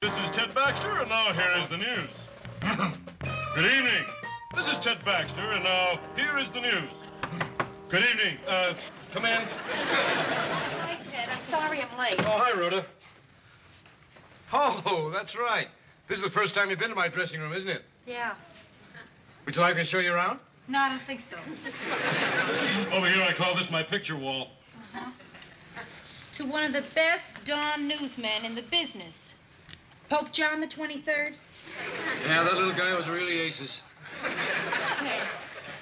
This is Ted Baxter, and now here is the news. Good evening. This is Ted Baxter, and now here is the news. Good evening. Come in. Hi, Ted. I'm sorry I'm late. Oh, hi, Rhoda. Oh, that's right. This is the first time you've been to my dressing room, isn't it? Yeah. Would you like me to show you around? No, I don't think so. Over here, I call this my picture wall. To one of the best darn newsmen in the business. Pope John the 23rd? Yeah, that little guy was really aces. Ted,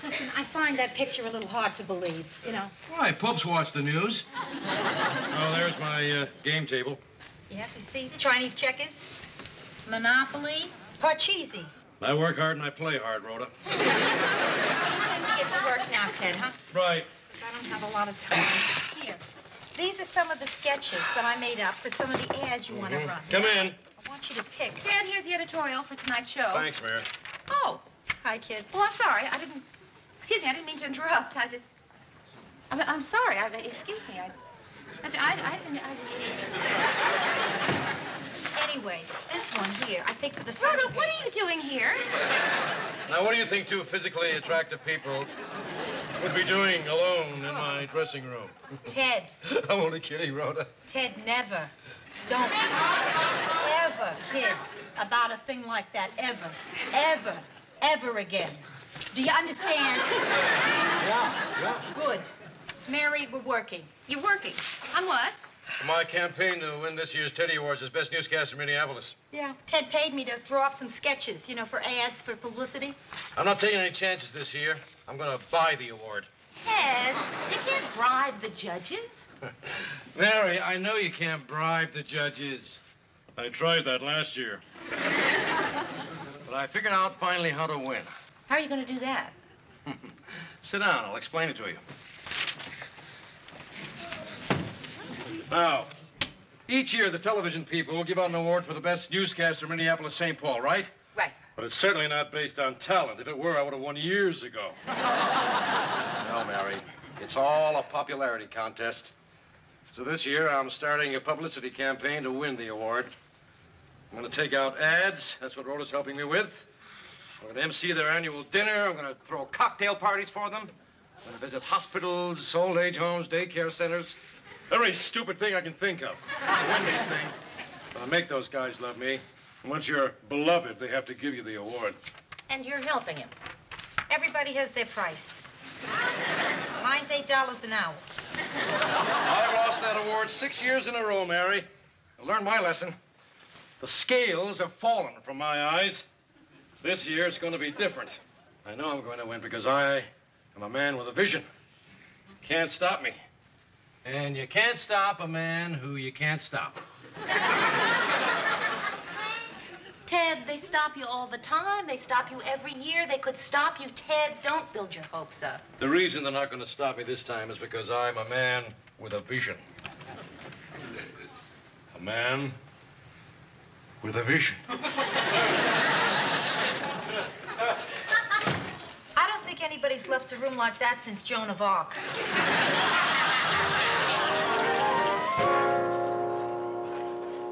listen, I find that picture a little hard to believe, you know. Why? Popes watch the news. Oh, there's my game table. Yeah, you see? Chinese checkers, Monopoly, Parcheesi. I work hard and I play hard, Rhoda. When we get to work now, Ted, huh? Right. I don't have a lot of time. Here. These are some of the sketches that I made up for some of the ads you want to run. Come in. I want you to pick. Ted, here's the editorial for tonight's show. Thanks, Mary. Oh, Hi, kid. well, I'm sorry. Excuse me, I didn't mean to interrupt. I'm sorry. Excuse me. Anyway, this one here, I think for the Rhoda, second what page. are you doing here? Now, what do you think two physically attractive people would be doing alone in my dressing room? Ted. I'm only kidding, Rhoda. Ted, never. Don't ever kid about a thing like that. Ever. Ever. Ever again. Do you understand? Yeah. Good. Mary, we're working. You're working. On what? My campaign to win this year's Teddy Awards as Best Newscaster in Minneapolis. Yeah. Ted paid me to draw up some sketches, you know, for ads, for publicity. I'm not taking any chances this year. I'm going to buy the award. Ted, you can't bribe the judges. Mary, I know you can't bribe the judges. I tried that last year. But I figured out finally how to win. How are you going to do that? Sit down. I'll explain it to you. Now, Each year, the television people will give out an award for the best newscaster in Minneapolis-St. Paul, right? Right. but it's certainly not based on talent. If it were, I would have won years ago. No, Mary. It's all a popularity contest. So this year, I'm starting a publicity campaign to win the award. I'm going to take out ads. That's what Rhoda's helping me with. I'm going to MC their annual dinner. I'm going to throw cocktail parties for them. I'm going to visit hospitals, old age homes, daycare centers. Every stupid thing I can think of. To win this thing. I'll make those guys love me. And once you're beloved, they have to give you the award. And you're helping him. Everybody has their price. Mine's $8 an hour. I've lost that award 6 years in a row, Mary. I learned my lesson. The scales have fallen from my eyes. This year, it's going to be different. I know I'm going to win because I am a man with a vision. Can't stop me. And you can't stop a man who you can't stop. Ted, they stop you all the time. They stop you every year. They could stop you. Ted, don't build your hopes up. The reason they're not going to stop me this time is because I'm a man with a vision. A man with a vision. I don't think anybody's left a room like that since Joan of Arc.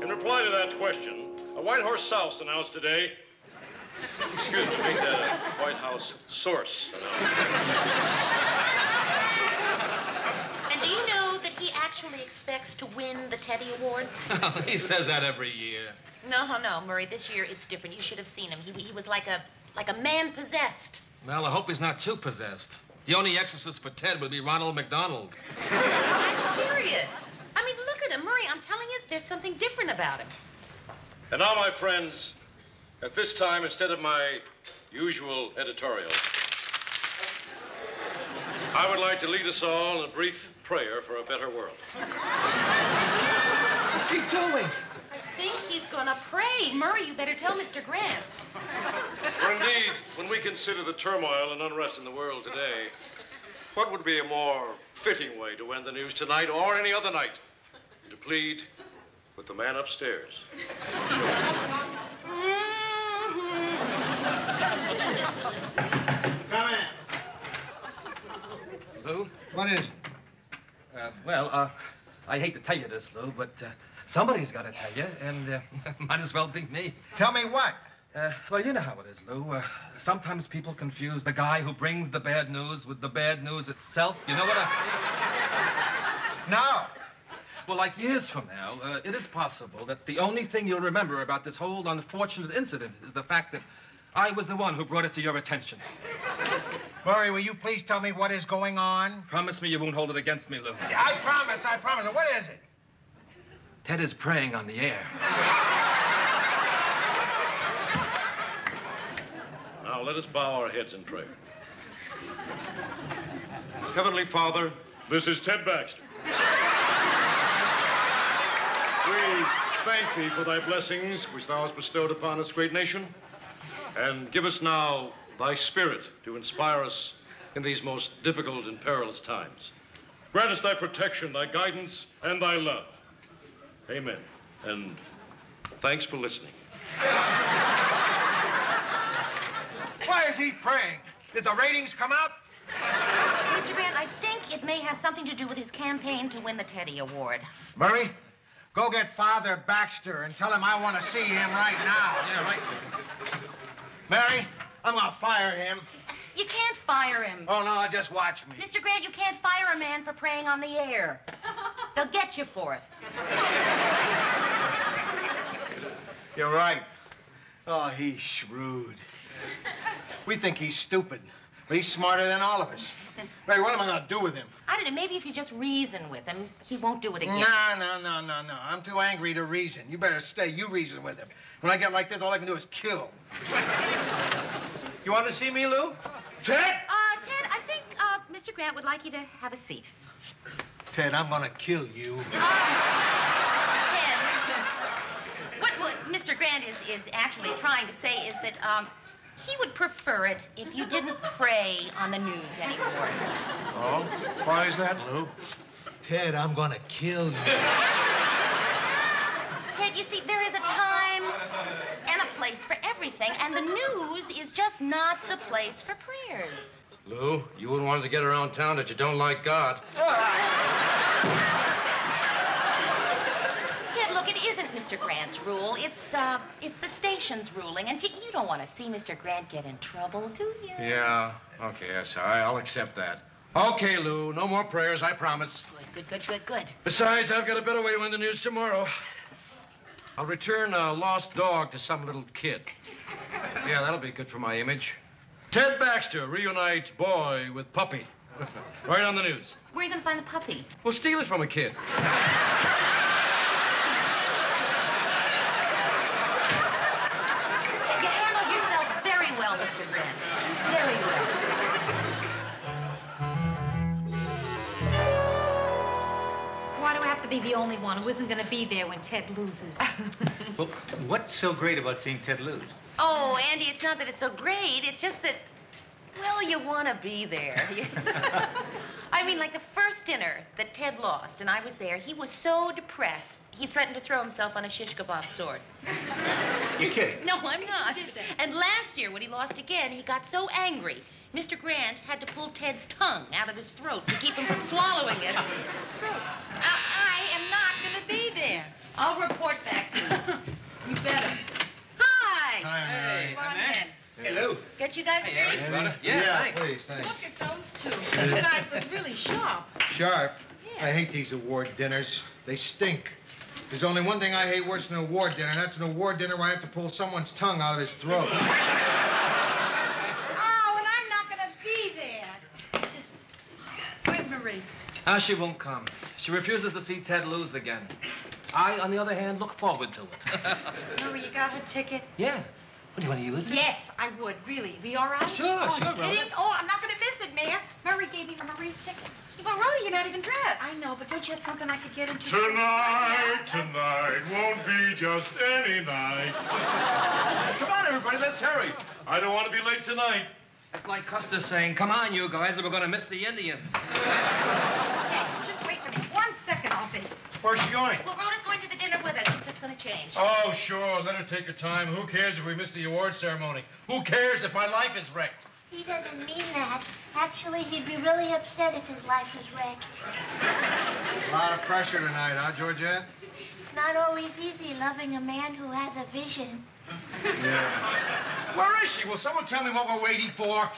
In reply to that question, a White Horse Souse announced today, excuse me, make that a White House source announcement. And do you know that he actually expects to win the Teddy Award? He says that every year. No, Murray. This year it's different. You should have seen him. He was like a man possessed. Well, I hope he's not too possessed. The only exorcist for Ted would be Ronald McDonald. I'm serious. I mean, look at him, Murray. I'm telling you, there's something different about him. And now, my friends, at this time, instead of my usual editorial, I would like to lead us all in a brief prayer for a better world. What's he doing? I think he's gonna pray. Murray, you better tell Mr. Grant. For indeed, when we consider the turmoil and unrest in the world today, what would be a more fitting way to end the news tonight or any other night than to plead with the man upstairs? Come in. Lou? What is it? I hate to tell you this, Lou, but Somebody's got to tell you, and might as well be me. Tell me what? Well, you know how it is, Lou. Sometimes people confuse the guy who brings the bad news with the bad news itself. You know what I mean? No. Well, like years from now, it is possible that the only thing you'll remember about this whole unfortunate incident is the fact that I was the one who brought it to your attention. Murray, will you please tell me what is going on? Promise me you won't hold it against me, Lou. I promise. What is it? Ted is praying on the air. Now, let us bow our heads in prayer. Heavenly Father, this is Ted Baxter. We thank thee for thy blessings which thou hast bestowed upon this great nation, and give us now thy spirit to inspire us in these most difficult and perilous times. Grant us thy protection, thy guidance, and thy love. Amen. And thanks for listening. Why is he praying? Did the ratings come out? Mr. Grant, I think it may have something to do with his campaign to win the Teddy Award. Murray, go get Father Baxter and tell him I want to see him right now. Yeah, right. Mary, I'm going to fire him. You can't fire him. Oh, no, just watch me. Mr. Grant, you can't fire a man for praying on the air. They'll get you for it. You're right. Oh, he's shrewd. We think he's stupid, but he's smarter than all of us. Mary, what am I going to do with him? I don't know, maybe if you just reason with him, he won't do it again. No. I'm too angry to reason. You better stay. You reason with him. When I get like this, all I can do is kill. You want to see me, Lou? Ted? Ted, I think Mr. Grant would like you to have a seat. Ted, I'm going to kill you. Ted, what Mr. Grant is actually trying to say is that he would prefer it if you didn't pray on the news anymore. Oh? Why is that, Lou? Ted, I'm going to kill you. Ted, you see, there is a time and a place for everything, and the news is just not the place for prayers. Lou, you wouldn't want it to get around town that you don't like God. Ted, look, it isn't Mr. Grant's rule. It's the station's ruling, and you don't want to see Mr. Grant get in trouble, do you? Yeah, okay, yes, I'll accept that. Okay, Lou, no more prayers, I promise. Good. Besides, I've got a better way to win the news tomorrow. I'll return a lost dog to some little kid. Yeah, that'll be good for my image. Ted Baxter reunites boy with puppy. Right on the news. Where are you going to find the puppy? We'll steal it from a kid. You handled yourself very well, Mr. Grant. Very well. Why do I have to be the only one who isn't going to be there when Ted loses? Well, what's so great about seeing Ted lose? Oh, Andy, it's not that it's so great. It's just that, well, you want to be there. I mean, like the first dinner that Ted lost, and I was there, he was so depressed, he threatened to throw himself on a shish kebab sword. You're kidding. No, I'm not. And last year, when he lost again, he got so angry, Mr. Grant had to pull Ted's tongue out of his throat to keep him from swallowing it. I am not going to be there. I'll report back to you. You better. Hi. Hi, Mary. Come on in. Hey, Lou. Get you guys Hey, free? Eric, brother. Yeah, thanks. Please, thanks. Look at those two. You guys look really sharp. Sharp. Yeah. I hate these award dinners. They stink. There's only one thing I hate worse than an award dinner, and that's an award dinner where I have to pull someone's tongue out of his throat. Oh, and I'm not going to be there. Where's Marie? She won't come. She refuses to see Ted lose again. I, on the other hand, look forward to it. Marie, you got her ticket? Yeah. What, do you want to use it? Yes, I would, really. Be all right? Sure, oh, sure, you kidding? Rhoda. Oh, I'm not going to miss it, Mayor. Murray gave me Marie's ticket. But, Rhoda, you're not even dressed. I know, but don't you have something I could get into? Tonight won't be just any night. Come on, everybody, let's hurry. I don't want to be late tonight. That's like Custer saying, come on, you guys, or we're going to miss the Indians. Okay, just wait for me. 1 second, I'll be. Where's she going? Well, Rhoda's going to the dinner with us. She's just going to change. Oh, sure, let her take her time. Who cares if we miss the award ceremony? Who cares if my life is wrecked? He doesn't mean that. Actually, he'd be really upset if his life was wrecked. A lot of pressure tonight, huh, Georgette? it's not always easy loving a man who has a vision. Where is she? Will someone tell me what we're waiting for? Rhoda,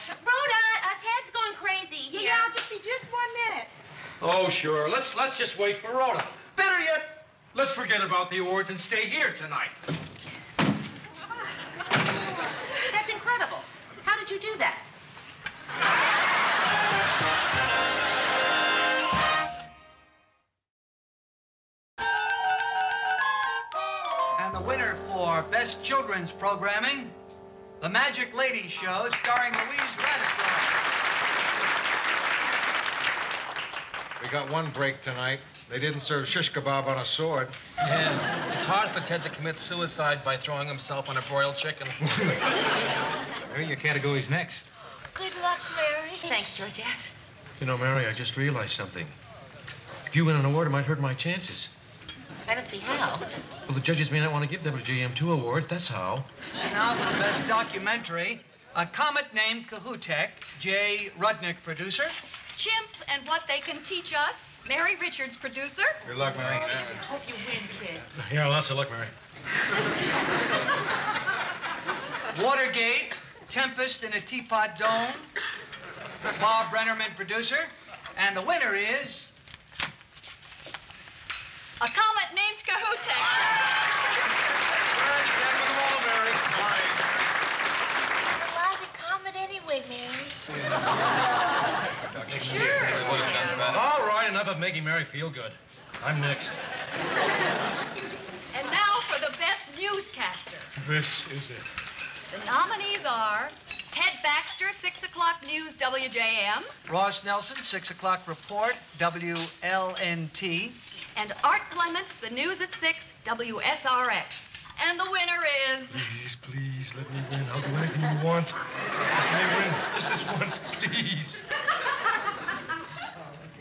Ted's going crazy here. Yeah, I'll just be just 1 minute. Oh, sure. Let's just wait for Rhoda. Better yet, let's forget about the awards and stay here tonight. That's incredible. How did you do that? And the winner for Best Children's Programming, The Magic Lady Show, starring Louise Radcliffe. We got one break tonight. They didn't serve shish kebab on a sword. Yeah, it's hard for Ted to commit suicide by throwing himself on a broiled chicken. Mary, your category's next. Good luck, Mary. Thanks, Georgette. You know, Mary, I just realized something. If you win an award, it might hurt my chances. I don't see how. Well, the judges may not want to give WJM 2 awards, that's how. And now for the Best Documentary, A Comet Named Kahutek, Jay Rudnick, producer. Chimps and What They Can Teach Us, Mary Richards, producer. Good luck, Mary. Hope you win, kid. Yeah, lots of luck, Mary. Watergate, Tempest in a Teapot Dome, Bob Brennerman, producer. And the winner is... A Comet Named Kahutek. A lousy comet anyway, Mary. Sure. All right, enough of making Mary feel good. I'm next. And now for the Best Newscaster. This is it. The nominees are Ted Baxter, 6 o'clock news, WJM, Ross Nelson, 6 o'clock report, WLNT. and Art Clements, the news at 6, WSRX. And the winner is... Please, let me win. I'll do anything you want. Just let me win. Just this once, please.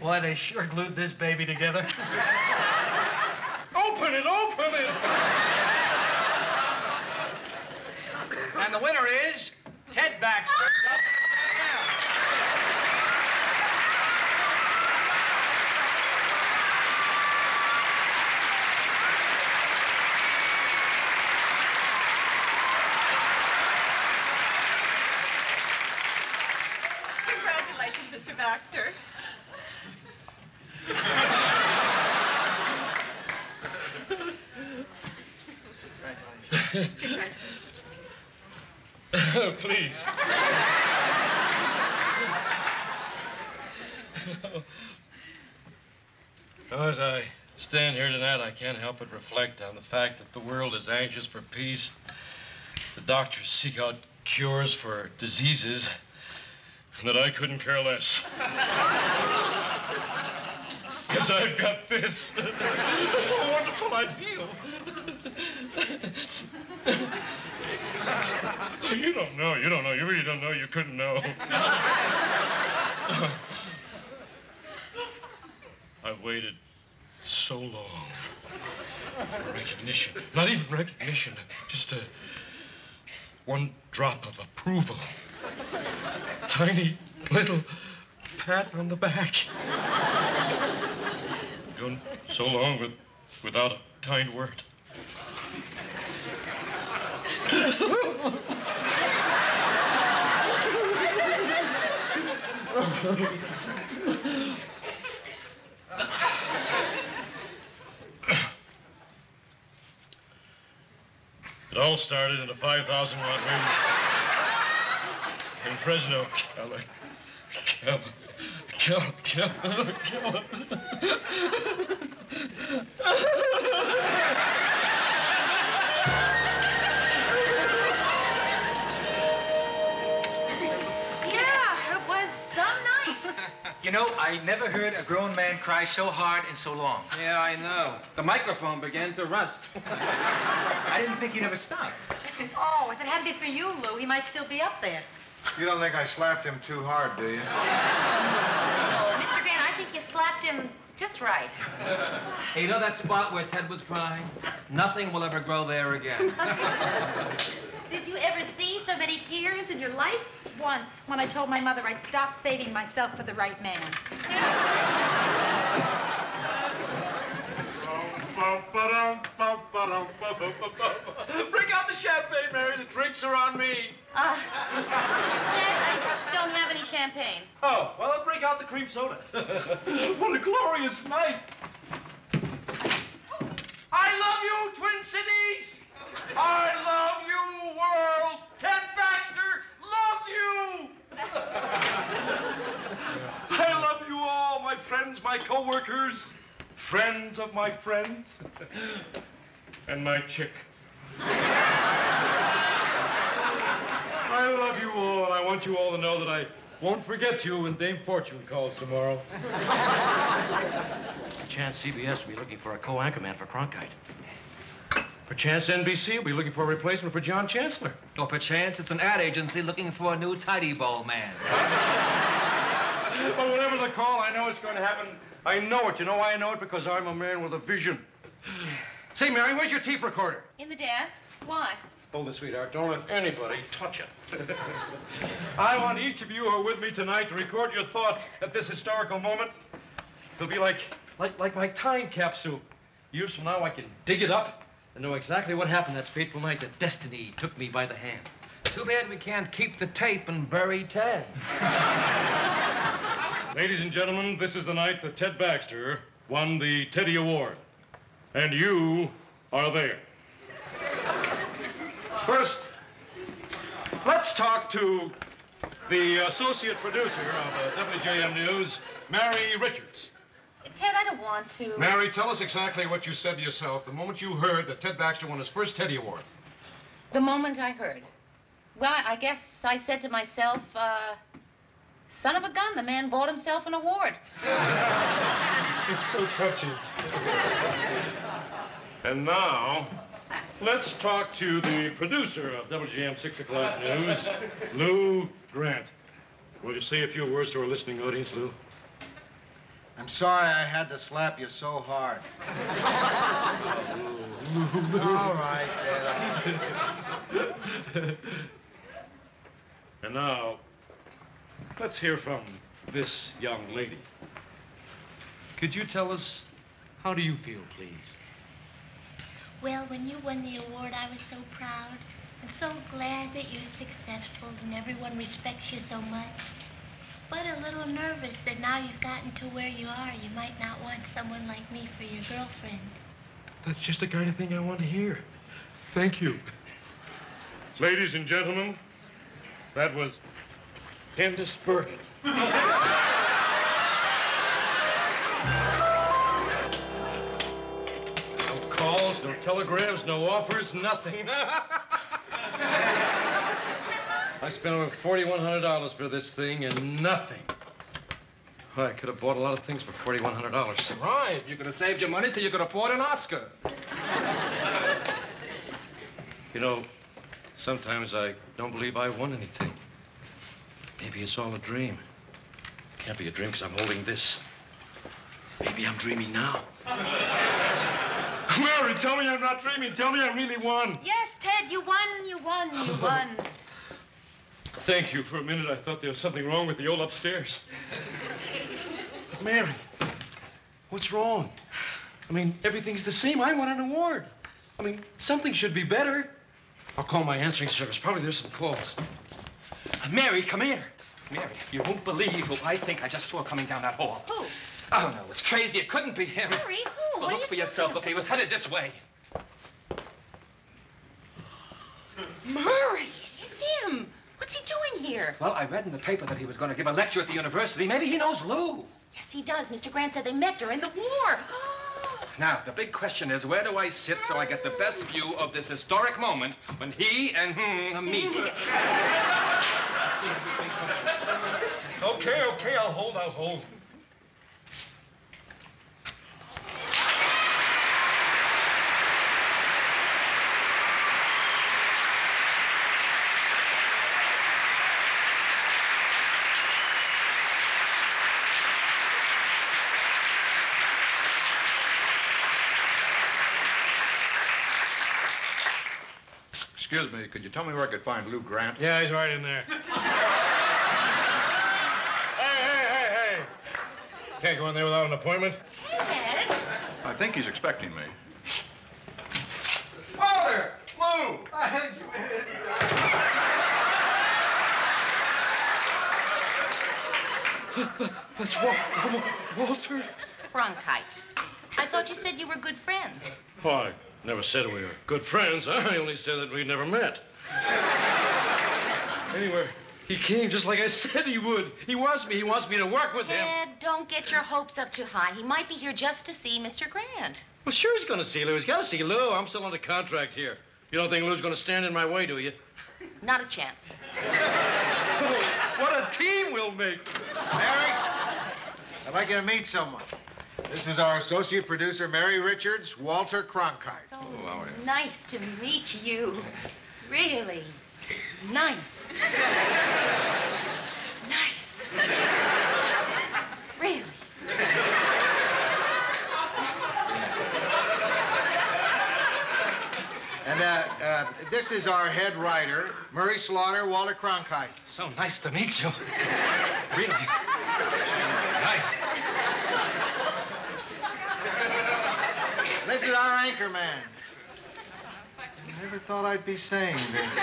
Boy, they sure glued this baby together. Open it, open it! And the winner is Ted Baxter. Congratulations, Mr. Baxter. Please. As I stand here tonight, I can't help but reflect on the fact that the world is anxious for peace. The doctors seek out cures for diseases, and that I couldn't care less. Because I've got this. It's so wonderful I feel. You don't know, you really don't know, you couldn't know. I've waited so long for recognition. Not even recognition, just one drop of approval. Tiny little pat on the back. Gone so long without a kind word. It all started in a 5,000-watt wind in Fresno, You know, I never heard a grown man cry so hard and so long. Yeah, I know. The microphone began to rust. I didn't think he'd ever stop. Oh, if it hadn't been for you, Lou, he might still be up there. You don't think I slapped him too hard, do you? Oh, Mr. Grant, I think you slapped him just right. Hey, you know that spot where Ted was crying? Nothing will ever grow there again. Did you ever see so many tears in your life? Once, when I told my mother I'd stop saving myself for the right man. Bring out the champagne, Mary. The drinks are on me. Dad, I don't have any champagne. Oh, well, I'll break out the cream soda. What a glorious night. I love you, Twin Cities. I love you, world. Ted Baxter loves you. I love you all, my friends, my co-workers, friends of my friends, and my chick. I love you all, and I want you all to know that I won't forget you when Dame Fortune calls tomorrow. Perchance CBS will be looking for a co-anchorman for Cronkite. Perchance NBC will be looking for a replacement for John Chancellor. Or perchance it's an ad agency looking for a new tidy bowl man. But whatever the call, I know it's going to happen. I know it. You know why I know it? Because I'm a man with a vision. Say, Mary, where's your tape recorder? In the desk? Why? Hold it, sweetheart. Don't let anybody touch it. I want each of you who are with me tonight to record your thoughts at this historical moment. It'll be like my time capsule. Years from now, I can dig it up and know exactly what happened that fateful night that destiny took me by the hand. Too bad we can't keep the tape and bury Ted. Ladies and gentlemen, this is the night that Ted Baxter won the Teddy Award. And you are there. First, let's talk to the associate producer of WJM News, Mary Richards. Ted, I don't want to. Mary, tell us exactly what you said to yourself the moment you heard that Ted Baxter won his first Teddy Award. The moment I heard. Well, I guess I said to myself, son of a gun, the man bought himself an award. It's so touching. And now, let's talk to the producer of WGM 6 o'clock News, Lou Grant. Will you say a few words to our listening audience, Lou? I'm sorry I had to slap you so hard. All right, Dad. And now, let's hear from this young lady. Could you tell us, how do you feel, please? Well, when you won the award, I was so proud and so glad that you're successful and everyone respects you so much. But a little nervous that now you've gotten to where you are, you might not want someone like me for your girlfriend. That's just the kind of thing I want to hear. Thank you. Ladies and gentlemen, that was Candace Bergen. No calls, no telegrams, no offers, nothing. I spent over $4,100 for this thing and nothing. Well, I could have bought a lot of things for $4,100. Right. You could have saved your money till you could afford an Oscar. You know, sometimes I don't believe I won anything. Maybe it's all a dream. Can't be a dream because I'm holding this. Maybe I'm dreaming now. Mary, tell me I'm not dreaming. Tell me I really won. Yes, Ted, you won, you won, you won. Thank you. For a minute, I thought there was something wrong with the old upstairs. But Mary, what's wrong? I mean, everything's the same. I won an award. I mean, something should be better. I'll call my answering service. Probably there's some calls. Mary, come here. Mary, you won't believe who I think I just saw coming down that hall. Who? Oh, no, it's crazy. It couldn't be him. Harry, who? Well, What are look you for yourself. Look, he was headed this way. Murray, it's him. What's he doing here? Well, I read in the paper that he was going to give a lecture at the university. Maybe he knows Lou. Yes, he does. Mr. Grant said they met during the war. Now, the big question is, where do I sit so I get the best view of this historic moment when he and meet? Okay, I'll hold. Excuse me, could you tell me where I could find Lou Grant? Yeah, he's right in there. Hey. Can't go in there without an appointment. Ted? I think he's expecting me. That's Walter. Cronkite. I thought you said you were good friends. Oh, I never said we were good friends. I only said that we never met. Anyway, he came just like I said he would. He wants me. He wants me to work with him. Ted, don't get your hopes up too high. He might be here just to see Mr. Grant. Well, sure he's going to see Lou. He's got to see Lou. I'm still under contract here. You don't think Lou's going to stand in my way, do you? Not a chance. What a team we'll make. Mary, I'd like you to meet someone. This is our associate producer, Mary Richards, Walter Cronkite. So nice to meet you. Really nice. Nice. Really. And this is our head writer, Murray Slaughter, Walter Cronkite. So nice to meet you. Really. Nice. This is our anchor man. I never thought I'd be saying this.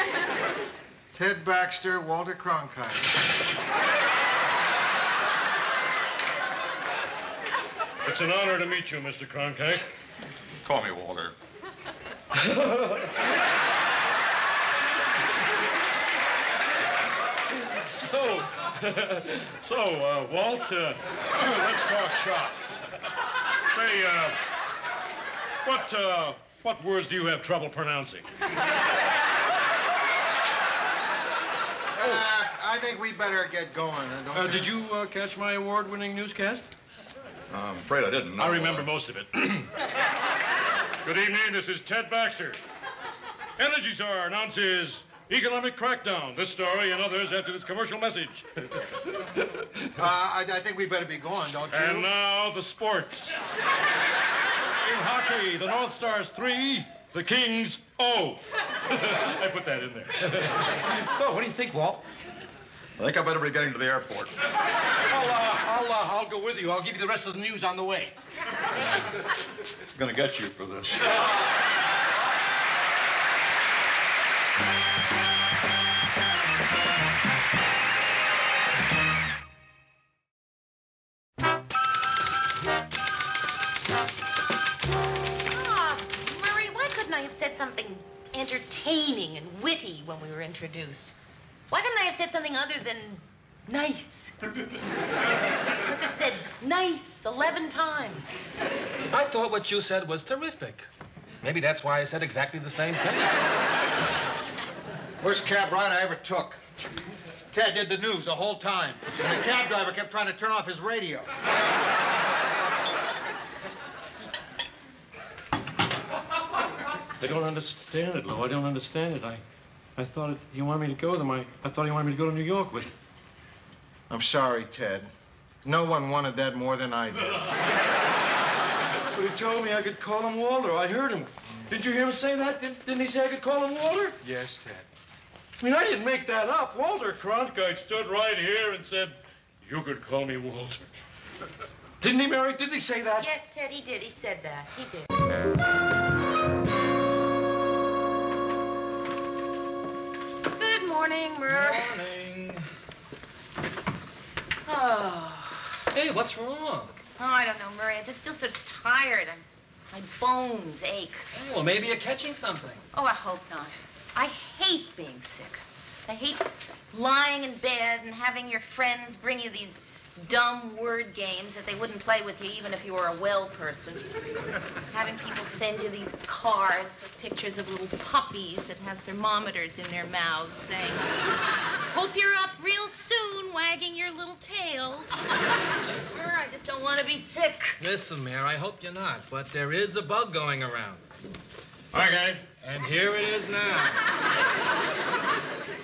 Ted Baxter, Walter Cronkite. It's an honor to meet you, Mr. Cronkite. Call me Walter. Walt, let's talk shop. Say, what words do you have trouble pronouncing? I think we better get going. Don't you? Did you catch my award-winning newscast? I'm afraid I didn't know. I remember most of it. Good evening, this is Ted Baxter. Energy Czar announces economic crackdown. This story and others after this commercial message. I think we better be going, don't you? And now the sports. In hockey, the North Stars 3, the Kings 0. I put that in there. Oh, what do you think, Walt? I think I better be getting to the airport. I'll go with you. I'll give you the rest of the news on the way. It's gonna get you for this. Murray, why couldn't I have said something entertaining and witty when we were introduced? Why couldn't I have said something other than nice? Must have said nice 11 times. I thought what you said was terrific. Maybe that's why I said exactly the same thing. Worst cab ride I ever took. Ted did the news the whole time. And the cab driver kept trying to turn off his radio. I don't understand it, Lou. I don't understand it. I thought you wanted me to go with him. I thought he wanted me to go to New York with him. I'm sorry, Ted. No one wanted that more than I did. But he told me I could call him Walter. I heard him. Did you hear him say that? Didn't he say I could call him Walter? Yes, Ted. I mean, I didn't make that up. Walter Cronkite stood right here and said, you could call me Walter. Didn't he, Mary? Didn't he say that? Yes, Ted, he did. He said that. He did. Good morning, Murr. Morning. Oh. Hey, what's wrong? Oh, I don't know, Murray. I just feel so tired. My bones ache. Hey, well, maybe you're catching something. Oh, I hope not. I hate being sick. I hate lying in bed and having your friends bring you these dumb word games that they wouldn't play with you even if you were a well person. Having people send you these cards with pictures of little puppies that have thermometers in their mouths saying, hope you're up real soon, wagging your little tail. I just don't want to be sick. Listen, Mayor, I hope you're not, but there is a bug going around. Hi, gang. And here it is now.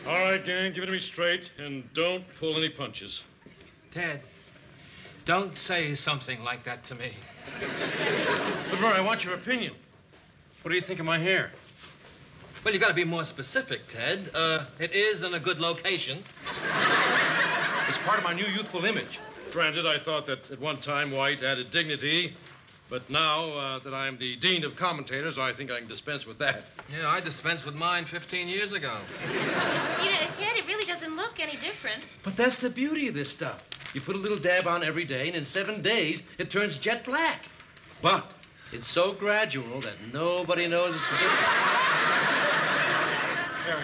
All right, gang, give it to me straight, and don't pull any punches. Ted, don't say something like that to me. But, Murray, I want your opinion. What do you think of my hair? Well, you got to be more specific, Ted. It is in a good location. It's part of my new youthful image. Granted, I thought that at one time white added dignity, but now that I'm the dean of commentators, I think I can dispense with that. Yeah, I dispensed with mine 15 years ago. You know, Ted, it really doesn't look any different. But that's the beauty of this stuff. You put a little dab on every day, and in 7 days, it turns jet black. But it's so gradual that nobody knows it's the difference. Mary,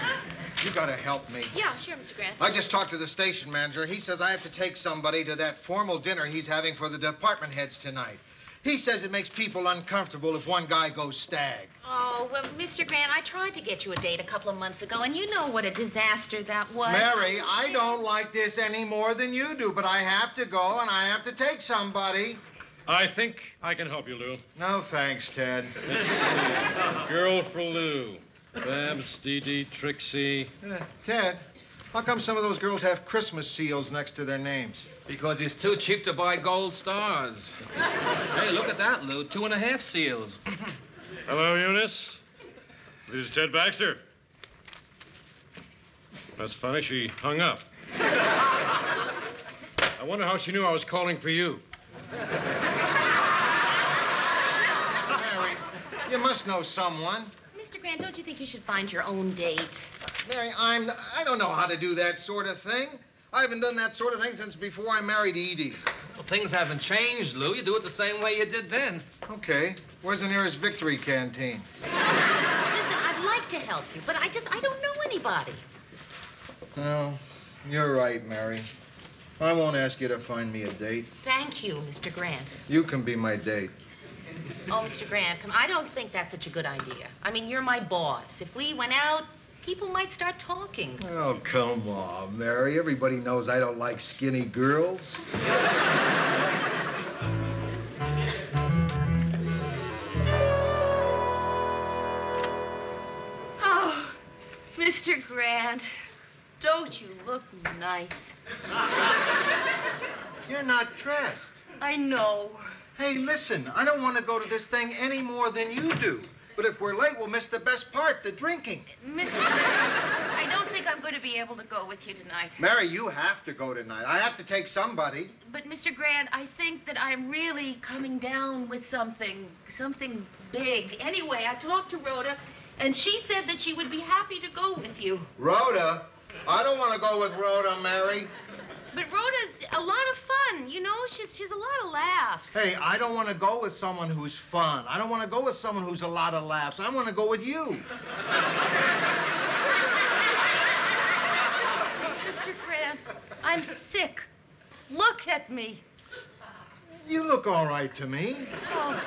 you gotta help me. Yeah, sure, Mr. Grant. I just talked to the station manager. He says I have to take somebody to that formal dinner he's having for the department heads tonight. He says it makes people uncomfortable if one guy goes stag. Oh, well, Mr. Grant, I tried to get you a date a couple of months ago, and you know what a disaster that was. Mary, I don't like this any more than you do, but I have to go, and I have to take somebody. I think I can help you, Lou. No, thanks, Ted. Girl for Lou. Babs, Dee Dee, Trixie. Ted, how come some of those girls have Christmas seals next to their names? Because he's too cheap to buy gold stars. Hey, look at that, Lou. 2.5 seals. Hello, Eunice. This is Ted Baxter. That's funny. She hung up. I wonder how she knew I was calling for you. Mary, you must know someone. Mr. Grant, don't you think you should find your own date? Mary, I don't know how to do that sort of thing. I haven't done that sort of thing since before I married Edie. Well, things haven't changed, Lou. You do it the same way you did then. Okay. Where's the nearest Victory canteen? Listen, I'd like to help you, but I don't know anybody. No, you're right, Mary. I won't ask you to find me a date. Thank you, Mr. Grant. You can be my date. Oh, Mr. Grant, I don't think that's such a good idea. I mean, you're my boss. If we went out, people might start talking. Oh, come on, Mary. Everybody knows I don't like skinny girls. Oh, Mr. Grant, don't you look nice? You're not dressed. I know. Hey, listen, I don't want to go to this thing any more than you do. But if we're late, we'll miss the best part, the drinking. Mr. Grant, I don't think I'm going to be able to go with you tonight. Mary, you have to go tonight. I have to take somebody. But, Mr. Grant, I think that I'm really coming down with something big. Anyway, I talked to Rhoda, and she said that she would be happy to go with you. Rhoda? I don't want to go with Rhoda, Mary. But Rhoda's a lot of fun, you know? She's a lot of laughs. Hey, I don't want to go with someone who's fun. I don't want to go with someone who's a lot of laughs. I want to go with you. Mr. Grant, I'm sick. Look at me. You look all right to me. Oh.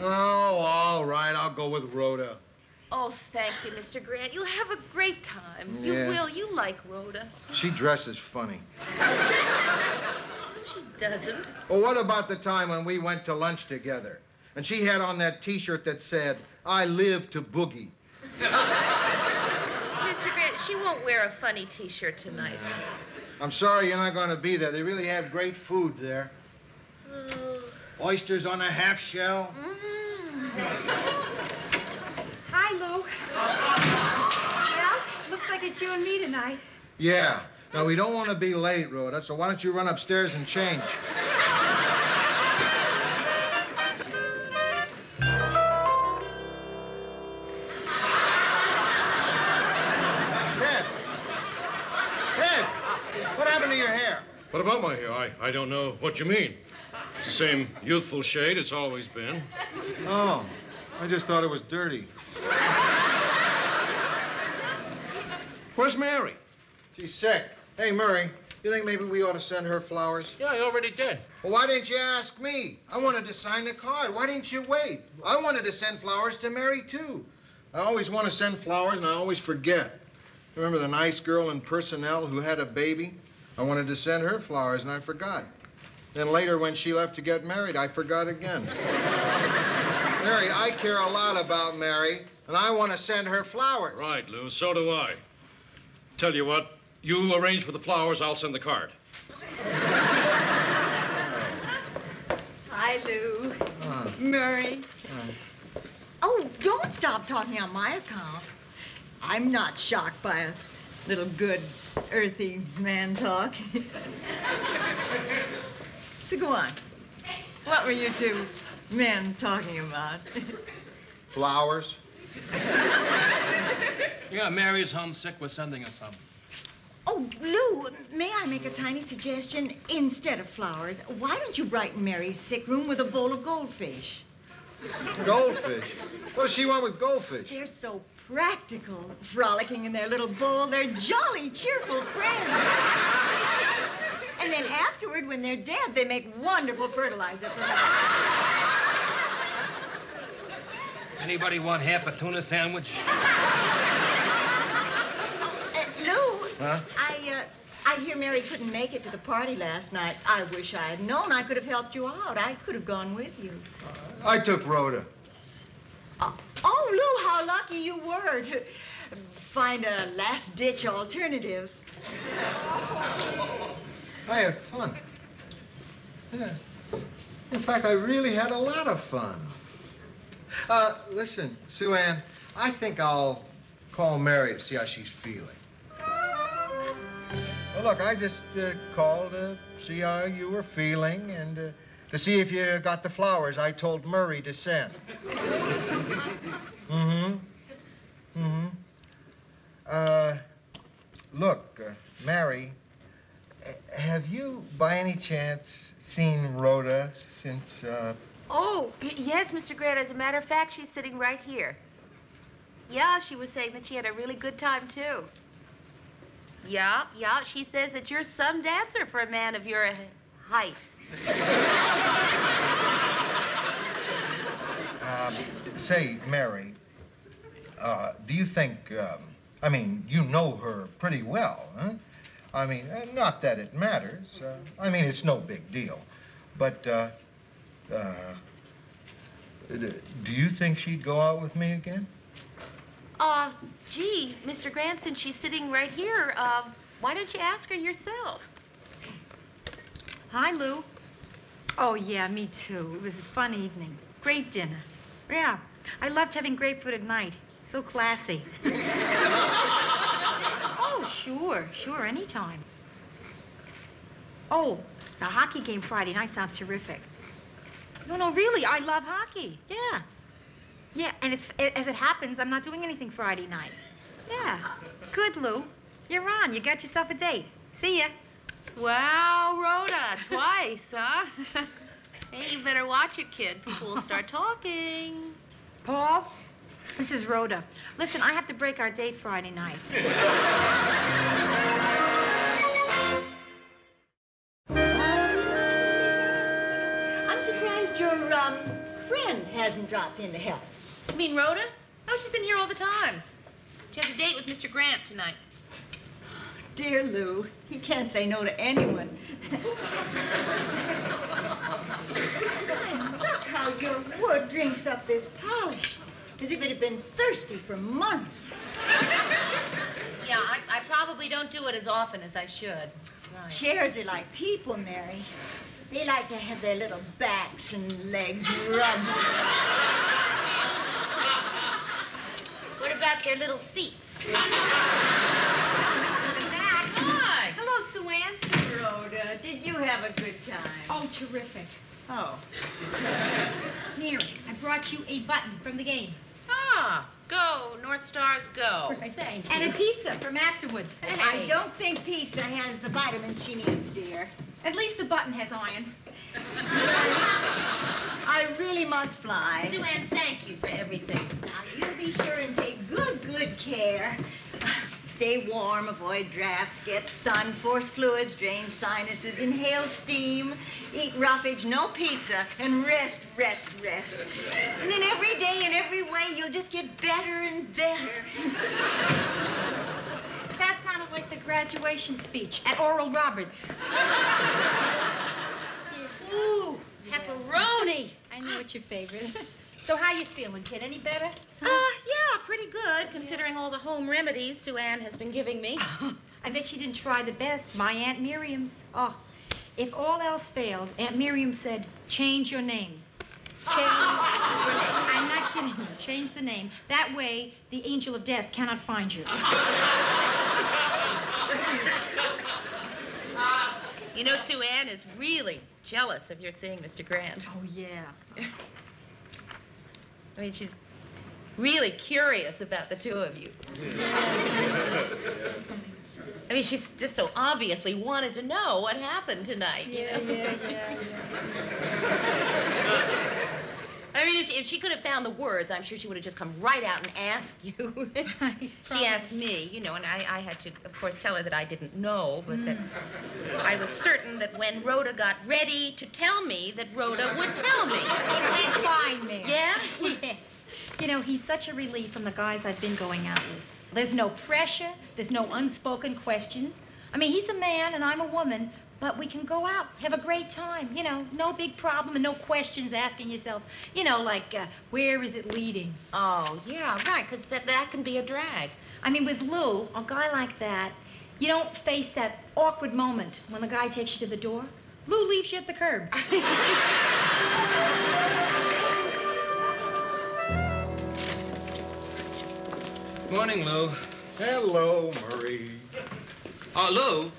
Oh, all right. I'll go with Rhoda. Oh, thank you, Mr. Grant. You'll have a great time. Yeah. You will. You like Rhoda. She dresses funny. She doesn't. Well, what about the time when we went to lunch together? And she had on that T-shirt that said, I live to boogie. Mr. Grant, she won't wear a funny T-shirt tonight. I'm sorry you're not going to be there. They really have great food there. Oysters on a half shell. Hi, Lou. Well, looks like it's you and me tonight. Yeah. Now, we don't want to be late, Rhoda, so why don't you run upstairs and change? Ted, what happened to your hair? What about my hair? I don't know what you mean. It's the same youthful shade it's always been. Oh, I just thought it was dirty. Where's Mary? She's sick. Hey, Murray, you think maybe we ought to send her flowers? Yeah, I already did. Well, why didn't you ask me? I wanted to sign the card. Why didn't you wait? I wanted to send flowers to Mary, too. I always want to send flowers, and I always forget. Remember the nice girl in personnel who had a baby? I wanted to send her flowers, and I forgot. Then later, when she left to get married, I forgot again. Mary, I care a lot about Mary, and I want to send her flowers. Right, Lou, so do I. Tell you what, you arrange for the flowers, I'll send the card. Hi, Lou. Murray. Oh, don't stop talking on my account. I'm not shocked by a little good, earthy man talk. So go on. What were you two men talking about? Flowers? Yeah, Mary's homesick. We're sending her some. Oh, Lou, may I make a tiny suggestion? Instead of flowers, why don't you brighten Mary's sick room with a bowl of goldfish? Goldfish? What does she want with goldfish? They're so practical, frolicking in their little bowl. They're jolly, cheerful friends. And then afterward, when they're dead, they make wonderful fertilizer for us. Anybody want half a tuna sandwich? Lou, Huh? I hear Mary couldn't make it to the party last night. I wish I had known. I could have helped you out. I could have gone with you. I took Rhoda. Oh, Lou, how lucky you were to find a last-ditch alternative. I had fun. Yeah. In fact, I really had a lot of fun. Listen, Sue Ann, I think I'll call Mary to see how she's feeling. Well, look, I just called to see how you were feeling and to see if you got the flowers I told Murray to send. Look, Mary, have you by any chance seen Rhoda since, Oh, yes, Mr. Grant. As a matter of fact, she's sitting right here. Yeah, she was saying that she had a really good time, too. Yeah, she says that you're some dancer for a man of your height. Say, Mary, do you think, I mean, you know her pretty well, huh? I mean, not that it matters. I mean, it's no big deal. But, do you think she'd go out with me again? Gee, Mr. Grant, since she's sitting right here, why don't you ask her yourself? Hi, Lou. Oh, yeah, me too. It was a fun evening. Great dinner. Yeah, I loved having grapefruit at night. So classy. Oh, sure, anytime. Oh, the hockey game Friday night sounds terrific. No, really, I love hockey. Yeah. Yeah, and as it happens, I'm not doing anything Friday night. Yeah. Good, Lou. You're on. You got yourself a date. See ya. Wow, Rhoda, twice, huh? Hey, you better watch it, kid. People will start talking. Paul, this is Rhoda. Listen, I have to break our date Friday night. I'm surprised your, friend hasn't dropped in to help. You mean Rhoda? Oh, she's been here all the time. She has a date with Mr. Grant tonight. Dear Lou, he can't say no to anyone. Look how your wood drinks up this polish, as if it had been thirsty for months. Yeah, I probably don't do it as often as I should. That's right. Chairs are like people, Mary. They like to have their little backs and legs rubbed. What about their little seats? Hi. Hello, Sue Ann. Rhoda, did you have a good time? Oh, terrific. Oh. Mary, I brought you a button from the game. Ah, go, North Stars, go. Thank you. And a pizza from afterwards. Hey. I don't think pizza has the vitamins she needs, dear. At least the button has iron. I really must fly. Sue Ann, thank you for everything. Now, you be sure and take good care. Stay warm, avoid drafts, get sun, force fluids, drain sinuses, inhale steam, eat roughage, no pizza, and rest. And then every day in every way, you'll just get better and better. That sounded like the graduation speech at Oral Roberts. Ooh, pepperoni. I knew it's your favorite. So how you feeling, kid? Any better? Yeah, pretty good, considering all the home remedies Sue Ann has been giving me. I bet she didn't try the best. My Aunt Miriam's. Oh, if all else failed, Aunt Miriam said, change your name. Change your name. I'm not kidding you. Change the name. That way, the angel of death cannot find you. You know, Sue Ann is really jealous of your seeing Mr. Grant. Oh, yeah. I mean, she's really curious about the two of you. I mean, she just so obviously wanted to know what happened tonight, you know? Yeah. I mean, if she could have found the words, I'm sure she would have just come right out and asked you. She asked me, you know, and I had to, of course, tell her that I didn't know, but that I was certain that when Rhoda got ready to tell me, that Rhoda would tell me. That's fine, Mary. Yeah? Yeah. You know, he's such a relief from the guys I've been going out with. There's no pressure. There's no unspoken questions. I mean, he's a man and I'm a woman, but we can go out, have a great time. You know, no big problem and no questions asking yourself, you know, like, where is it leading? Oh, yeah, right, because that can be a drag. I mean, with Lou, a guy like that, you don't face that awkward moment when the guy takes you to the door. Lou leaves you at the curb. Morning, Lou. Hello, Murray. Lou,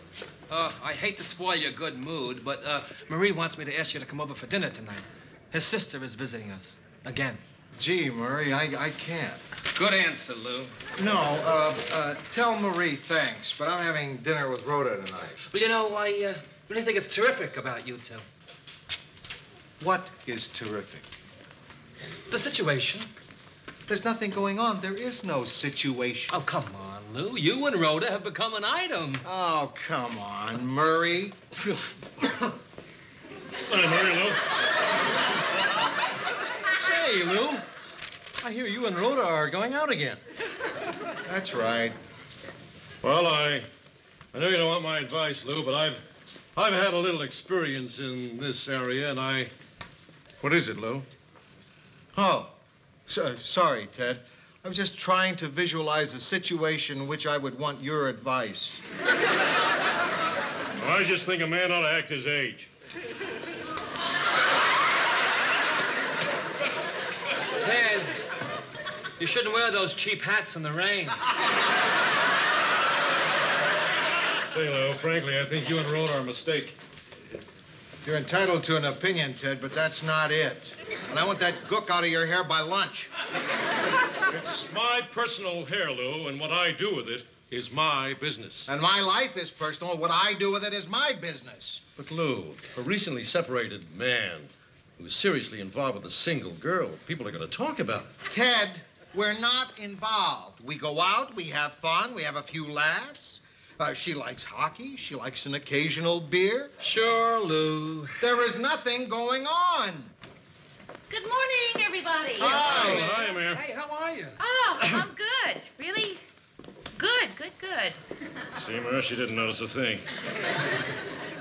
I hate to spoil your good mood, but Marie wants me to ask you to come over for dinner tonight. His sister is visiting us. Again. Gee, Murray, I can't. Good answer, Lou. No, tell Marie thanks, but I'm having dinner with Rhoda tonight. Well, you know, I really think it's terrific about you two. What is terrific? The situation. There's nothing going on. There is no situation. Oh, come on, Lou. You and Rhoda have become an item. Oh, come on, Murray. Hi, Murray, Lou. Say, Lou, I hear you and Rhoda are going out again. That's right. Well, I know you don't want my advice, Lou, but I've had a little experience in this area, and What is it, Lou? Oh, sorry, Ted. I was just trying to visualize a situation in which I would want your advice. I just think a man ought to act his age. Ted, you shouldn't wear those cheap hats in the rain. Say, Lou, frankly, I think you and Rhoda are a mistake. You're entitled to an opinion, Ted, but that's not it. And I want that gook out of your hair by lunch. It's my personal hair, Lou, and what I do with it is my business. And my life is personal. What I do with it is my business. But, Lou, a recently separated man who's seriously involved with a single girl, people are going to talk about it. Ted, we're not involved. We go out, we have fun, we have a few laughs. She likes hockey. She likes an occasional beer. Sure, Lou. There is nothing going on. Good morning, everybody. Hi. Hi, Mayor. Hey, how are you? Oh, I'm good. Really? Good. See, Mayor, she didn't notice a thing.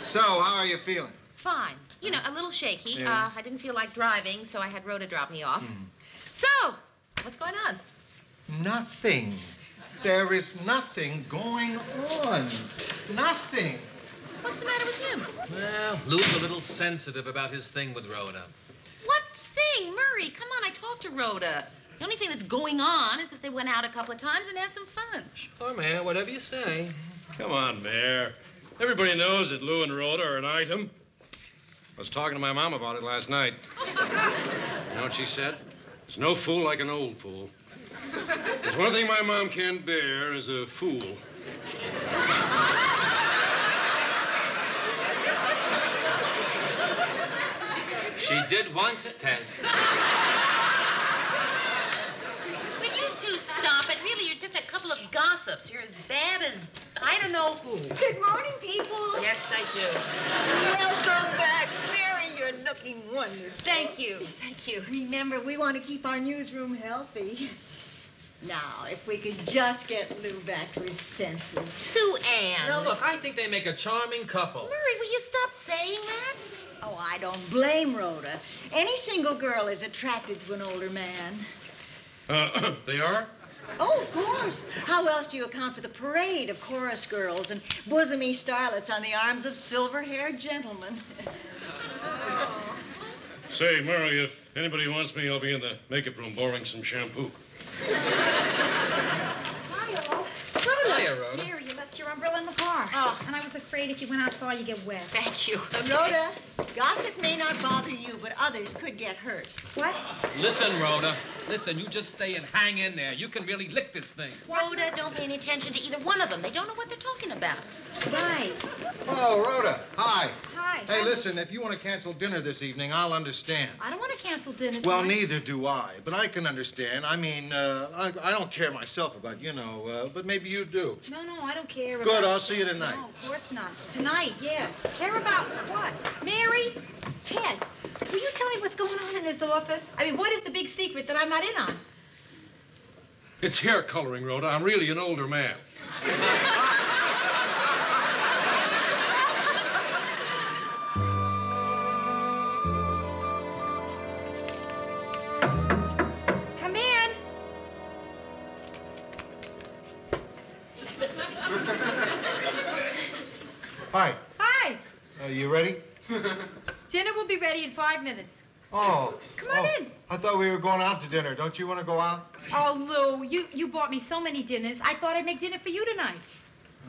So, how are you feeling? Fine. You know, a little shaky. Yeah. I didn't feel like driving, so I had Rhoda drop me off. So, what's going on? Nothing. There is nothing going on. Nothing. What's the matter with him? Well, Lou's a little sensitive about his thing with Rhoda. What thing? Murray, come on, I talked to Rhoda. The only thing that's going on is that they went out a couple of times and had some fun. Sure, man, whatever you say. Come on, Mayor. Everybody knows that Lou and Rhoda are an item. I was talking to my mom about it last night. You know what she said? There's no fool like an old fool. There's one thing my mom can't bear is a fool. She did once, Ted. Will you two stop it? Really, you're just a couple of gossips. You're as bad as I don't know who. Good morning, people. Yes, I do. Welcome back, Mary. You're looking wonderful. Thank you. Remember, we want to keep our newsroom healthy. Now, if we could just get Lou back to his senses. Sue Ann. Now, look, I think they make a charming couple. Murray, will you stop saying that? Oh, I don't blame Rhoda. Any single girl is attracted to an older man. They are? Oh, of course. How else do you account for the parade of chorus girls and bosomy starlets on the arms of silver-haired gentlemen? Say, Murray, if anybody wants me, I'll be in the makeup room borrowing some shampoo. Hi, all. Hiya, Rhoda. Here, you left your umbrella in the car. Oh. And I was was afraid if you went out far, you get wet. Thank you. Rhoda, gossip may not bother you, but others could get hurt. What? Listen, Rhoda. Listen, you just stay and hang in there. You can really lick this thing. Rhoda, don't pay any attention to either one of them. They don't know what they're talking about. Right. Oh, Rhoda, hi. Hi. Hey, listen, if you want to cancel dinner this evening, I'll understand. I don't want to cancel dinner. Well, tonight. neither do I, but I can understand. I mean, I don't care myself about, but maybe you do. No, I don't care Good, about... I'll see you tonight. No, of course not. It's tonight, yeah. Care about what? Mary? Ted, will you tell me what's going on in his office? I mean, what is the big secret that I'm not in on? It's hair coloring, Rhoda. I'm really an older man. Come in. Hi. Hi. You ready? Dinner will be ready in 5 minutes. Oh. Come on in. I thought we were going out to dinner. Don't you want to go out? Oh, Lou, you bought me so many dinners. I thought I'd make dinner for you tonight.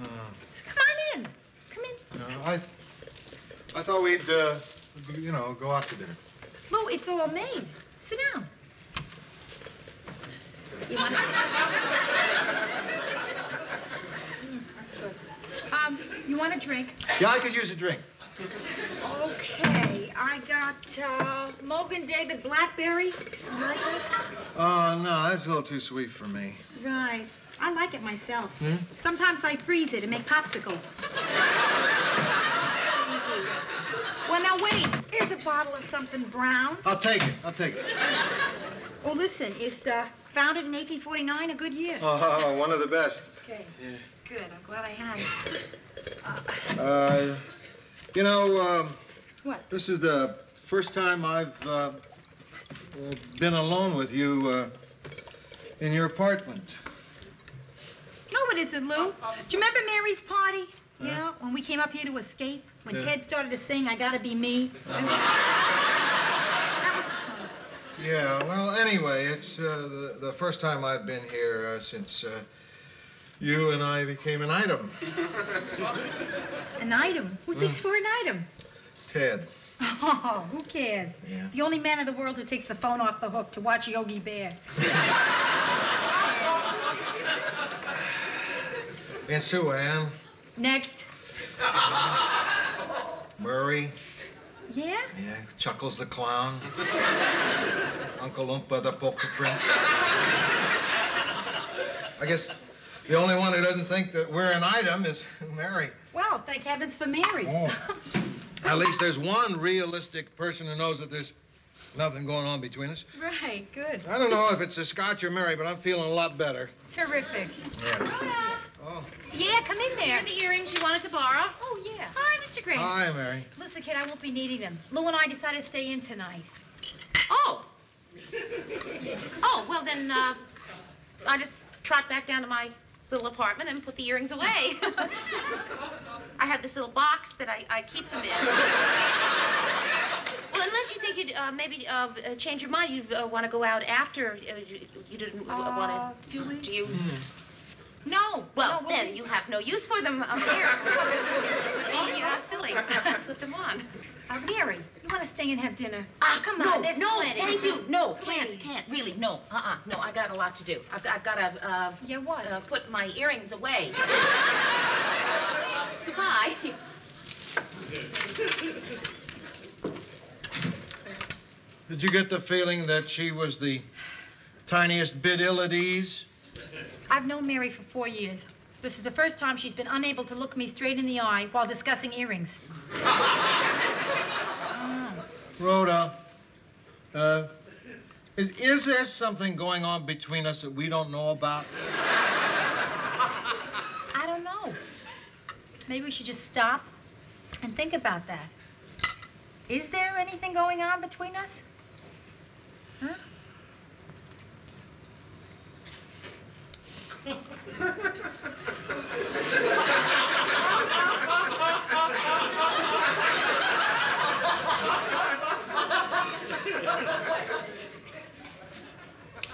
Come on in. Come in. I thought we'd, go out to dinner. Lou, it's all made. Sit down. You want you want a drink? Yeah, I could use a drink. Okay, I got Mogan David Blackberry. You like it? Oh, no, that's a little too sweet for me. Right. I like it myself. Hmm? Sometimes I freeze it and make popsicles. Well, now wait. Here's a bottle of something brown. I'll take it. Oh, listen, it's founded in 1849, a good year. Oh, one of the best. Okay. Yeah. Good. I'm glad I had it. What? This is the first time I've been alone with you in your apartment. No, it isn't, Lou. Do you remember Mary's party? Yeah, when we came up here to escape? When Yeah. Ted started to sing, I Gotta Be Me? That was the time. Yeah, well, anyway, it's the first time I've been here since you and I became an item. An item? Who thinks we're an item? Ted. Oh, who cares? Yeah. The only man in the world who takes the phone off the hook to watch Yogi Bear. And Sue Ann. Next. Murray. Yeah? Yeah, Chuckles the Clown. Uncle Oompa the Polka Prince. I guess the only one who doesn't think that we're an item is Mary. Well, thank heavens for Mary. Oh. At least there's one realistic person who knows that there's nothing going on between us. Right, good. I don't know if it's a Scotch or Mary, but I'm feeling a lot better. Terrific. Yeah. Oh. Yeah, come in there. Here are the earrings you wanted to borrow. Oh, yeah. Hi, Mr. Green. Hi, Mary. Listen, kid, I won't be needing them. Lou and I decided to stay in tonight. Oh. Oh, well, then, I just trot back down to my little apartment and put the earrings away. I have this little box that I keep them in. Well, unless you think you'd maybe change your mind, you'd want to go out after you didn't want to. Do we? Do you? No. Well, no, then we- you have no use for them up here. It would be silly to put them on. Mary, you want to stay and have dinner? Ah, come no, on. There's no, plenty. thank you. No, Plenty. can't, really, no. No, I got a lot to do. I've got to, Yeah, what? put my earrings away. Goodbye. Did you get the feeling that she was the tiniest bit ill at ease? I've known Mary for 4 years. This is the first time she's been unable to look me straight in the eye while discussing earrings. Rhoda, is there something going on between us that we don't know about? I don't know. Maybe we should just stop and think about that. Is there anything going on between us? Huh?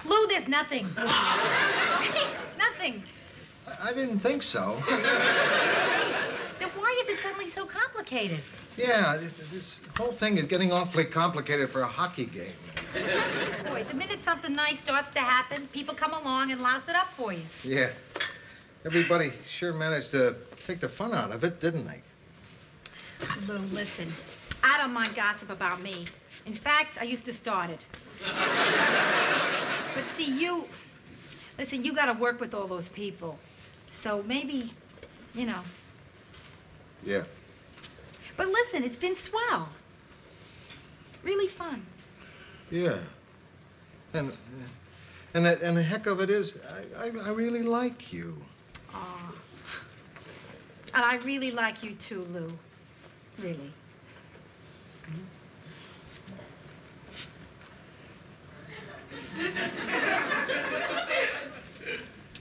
Lou, there's nothing. Nothing. I didn't think so. Then why is it suddenly so complicated? Yeah, this whole thing is getting awfully complicated for a hockey game. Boy, the minute something nice starts to happen, people come along and louse it up for you. Yeah. Everybody sure managed to take the fun out of it, didn't they? Lou, listen. I don't mind gossip about me. In fact, I used to start it. But see, you got to work with all those people. So maybe, you know. Yeah. But listen, it's been swell. Really fun. Yeah. And the heck of it is, I really like you. Aw. And I really like you too, Lou. Really.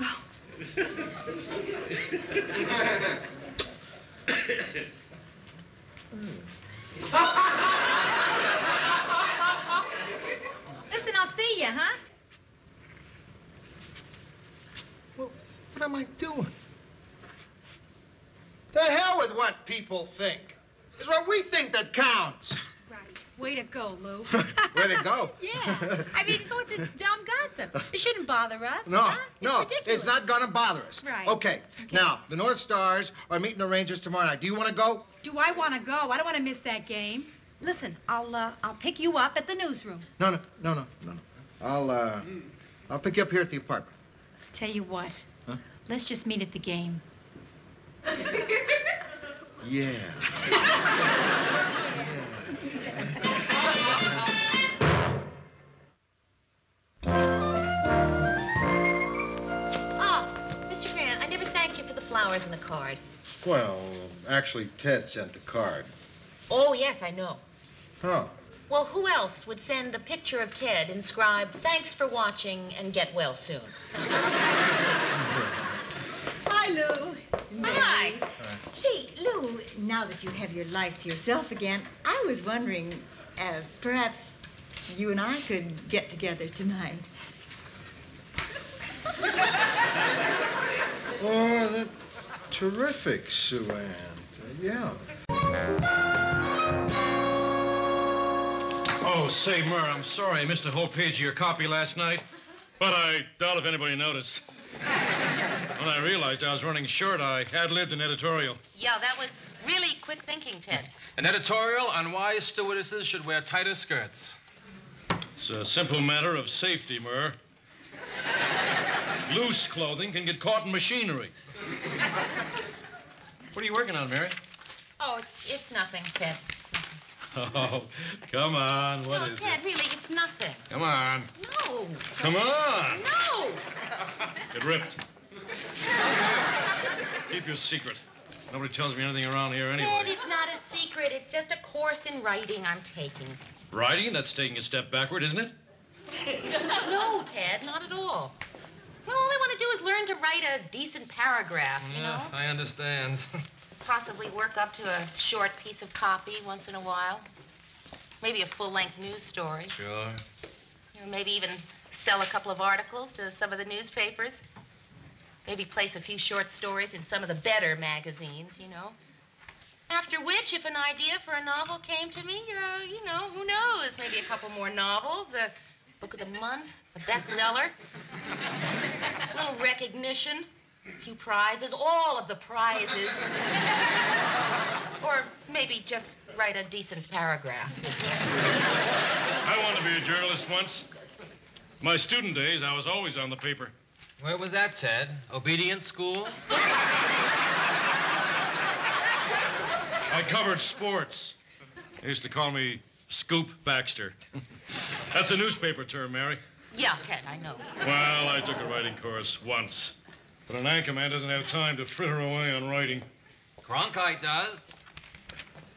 Oh. Listen, I'll see you, huh? Well, what am I doing? The hell with what people think. It's what we think that counts. Right. Way to go, Lou. Way to go. Yeah. I mean, so it's dumb gossip. It shouldn't bother us. No, huh? no, ridiculous. it's not gonna bother us. Right. Okay. Now, the North Stars are meeting the Rangers tomorrow night. Do you want to go? Do I want to go? I don't want to miss that game. Listen, I'll pick you up at the newsroom. No. I'll pick you up here at the apartment. Tell you what. Huh? Let's just meet at the game. Yeah. Oh, Mr. Grant, I never thanked you for the flowers and the card. Well, actually, Ted sent the card. Oh, yes, I know. Oh. Well, who else would send a picture of Ted inscribed, "Thanks for watching and get well soon"? Hi, Lou. Hi. Say, Lou, now that you have your life to yourself again, I was wondering, perhaps you and I could get together tonight. Oh, that's terrific, Sue Ann. Yeah. Oh, say, Murr, I'm sorry I missed a whole page of your copy last night, but I doubt if anybody noticed. When I realized I was running short, I ad-libbed an editorial. Yeah, that was really quick thinking, Ted. An editorial on why stewardesses should wear tighter skirts. It's a simple matter of safety, Murr. Loose clothing can get caught in machinery. What are you working on, Mary? Oh, it's nothing, Ted. Oh, come on. What is Ted, it? really, it's nothing. Come on. No. Come on. No. Get ripped. Keep your secret. Nobody tells me anything around here anyway. Ted, it's not a secret. It's just a course in writing I'm taking. Writing? That's taking a step backward, isn't it? No, Ted, not at all. Well, all I want to do is learn to write a decent paragraph, you know? I understand. Possibly work up to a short piece of copy once in a while. Maybe a full-length news story. Sure. You know, maybe even sell a couple of articles to some of the newspapers. Maybe place a few short stories in some of the better magazines, you know. After which, if an idea for a novel came to me, you know, who knows? Maybe a couple more novels, a book of the month, a bestseller, a little recognition, a few prizes, all of the prizes. Or maybe just write a decent paragraph. I wanted to be a journalist once. My student days, I was always on the paper. Where was that, Ted? Obedience school? I covered sports. They used to call me Scoop Baxter. That's a newspaper term, Mary. Yeah, Ted, I know. Well, I took a writing course once. But an anchorman doesn't have time to fritter away on writing. Cronkite does.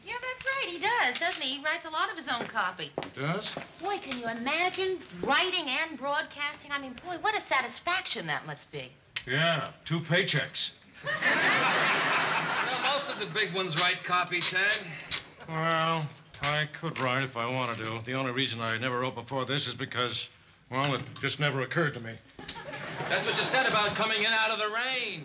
Yeah, that's right. He does, doesn't he? He writes a lot of his own copy. Does? Boy, can you imagine writing and broadcasting? I mean, boy, what a satisfaction that must be. Yeah, 2 paychecks. Well, most of the big ones write copy, Ted. Well, I could write if I wanted to. The only reason I never wrote before this is because, well, it just never occurred to me. That's what you said about coming in out of the rain.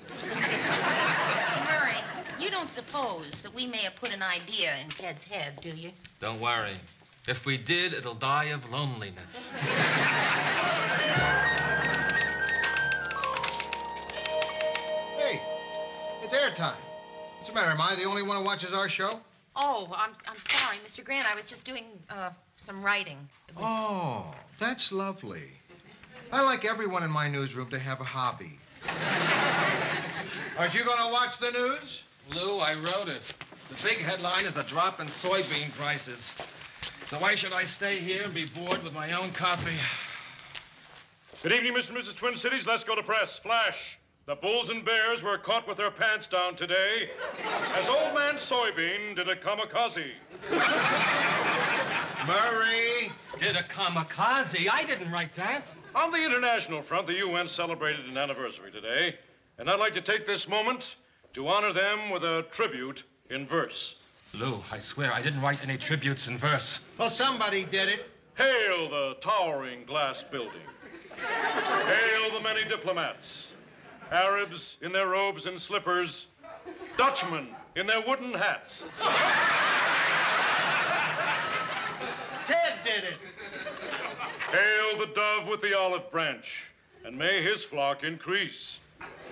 Murray, You don't suppose that we may have put an idea in Ted's head, do you? Don't worry. If we did, it'll die of loneliness. Hey, it's airtime. What's the matter? Am I the only one who watches our show? Oh, I'm sorry, Mr. Grant. I was just doing some writing. It was... Oh, that's lovely. I like everyone in my newsroom to have a hobby. Aren't you going to watch the news? Lou, I wrote it. The big headline is a drop in soybean prices. So why should I stay here and be bored with my own copy? Good evening, Mr. and Mrs. Twin Cities. Let's go to press. Flash. The Bulls and Bears were caught with their pants down today as Old Man Soybean did a kamikaze. Murray! Did a kamikaze? I didn't write that. On the international front, the UN celebrated an anniversary today, and I'd like to take this moment to honor them with a tribute in verse. Lou, I swear I didn't write any tributes in verse. Well, somebody did it. Hail the towering glass building. Hail the many diplomats. Arabs in their robes and slippers. Dutchmen in their wooden hats. Ted did it. Hail the dove with the olive branch, and may his flock increase,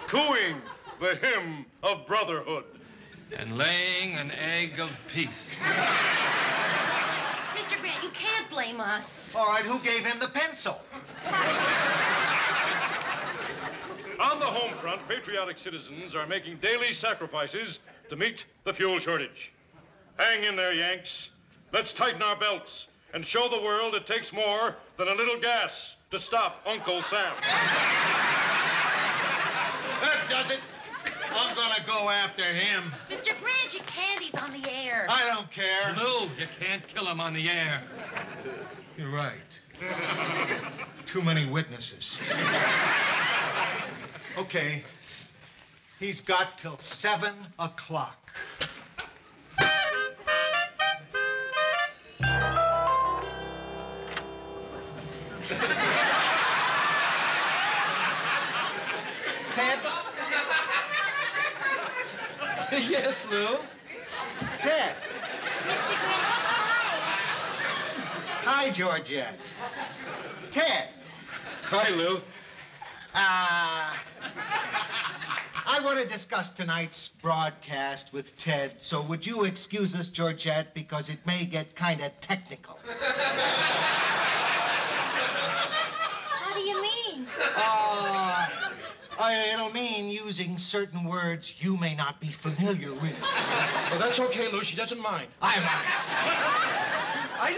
cooing the hymn of brotherhood. And laying an egg of peace. Mr. Grant, you can't blame us. All right, who gave him the pencil? On the home front, patriotic citizens are making daily sacrifices to meet the fuel shortage. Hang in there, Yanks. Let's tighten our belts and show the world it takes more than a little gas to stop Uncle Sam. That does it. I'm gonna go after him. Mr. Grant, you can't. He's on the air. I don't care. Lou, you can't kill him on the air. You're right. Too many witnesses. Okay. He's got till 7 o'clock. Ted? Yes, Lou? Ted. Hi, Georgette. Ted. Hi, Lou. I want to discuss tonight's broadcast with Ted, so would you excuse us, Georgette, because it may get kind of technical. How do you mean? It'll mean using certain words you may not be familiar with. Well, that's okay, Lou. She doesn't mind. I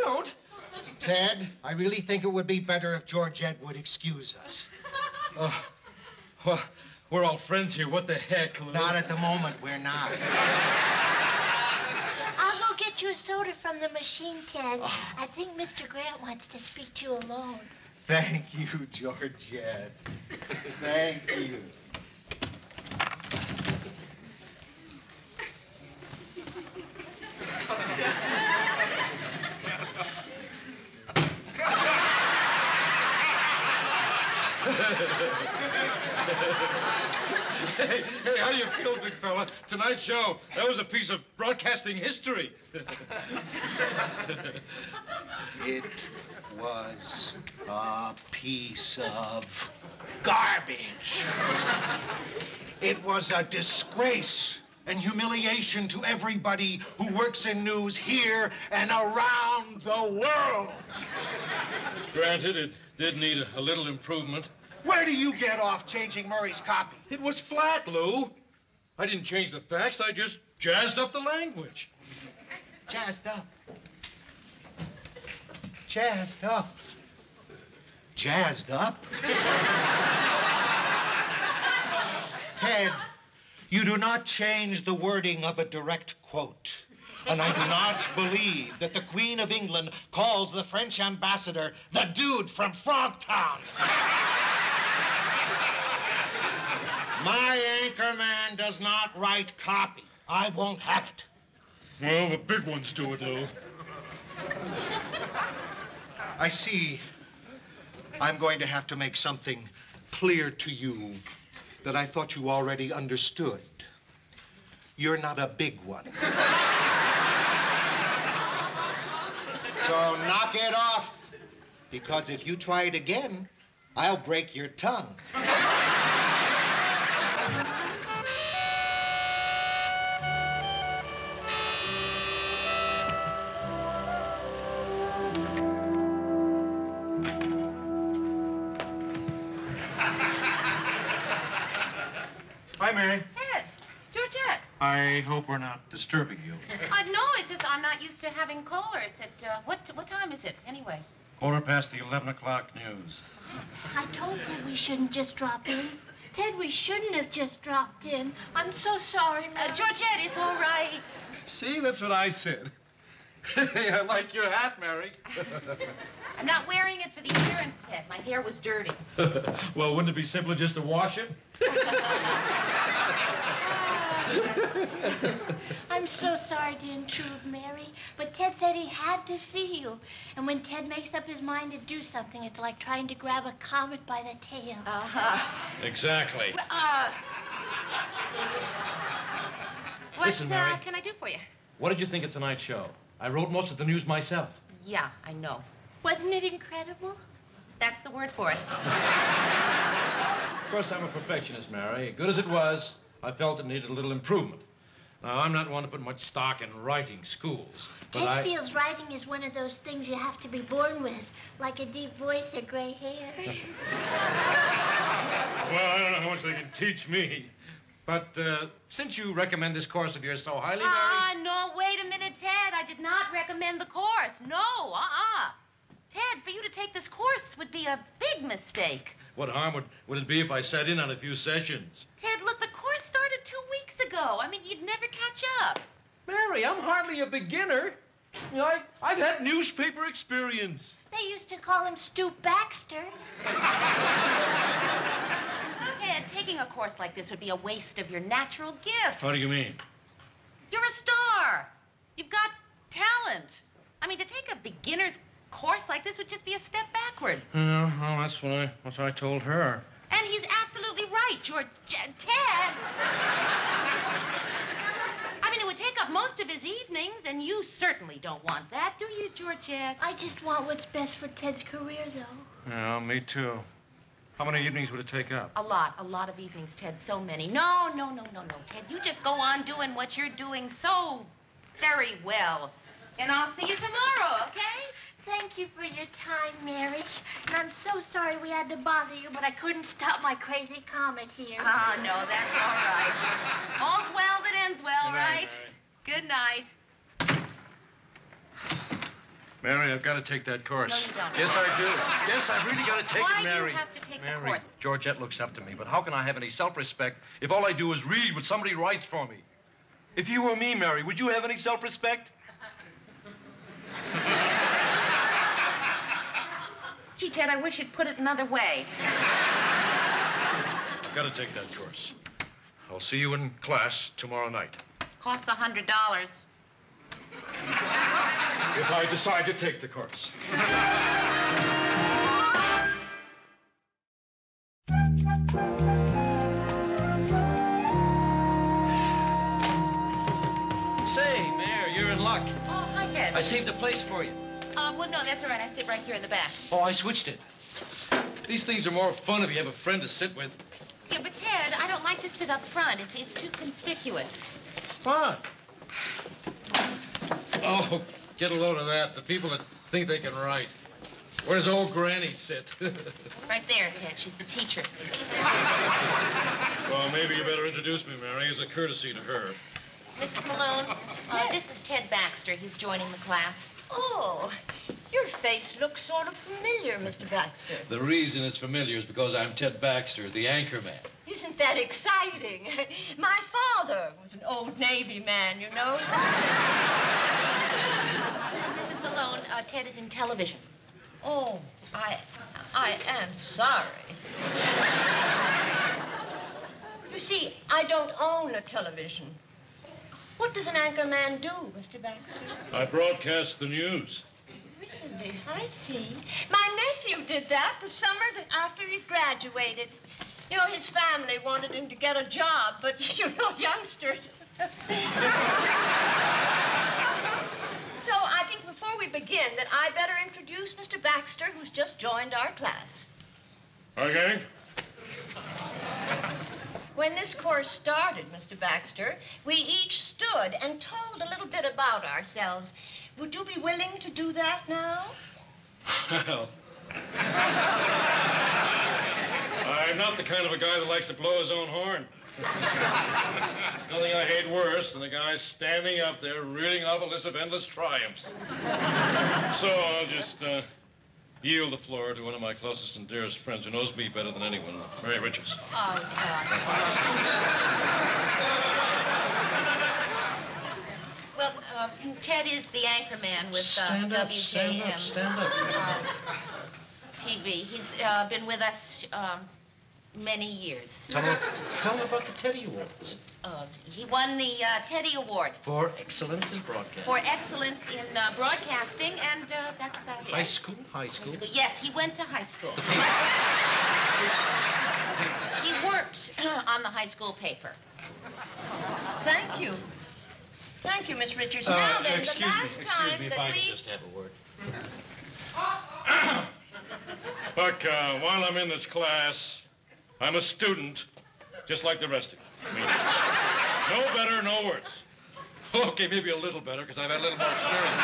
don't. Ted, I really think it would be better if Georgette would excuse us. Well, we're all friends here. What the heck, Lou? Not at the moment, we're not. I'll go get you a soda from the machine, Ted. I think Mr. Grant wants to speak to you alone. Thank you, Georgette. Thank you. Hey, how do you feel, big fella? Tonight's show, that was a piece of broadcasting history. It was a piece of garbage. It was a disgrace and humiliation to everybody who works in news here and around the world. Granted, it did need a little improvement. Where do you get off changing Murray's copy? It was flat, Lou. I didn't change the facts. I just jazzed up the language. Jazzed up. Jazzed up. Jazzed up? Ted, you do not change the wording of a direct quote. And I do not believe that the Queen of England calls the French ambassador the dude from Frogtown. My anchorman does not write copy. I won't have it. Well, the big ones do it, Lou. I see. I'm going to have to make something clear to you that I thought you already understood. you're not a big one. So knock it off, because if you try it again, I'll break your tongue. Hi, Mary. Ted, Georgette. I hope we're not disturbing you. No, it's just I'm not used to having callers. What time is it, anyway? 1:15 the 11 o'clock news. I told Ted we shouldn't just drop in. Ted, we shouldn't have just dropped in. I'm so sorry, Mary. Georgette, it's all right. See, that's what I said. Hey, I like your hat, Mary. I'm not wearing it for the appearance, Ted. My hair was dirty. Well, wouldn't it be simpler just to wash it? I'm so sorry to intrude, Mary, but Ted said he had to see you. And when Ted makes up his mind to do something, it's like trying to grab a comet by the tail. Exactly. What Listen, Mary. can I do for you? What did you think of tonight's show? I wrote most of the news myself. Yeah, I know. Wasn't it incredible? That's the word for it. Of course, I'm a perfectionist, Mary. Good as it was, I felt it needed a little improvement. Now, I'm not one to put much stock in writing schools, but Ted I... feels writing is one of those things you have to be born with, like a deep voice or gray hair. Well, I don't know how much they can teach me. But since you recommend this course of yours so highly, Mary... No, wait a minute, Ted. I did not recommend the course. No, Ted, for you to take this course would be a big mistake. What harm would it be if I sat in on a few sessions? Ted, look, the course started 2 weeks ago. I mean, you'd never catch up. Mary, I'm hardly a beginner. You know, I've had newspaper experience. They used to call him Stu Baxter. Ted, taking a course like this would be a waste of your natural gifts. What do you mean? You're a star. You've got talent. I mean, to take a beginner's course like this would just be a step backward. Yeah, well, that's what I told her. And he's absolutely right, Ted. I mean, it would take up most of his evenings, and you certainly don't want that, do you, Georgette? I just want what's best for Ted's career, though. Yeah, me too. How many evenings would it take up? A lot of evenings, Ted, so many. No, Ted, you just go on doing what you're doing so very well. And I'll see you tomorrow, okay? Thank you for your time, Mary. And I'm so sorry we had to bother you, but I couldn't stop my crazy comet here. No, that's all right. All's well that ends well, right? Good night. Mary, I've got to take that course. No, you don't. Yes, I do. Yes, I've really got to take Why it, Mary. do you have to take the course? Georgette looks up to me, but how can I have any self-respect if all I do is read what somebody writes for me? If you were me, Mary, would you have any self-respect? Gee, Ted, I wish you'd put it another way. I've got to take that course. I'll see you in class tomorrow night. Costs $100. If I decide to take the course. Say, Mayor, you're in luck. Oh, hi, Ted. I saved a place for you. Well, no, that's all right. I sit right here in the back. Oh, I switched it. These things are more fun if you have a friend to sit with. Yeah, but Ted, I don't like to sit up front. It's too conspicuous. Fun. Oh, get a load of that. The people that think they can write. Where does old Granny sit? Right there, Ted. She's the teacher. Well, maybe you better introduce me, Mary, as a courtesy to her. Mrs. Malone, this is Ted Baxter. He's joining the class. Oh, your face looks sort of familiar, Mr. Baxter. The reason it's familiar is because I'm Ted Baxter, the anchor man. Isn't that exciting? My father was an old Navy man, you know. Mrs. Malone, Ted is in television. Oh, I am sorry. You see, I don't own a television. What does an anchor man do, Mr. Baxter? I broadcast the news. Really? I see. My nephew did that the summer after he graduated. You know, his family wanted him to get a job, but, you know, youngsters. So I think before we begin that I better introduce Mr. Baxter, who's just joined our class. Okay. When this course started, Mr. Baxter, we each stood and told a little bit about ourselves. Would you be willing to do that now? Well, I'm not the kind of a guy that likes to blow his own horn. Nothing I hate worse than the guy standing up there reading off a list of endless triumphs. So I'll just yield the floor to one of my closest and dearest friends who knows me better than anyone, Mary Richards. Well, Ted is the anchor man with Stand up, WJM stand up. TV. He's been with us many years. Tell him about the Teddy Awards. He won the Teddy Award For excellence in broadcasting. for excellence in broadcasting, and that's about it. High school? High school. Yes, he went to high school. He worked on the high school paper. Thank you. Thank you, Miss Richards. Now then, the last time if that I we... could just have a word. Look, while I'm in this class, I'm a student, just like the rest of you. I mean, no better, no worse. Okay, maybe a little better, because I've had a little more experience.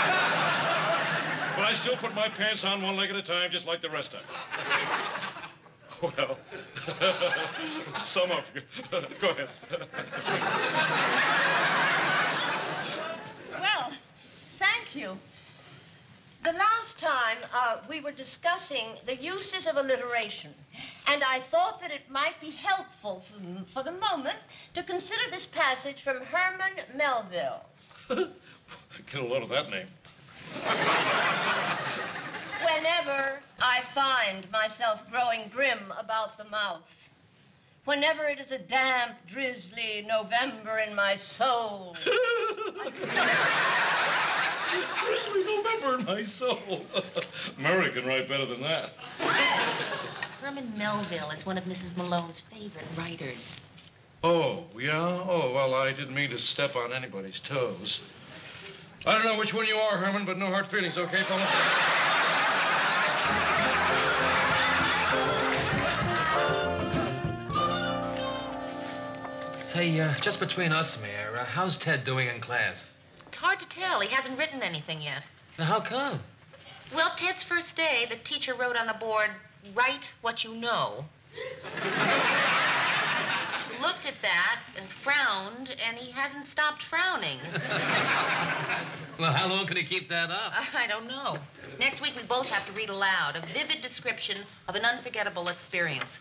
But I still put my pants on one leg at a time, just like the rest of you. Well, some of you. Go ahead. Well, thank you. The last time we were discussing the uses of alliteration, and I thought that it might be helpful for the moment to consider this passage from Herman Melville. Get a load of that name. Whenever I find myself growing grim about the mouth, whenever it is a damp, drizzly November in my soul. Drizzly November in my soul. Murray can write better than that. Herman Melville is one of Mrs. Malone's favorite writers. Oh, yeah? Oh, well, I didn't mean to step on anybody's toes. I don't know which one you are, Herman, but no hard feelings, okay, fella? Say, just between us, Mayor, how's Ted doing in class? It's hard to tell. He hasn't written anything yet. Now, how come? Well, Ted's first day, the teacher wrote on the board, "Write what you know." Looked at that and frowned, and he hasn't stopped frowning. Well, how long can he keep that up? I don't know. Next week, we both have to read aloud a vivid description of an unforgettable experience.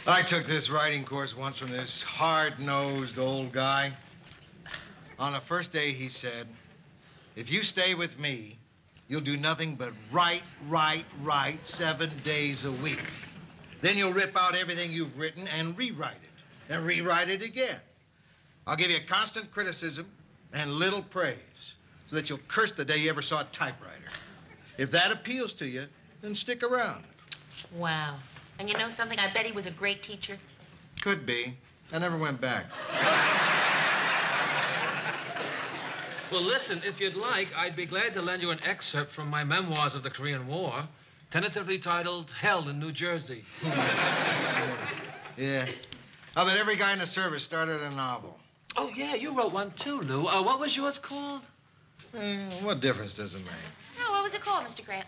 I took this writing course once from this hard-nosed old guy. On the first day, he said, "If you stay with me, you'll do nothing but write 7 days a week. Then you'll rip out everything you've written and rewrite it again. I'll give you constant criticism and little praise so that you'll curse the day you ever saw a typewriter. If that appeals to you, then stick around." Wow. And you know something? I bet he was a great teacher. Could be. I never went back. Well, listen, if you'd like, I'd be glad to lend you an excerpt from my memoirs of the Korean War, tentatively titled Hell in New Jersey. Yeah. I bet every guy in the service started a novel. Oh, yeah, you wrote one too, Lou. What was yours called? What difference does it make? Oh, what was it called, Mr. Grant?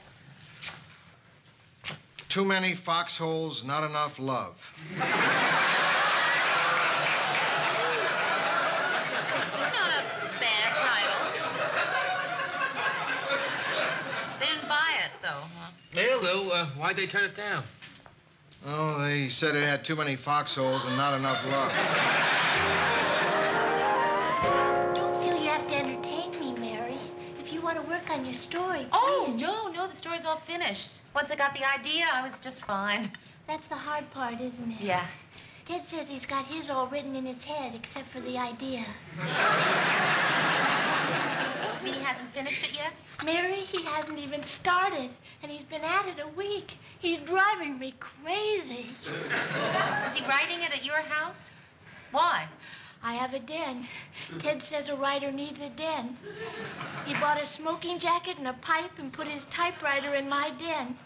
Too many foxholes, not enough love. Not a bad title. They didn't buy it, though, huh? Hey, Lou, why'd they turn it down? Oh, they said it had too many foxholes and not enough love. Don't feel you have to entertain me, Mary. If you want to work on your story, Oh, please. no, the story's all finished. Once I got the idea, I was just fine. That's the hard part, isn't it? Yeah. Ted says he's got his all written in his head, except for the idea. He hasn't finished it yet? Mary, he hasn't even started, and he's been at it a week. He's driving me crazy. Is he writing it at your house? Why? I have a den. Ted says a writer needs a den. He bought a smoking jacket and a pipe and put his typewriter in my den.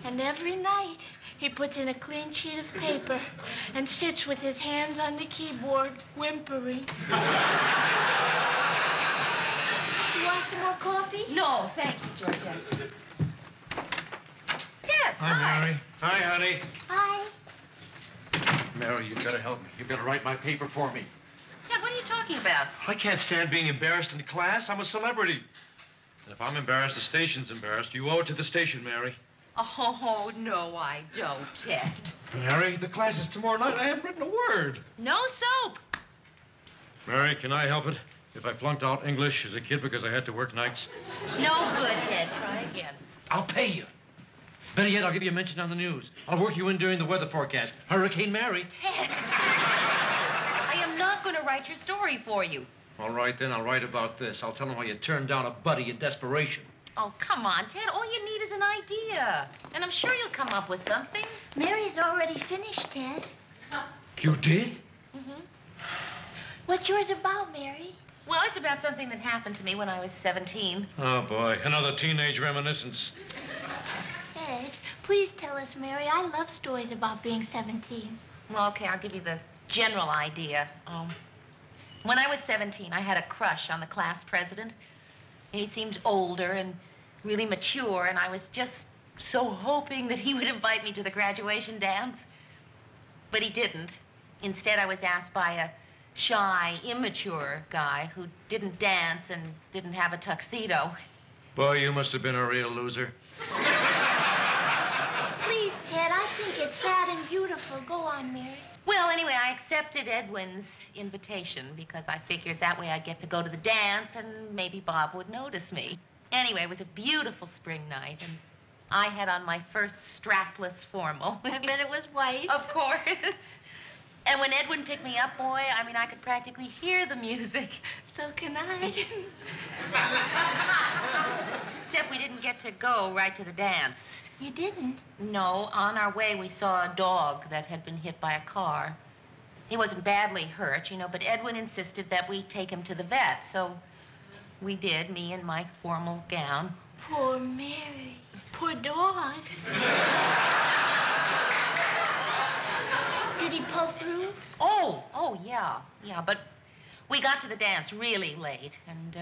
And every night, he puts in a clean sheet of paper and sits with his hands on the keyboard, whimpering. You want some more coffee? No, thank you, Georgia. Ted, Hi, Mary. Hi, honey. Hi. Mary, you better help me. You better write my paper for me. Ted, what are you talking about? I can't stand being embarrassed in class. I'm a celebrity. And if I'm embarrassed, the station's embarrassed. You owe it to the station, Mary. Oh, no, I don't, Ted. Mary, the class is tomorrow night. I haven't written a word. No soap. Mary, can I help it? If I flunked out English as a kid because I had to work nights? No good, Ted. Try again. I'll pay you. Better yet, I'll give you a mention on the news. I'll work you in during the weather forecast. Hurricane Mary. Ted. I am not going to write your story for you. All right, then, I'll write about this. I'll tell them how you turned down a buddy in desperation. Oh, come on, Ted. All you need is an idea. And I'm sure you'll come up with something. Mary's already finished, Ted. You did? Mm-hmm. What's yours about, Mary? Well, it's about something that happened to me when I was 17. Oh, boy. Another teenage reminiscence. Ted, please tell us, Mary. I love stories about being 17. Well, okay, I'll give you the general idea. When I was 17, I had a crush on the class president. He seemed older and really mature, and I was just so hoping that he would invite me to the graduation dance. But he didn't. Instead, I was asked by a shy, immature guy who didn't dance and didn't have a tuxedo. Boy, you must have been a real loser. Please, Ted, I think it's sad and beautiful. Go on, Mary. Well, anyway, I accepted Edwin's invitation because I figured that way I'd get to go to the dance and maybe Bob would notice me. Anyway, it was a beautiful spring night, and I had on my first strapless formal. I bet it was white. Of course. And when Edwin picked me up, boy, I mean, I could practically hear the music. So can I. Except we didn't get to go right to the dance. You didn't? No. On our way, we saw a dog that had been hit by a car. He wasn't badly hurt, but Edwin insisted that we take him to the vet. So we did, me in my formal gown. Poor Mary. Poor dog. Did he pull through? Oh, yeah. Yeah, but we got to the dance really late, and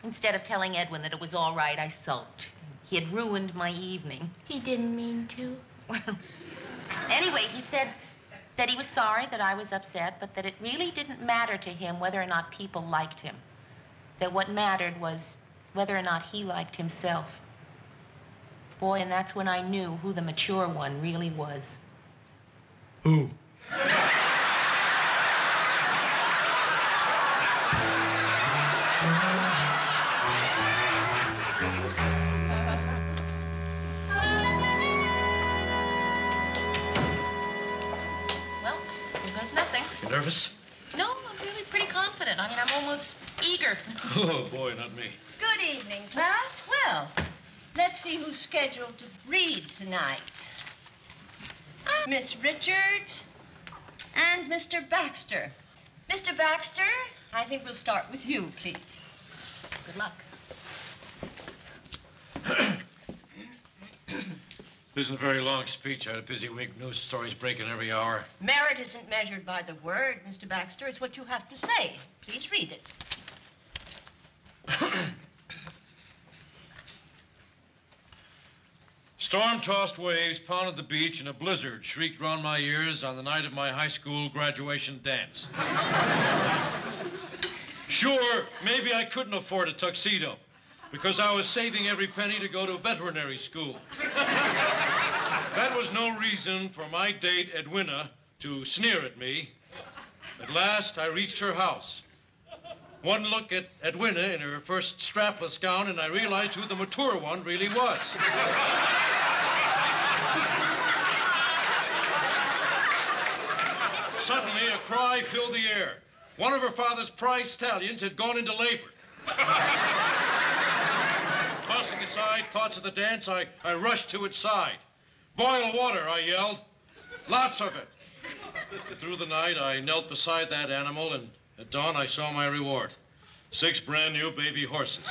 instead of telling Edwin that it was all right, I sulked. He had ruined my evening. He didn't mean to. Well, anyway, he said that he was sorry that I was upset, but that it really didn't matter to him whether or not people liked him. That what mattered was whether or not he liked himself. Boy, and that's when I knew who the mature one really was. Who? Well, here goes nothing. You nervous? No, I'm really pretty confident. I mean, I'm almost eager. Oh, boy, not me. Good evening, class. Well, let's see who's scheduled to read tonight. Miss Richards and Mr. Baxter. Mr. Baxter, I think we'll start with you, please. Good luck. This isn't a very long speech. I had a busy week. News stories breaking every hour. Merit isn't measured by the word, Mr. Baxter. It's what you have to say. Please read it. Storm-tossed waves pounded the beach and a blizzard shrieked round my ears on the night of my high school graduation dance. Sure, maybe I couldn't afford a tuxedo because I was saving every penny to go to veterinary school. That was no reason for my date, Edwina, to sneer at me. At last, I reached her house. One look at Edwina in her first strapless gown, and I realized who the mature one really was. Suddenly, a cry filled the air. One of her father's prize stallions had gone into labor. Tossing aside thoughts of the dance, I rushed to its side. "Boil water," I yelled. "Lots of it." Through the night, I knelt beside that animal, and at dawn, I saw my reward. 6 brand new baby horses.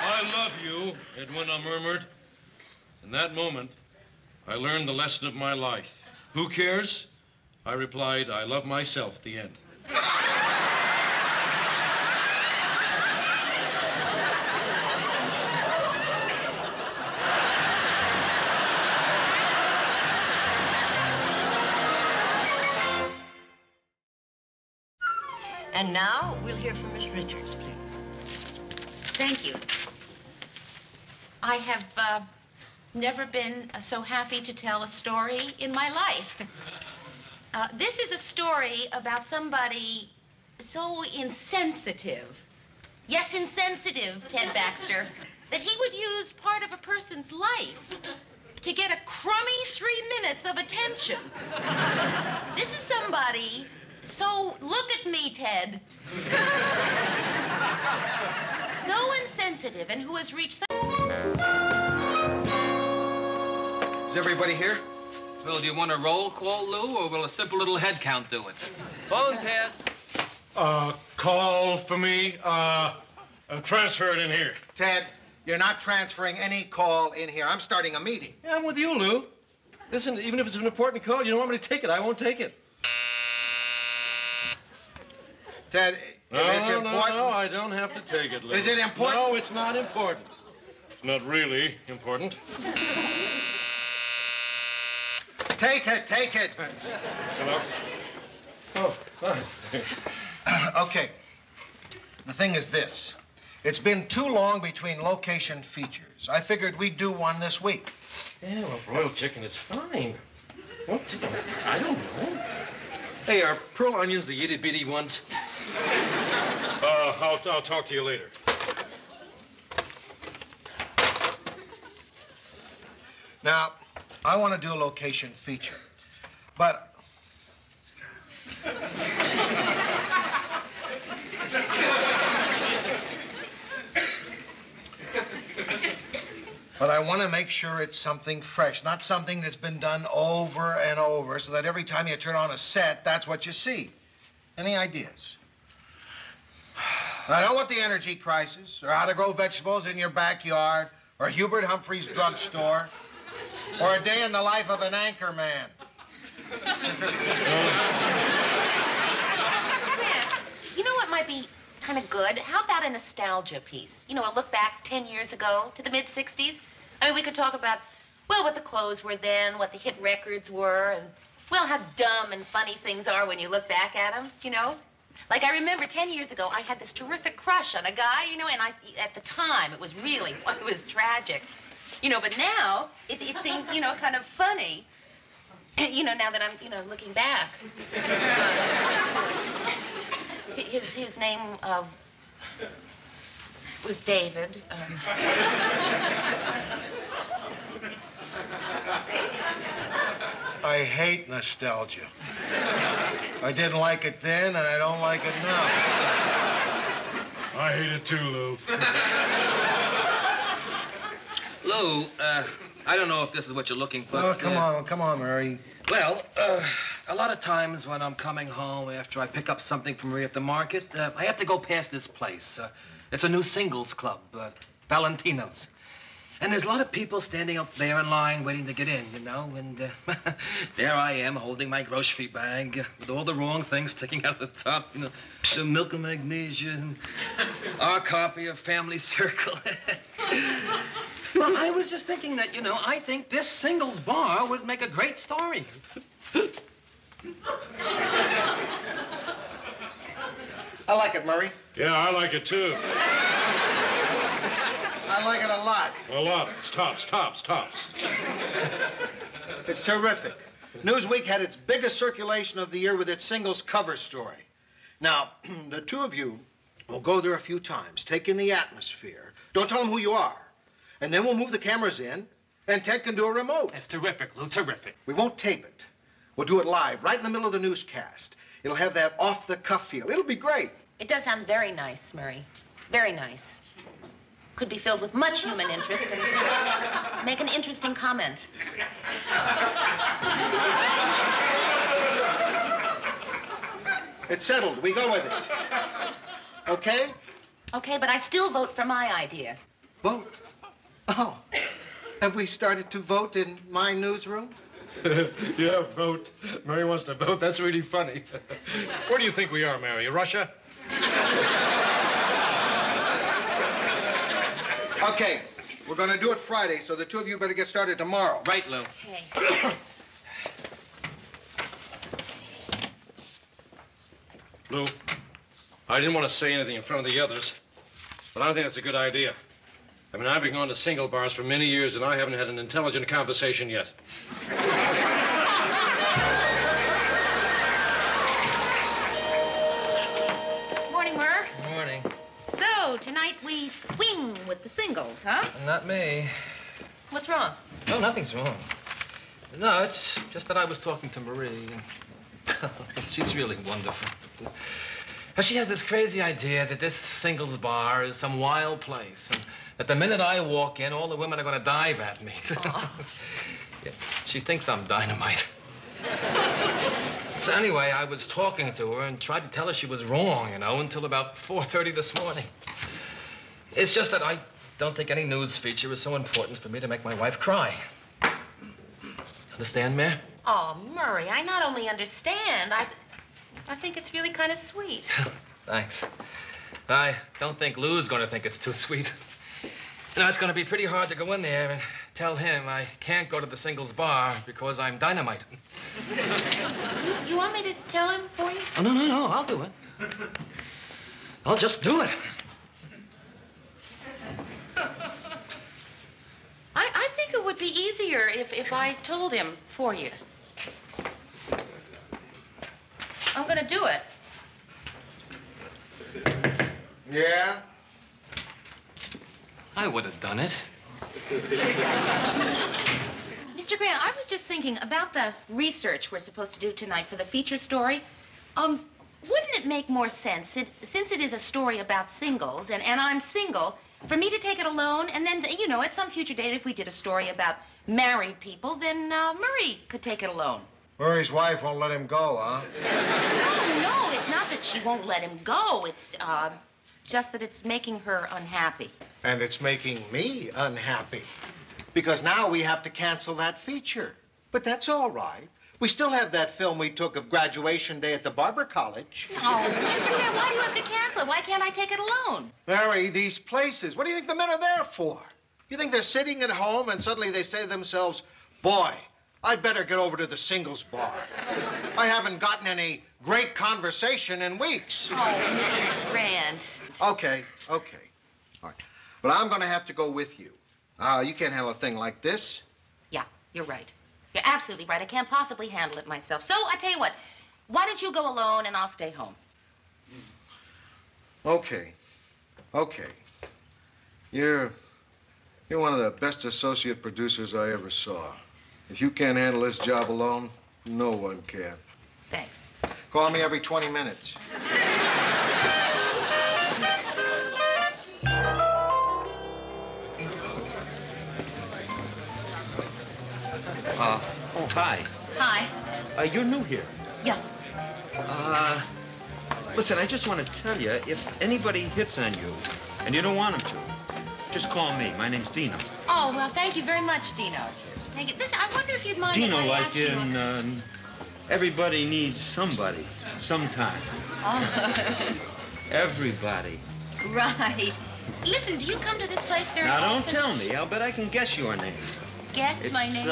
"I love you," Edwina murmured. In that moment, I learned the lesson of my life. "Who cares?" I replied, "I love myself," the end. And now we'll hear from Miss Richards, please. Thank you. I have never been so happy to tell a story in my life. This is a story about somebody so insensitive. Yes, insensitive, Ted Baxter, that he would use part of a person's life to get a crummy 3 minutes of attention. This is somebody, so look at me, Ted. So insensitive and who has reached Is everybody here? Well, do you want a roll call, Lou, or will a simple little head count do it? Phone, Ted. Call for me. Transfer it in here. Ted, you're not transferring any call in here. I'm starting a meeting. Yeah, I'm with you, Lou. Listen, even if it's an important call, you don't want me to take it, I won't take it. Ted, if it's important... No, I don't have to take it, Lou. Is it important? No, it's not important. It's not really important. Take it, take it. Hello? Oh, fine. Okay. The thing is this. It's been too long between location features. I figured we'd do one this week. Yeah, well, broiled chicken is fine. What? I don't know. Hey, are pearl onions the itty-bitty ones? I'll talk to you later. Now, I want to do a location feature, but... But I want to make sure it's something fresh, not something that's been done over and over, so that every time you turn on a set, that's what you see. Any ideas? I don't want the energy crisis, or how to grow vegetables in your backyard, or Hubert Humphrey's drugstore, or a day in the life of an anchor man. You know what might be kind of good? How about a nostalgia piece? You know, a look back 10 years ago to the mid-'60s. I mean, we could talk about, well, what the clothes were then, what the hit records were, and, well, how dumb and funny things are when you look back at them, you know? Like, I remember 10 years ago, I had this terrific crush on a guy, you know, and at the time, it was really, it was tragic. You know, but now, it seems, you know, kind of funny. You know, now that I'm, you know, looking back. His name was David. I hate nostalgia. I didn't like it then, and I don't like it now. I hate it too, Lou. Lou, I don't know if this is what you're looking for. Oh, come on, Murray. Well, a lot of times when I'm coming home after I pick up something from Marie at the market, I have to go past this place. It's a new singles club, Valentino's. And there's a lot of people standing up there in line waiting to get in, you know, and there I am holding my grocery bag with all the wrong things sticking out of the top, you know, some milk and magnesia, and our copy of Family Circle. Well, I was just thinking that, you know, I think this singles bar would make a great story. I like it, Murray. Yeah, I like it too. I like it a lot. A lot. Stops. It's terrific. Newsweek had its biggest circulation of the year with its singles cover story. Now, the two of you will go there a few times, take in the atmosphere. Don't tell them who you are. And then we'll move the cameras in, And Ted can do a remote. That's terrific, Lou, terrific. We won't tape it. We'll do it live, right in the middle of the newscast. It'll have that off-the-cuff feel. It'll be great. It does sound very nice, Murray. Very nice. Could be filled with much human interest and make an interesting comment. It's settled. We go with it. Okay? Okay, but I still vote for my idea. Vote? Oh. Have we started to vote in my newsroom? Yeah, vote. Mary wants to vote. That's really funny. Where do you think we are, Mary? Russia? Okay, we're going to do it Friday, so the two of you better get started tomorrow. Right, Lou. Okay. Lou, I didn't want to say anything in front of the others, but I don't think that's a good idea. I mean, I've been going to single bars for many years, and I haven't had an intelligent conversation yet. Morning, Murr. Morning. So, tonight we swing with the singles, huh? Not me. What's wrong? No, nothing's wrong. No, it's just that I was talking to Marie, and she's really wonderful. She has this crazy idea that this singles bar is some wild place, and that the minute I walk in, all the women are going to dive at me. Yeah, she thinks I'm dynamite. So anyway, I was talking to her and tried to tell her she was wrong, you know, until about 4:30 this morning. It's just that I don't think any news feature is so important for me to make my wife cry. Understand, Mare? Oh, Murray, I not only understand, I think it's really kind of sweet. Thanks. I don't think Lou's going to think it's too sweet. You know, it's going to be pretty hard to go in there and tell him I can't go to the singles bar because I'm dynamite. You want me to tell him for you? Oh, no, I'll do it. I'll just do it. I think it would be easier if I told him for you. I'm going to do it. Yeah? I would have done it. Mr. Grant, I was just thinking about the research we're supposed to do tonight for the feature story. Wouldn't it make more sense, since it is a story about singles, and I'm single, for me to take it alone, and then, you know, at some future date, if we did a story about married people, then Murray could take it alone. Murray's wife won't let him go, huh? No, it's not that she won't let him go. It's just that it's making her unhappy. And it's making me unhappy. Because now we have to cancel that feature. But that's all right. We still have that film we took of graduation day at the Barber College. Oh, Mr. Grant, why do you have to cancel it? Why can't I take it alone? Mary, these places, what do you think the men are there for? You think they're sitting at home and suddenly they say to themselves, boy, I'd better get over to the singles bar. I haven't gotten any great conversation in weeks. Oh, Mr. Grant. Okay. All right. But I'm going to have to go with you. You can't handle a thing like this. Yeah, you're right. You're absolutely right. I can't possibly handle it myself. So, I tell you what, why don't you go alone and I'll stay home? Okay. You're one of the best associate producers I ever saw. If you can't handle this job alone, no one can. Thanks. Call me every 20 minutes. Hi. Hi. You're new here. Yeah. Listen, I just want to tell you, if anybody hits on you and you don't want them to, just call me. My name's Dino. Oh, well, thank you very much, Dino. Thank you. Listen, I wonder if you'd mind Dino, if I like asked you... in, everybody needs somebody, sometime. Oh. Everybody. Right. Listen, do you come to this place very Now, often? don't tell me. I'll bet I can guess your name. Guess my name?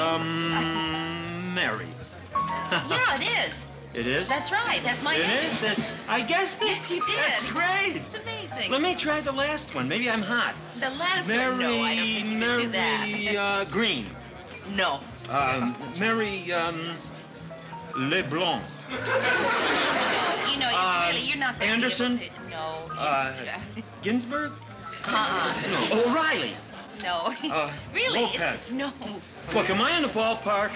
Mary. Yeah, it is. It is? That's right. That's my name. It is? I guessed it. Yes, you did. That's great. It's amazing. Let me try the last one. Maybe I'm hot. The last one? No, I don't think you can do that. Mary Green. No. Mary LeBlanc. No, you know, it's really, you're not going Anderson? to be able to... No. It's, Ginsburg? Uh-uh. No. O'Reilly. No. Really? Lopez. No. Look, am I in the ballpark?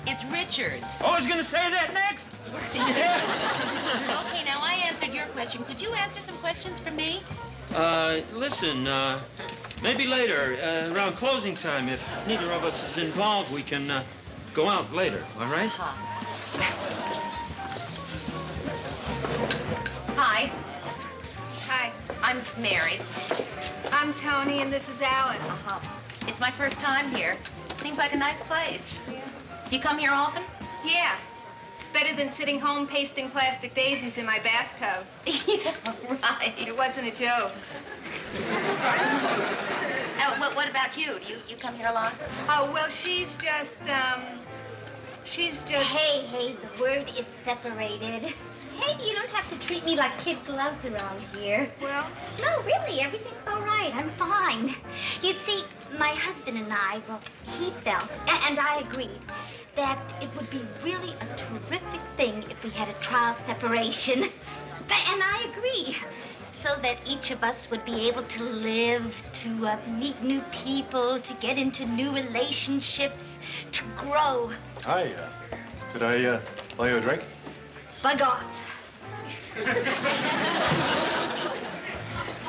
It's Richards. Oh, I was going to say that next. Okay, now I answered your question. Could you answer some questions for me? Listen, maybe later, around closing time, if neither of us is involved, we can go out later, all right? Hi. Hi. I'm Mary. I'm Tony, and this is Alice. It's my first time here. Seems like a nice place. Yeah. You come here often? Yeah. It's better than sitting home pasting plastic daisies in my bathtub. Yeah, right. It wasn't a joke. What about you? Do you come here a lot? Oh, well, she's just... Hey, the word is separated. Hey, you don't have to treat me like kid gloves around here. Well? No, really, everything's all right. I'm fine. You see, my husband and I, well, he felt, and I agreed, that it would be really a terrific thing if we had a trial separation. And I agree. So that each of us would be able to live, to meet new people, to get into new relationships, to grow. Hi, could I buy you a drink? Bug off.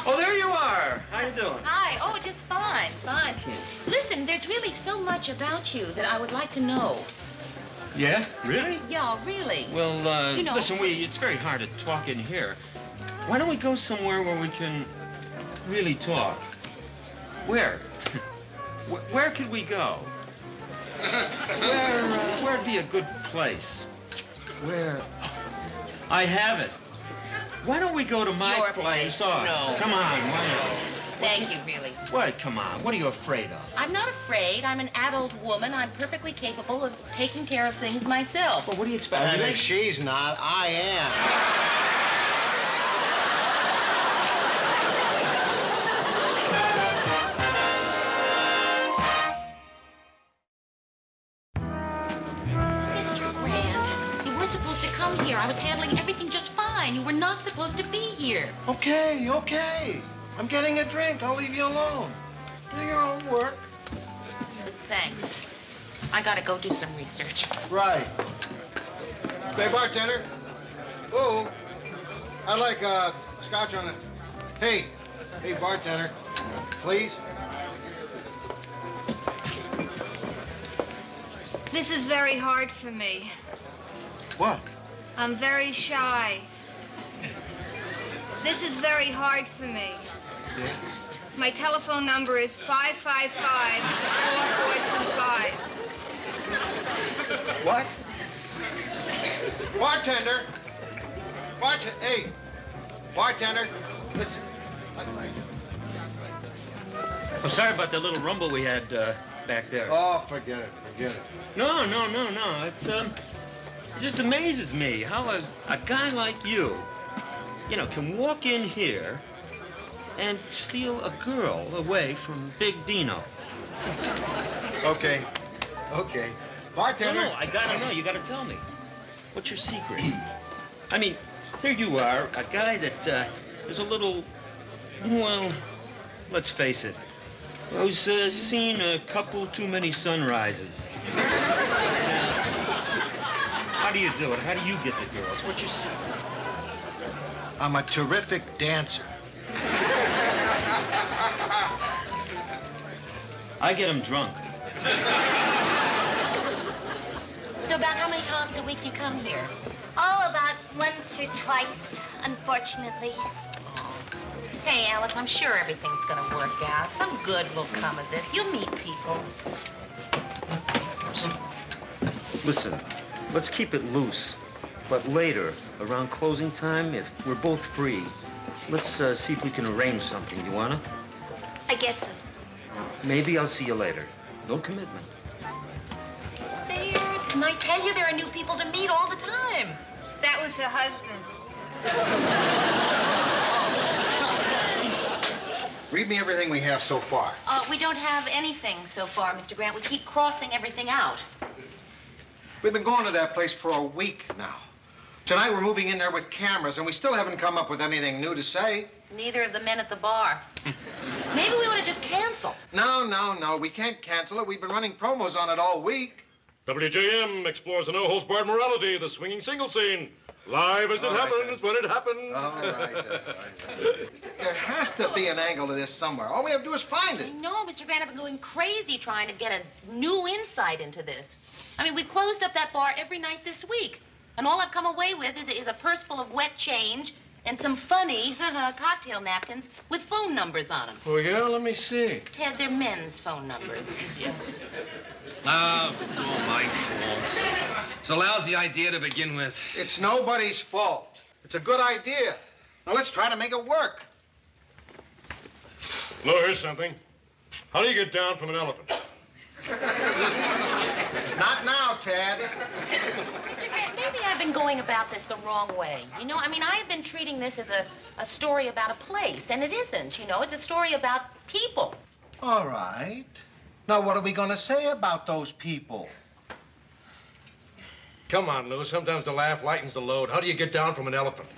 Oh, there you are. How you doing? Hi. Oh, just fine, fine. Listen, there's really so much about you that I would like to know. Yeah? Really? Yeah, really. Well, you know, listen, it's very hard to talk in here. Why don't we go somewhere where we can really talk? Where? Where could we go? Where'd be a good place? Where? I have it. Why don't we go to my Your place? place. Oh, No. Come on, why not? Thank you, really. What? Come on. What are you afraid of? I'm not afraid. I'm an adult woman. I'm perfectly capable of taking care of things myself. Well, what do you expect? Honey, she's not. I am. Mr. Grant, you weren't supposed to come here. I was handling everything just fine. You were not supposed to be here. Okay. I'm getting a drink. I'll leave you alone. Do your own work. Thanks. I gotta go do some research. Right. Say, bartender. Ooh, I'd like scotch on it. Hey, bartender, please. This is very hard for me. What? I'm very shy. This is very hard for me. Yes. My telephone number is 555-4425. What? Bartender. Hey, bartender. Listen. I'm sorry about that little rumble we had back there. Oh, forget it. No. It just amazes me how a guy like you, can walk in here and steal a girl away from Big Dino. Okay. Bartender. No, I gotta know. You gotta tell me. What's your secret? I mean, here you are, a guy that is a little, well, let's face it, who's seen a couple too many sunrises. How do you do it? How do you get the girls? What's your secret? I'm a terrific dancer. I get them drunk. So about how many times a week do you come here? Oh, about once or twice, unfortunately. Hey, Alice, I'm sure everything's gonna work out. Some good will come of this. You'll meet people. Listen, let's keep it loose. But later, around closing time, if we're both free, let's see if we can arrange something. You wanna? I guess so. Maybe I'll see you later. No commitment. There, didn't I tell you there are new people to meet all the time? That was her husband. Read me everything we have so far. We don't have anything so far, Mr. Grant. We keep crossing everything out. We've been going to that place for a week now. Tonight we're moving in there with cameras, and we still haven't come up with anything new to say. Neither of the men at the bar. Maybe we ought to just cancel. No. We can't cancel it. We've been running promos on it all week. WJM explores the no-holds-barred morality of the swinging single scene. Live as it happens, when it happens. All right. There has to be an angle to this somewhere. All we have to do is find I it. know, Mr. Grant, I've been going crazy trying to get a new insight into this. I mean, we closed up that bar every night this week. And all I've come away with is a purse full of wet change and some funny cocktail napkins with phone numbers on them. Oh, yeah? Let me see. Ted, they're men's phone numbers. Oh, it's all my fault. It's a lousy idea to begin with. It's nobody's fault. It's a good idea. Now, let's try to make it work. Lou, here's something. How do you get down from an elephant? Not now, Ted. Mr. Grant, maybe I've been going about this the wrong way. You know, I mean, I've been treating this as a story about a place, and it isn't, you know. It's a story about people. All right. Now, what are we going to say about those people? Come on, Lou. Sometimes the laugh lightens the load. How do you get down from an elephant?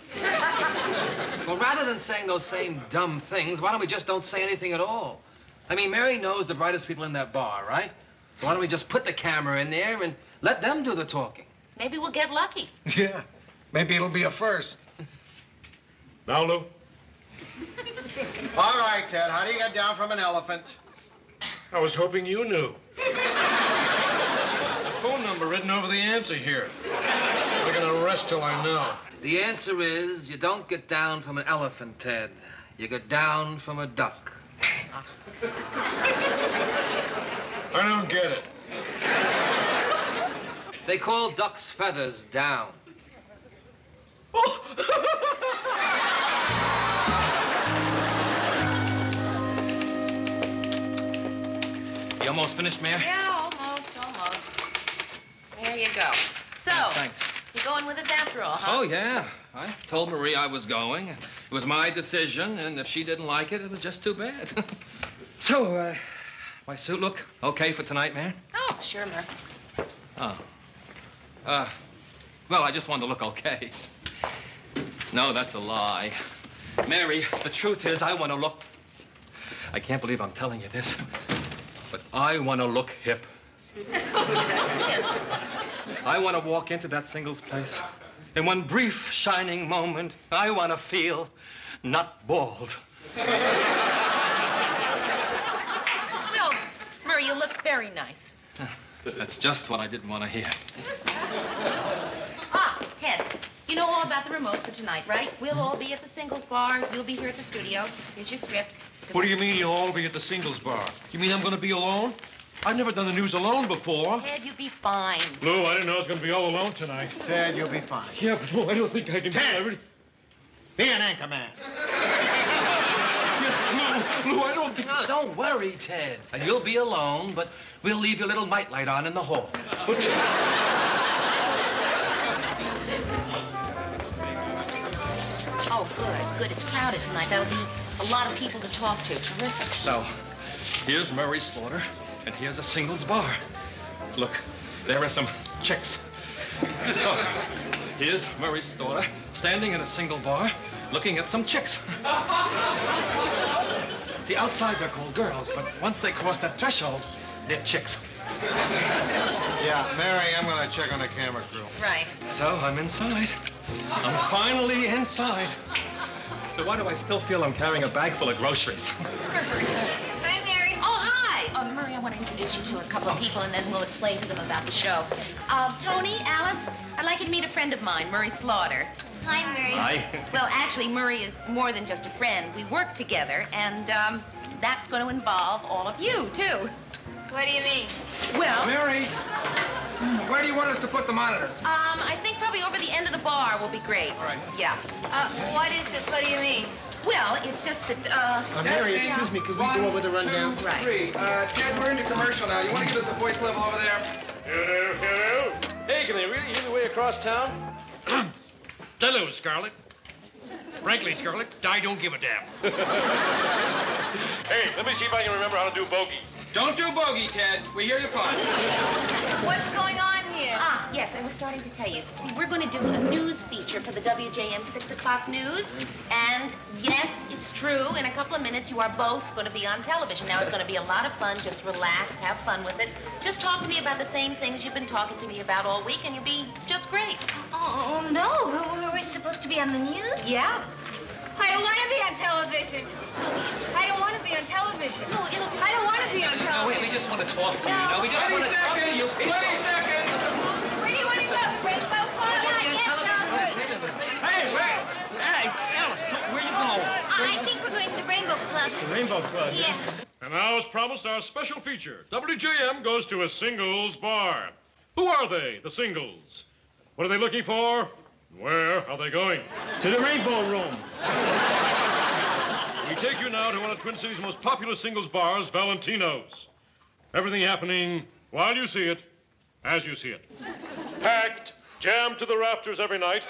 Well, rather than saying those same dumb things, why don't we just don't say anything at all? I mean, Mary knows the brightest people in that bar, right? So why don't we just put the camera in there and let them do the talking? Maybe we'll get lucky. Yeah. Maybe it'll be a first. Now, Lou? All right, Ted. How do you get down from an elephant? I was hoping you knew. Phone number written over the answer here. I'm gonna rest till I know. The answer is you don't get down from an elephant, Ted. You get down from a duck. I don't get it. They call ducks' feathers down. You almost finished, Mayor? Yeah, almost. There you go. So, Thanks. you going with us after all, huh? Oh, yeah. I told Marie I was going. It was my decision, and if she didn't like it, it was just too bad. So, my suit look okay for tonight, Mayor? Oh, sure, Murph. Oh. Well, I just wanted to look okay. No, that's a lie. Mary, the truth is I want to look... I can't believe I'm telling you this, but I want to look hip. I want to walk into that singles place. In one brief, shining moment, I want to feel not bald. Well, Murray, you look very nice. That's just what I didn't want to hear. Ah, Ted, you know all about the remote for tonight, right? We'll all be at the singles bar. You'll be here at the studio. Here's your script. What do you mean you'll all be at the singles bar? You mean I'm gonna be alone? I've never done the news alone before. Ted, you'll be fine. Lou, I didn't know I was gonna be all alone tonight. Ted, you'll be fine. Yeah, but Lou, I don't think I can... Ted! I really... Be an anchor man. Lou, I don't think... No, don't worry, Ted. You'll be alone, but we'll leave your little night light on in the hall. Oh, good. It's crowded tonight. That'll be a lot of people to talk to. Terrific. So, here's Murray Slaughter, and here's a singles bar. Look, there are some chicks. So, here's Murray Slaughter standing in a single bar, looking at some chicks. See, outside they're called girls, but once they cross that threshold, they're chicks. Yeah, Mary, I'm going to check on the camera crew. Right. So, I'm inside. I'm finally inside. So why do I still feel I'm carrying a bag full of groceries? Hi, Mary. Oh, hi. Oh, Murray, I want to introduce you to a couple of people, and then we'll explain to them about the show. Tony, Alice, I'd like you to meet a friend of mine, Murray Slaughter. Hi, Murray. Hi. Well, actually, Murray is more than just a friend. We work together, and that's going to involve all of you, too. What do you mean? Well... Mary, where do you want us to put the monitor? I think probably over the end of the bar will be great. All right. Yeah. What is this? What do you mean? Well, it's just that, Mary, excuse me, could we go over the rundown? 2, 3. Ted, we're into commercial now. You want to give us a voice level over there? Hello. Hey, can they really hear the way across town? Hello, Scarlet. Frankly, Scarlet, I don't give a damn. Hey, let me see if I can remember how to do bogey. Don't do bogey, Ted. We hear you fine. What's going on here? Ah, yes. yes, I was starting to tell you. See, we're going to do a news feature for the WJM 6 o'clock news. And yes, it's true. In a couple of minutes, you are both going to be on television. Now, it's going to be a lot of fun. Just relax, have fun with it. Just talk to me about the same things you've been talking to me about all week, and you'll be just great. Oh, no. We're supposed to be on the news? Yeah. I don't want to be on television. I don't want to be on television. No, I don't want to be on television. No, we just want to talk to you. No, we just want to talk to you. 20 seconds. Where do you want to go? Rainbow Club? Hey, wait. Hey, Alice, where you going? I think we're going to the Rainbow Club. The Rainbow Club? Yeah. And now, as promised, our special feature. WJM goes to a singles bar. Who are they, the singles? What are they looking for? Where are they going? To the Rainbow Room. We take you now to one of Twin Cities' most popular singles bars, Valentino's. Everything happening while you see it, as you see it. Packed, jammed to the rafters every night,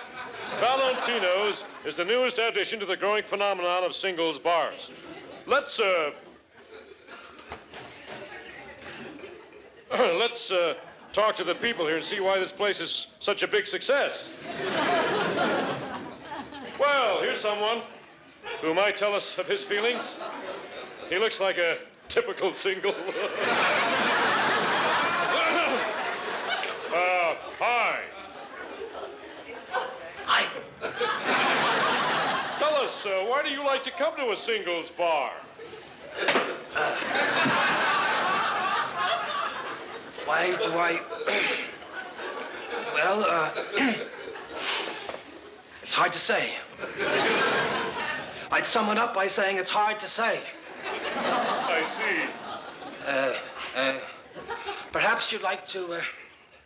Valentino's is the newest addition to the growing phenomenon of singles bars. Let's talk to the people here and see why this place is such a big success. Well, here's someone who might tell us of his feelings. He looks like a typical single. Hi. Hi. Tell us, why do you like to come to a singles bar? Why do I... Well, it's hard to say. I'd sum it up by saying it's hard to say. I see. Perhaps you'd like to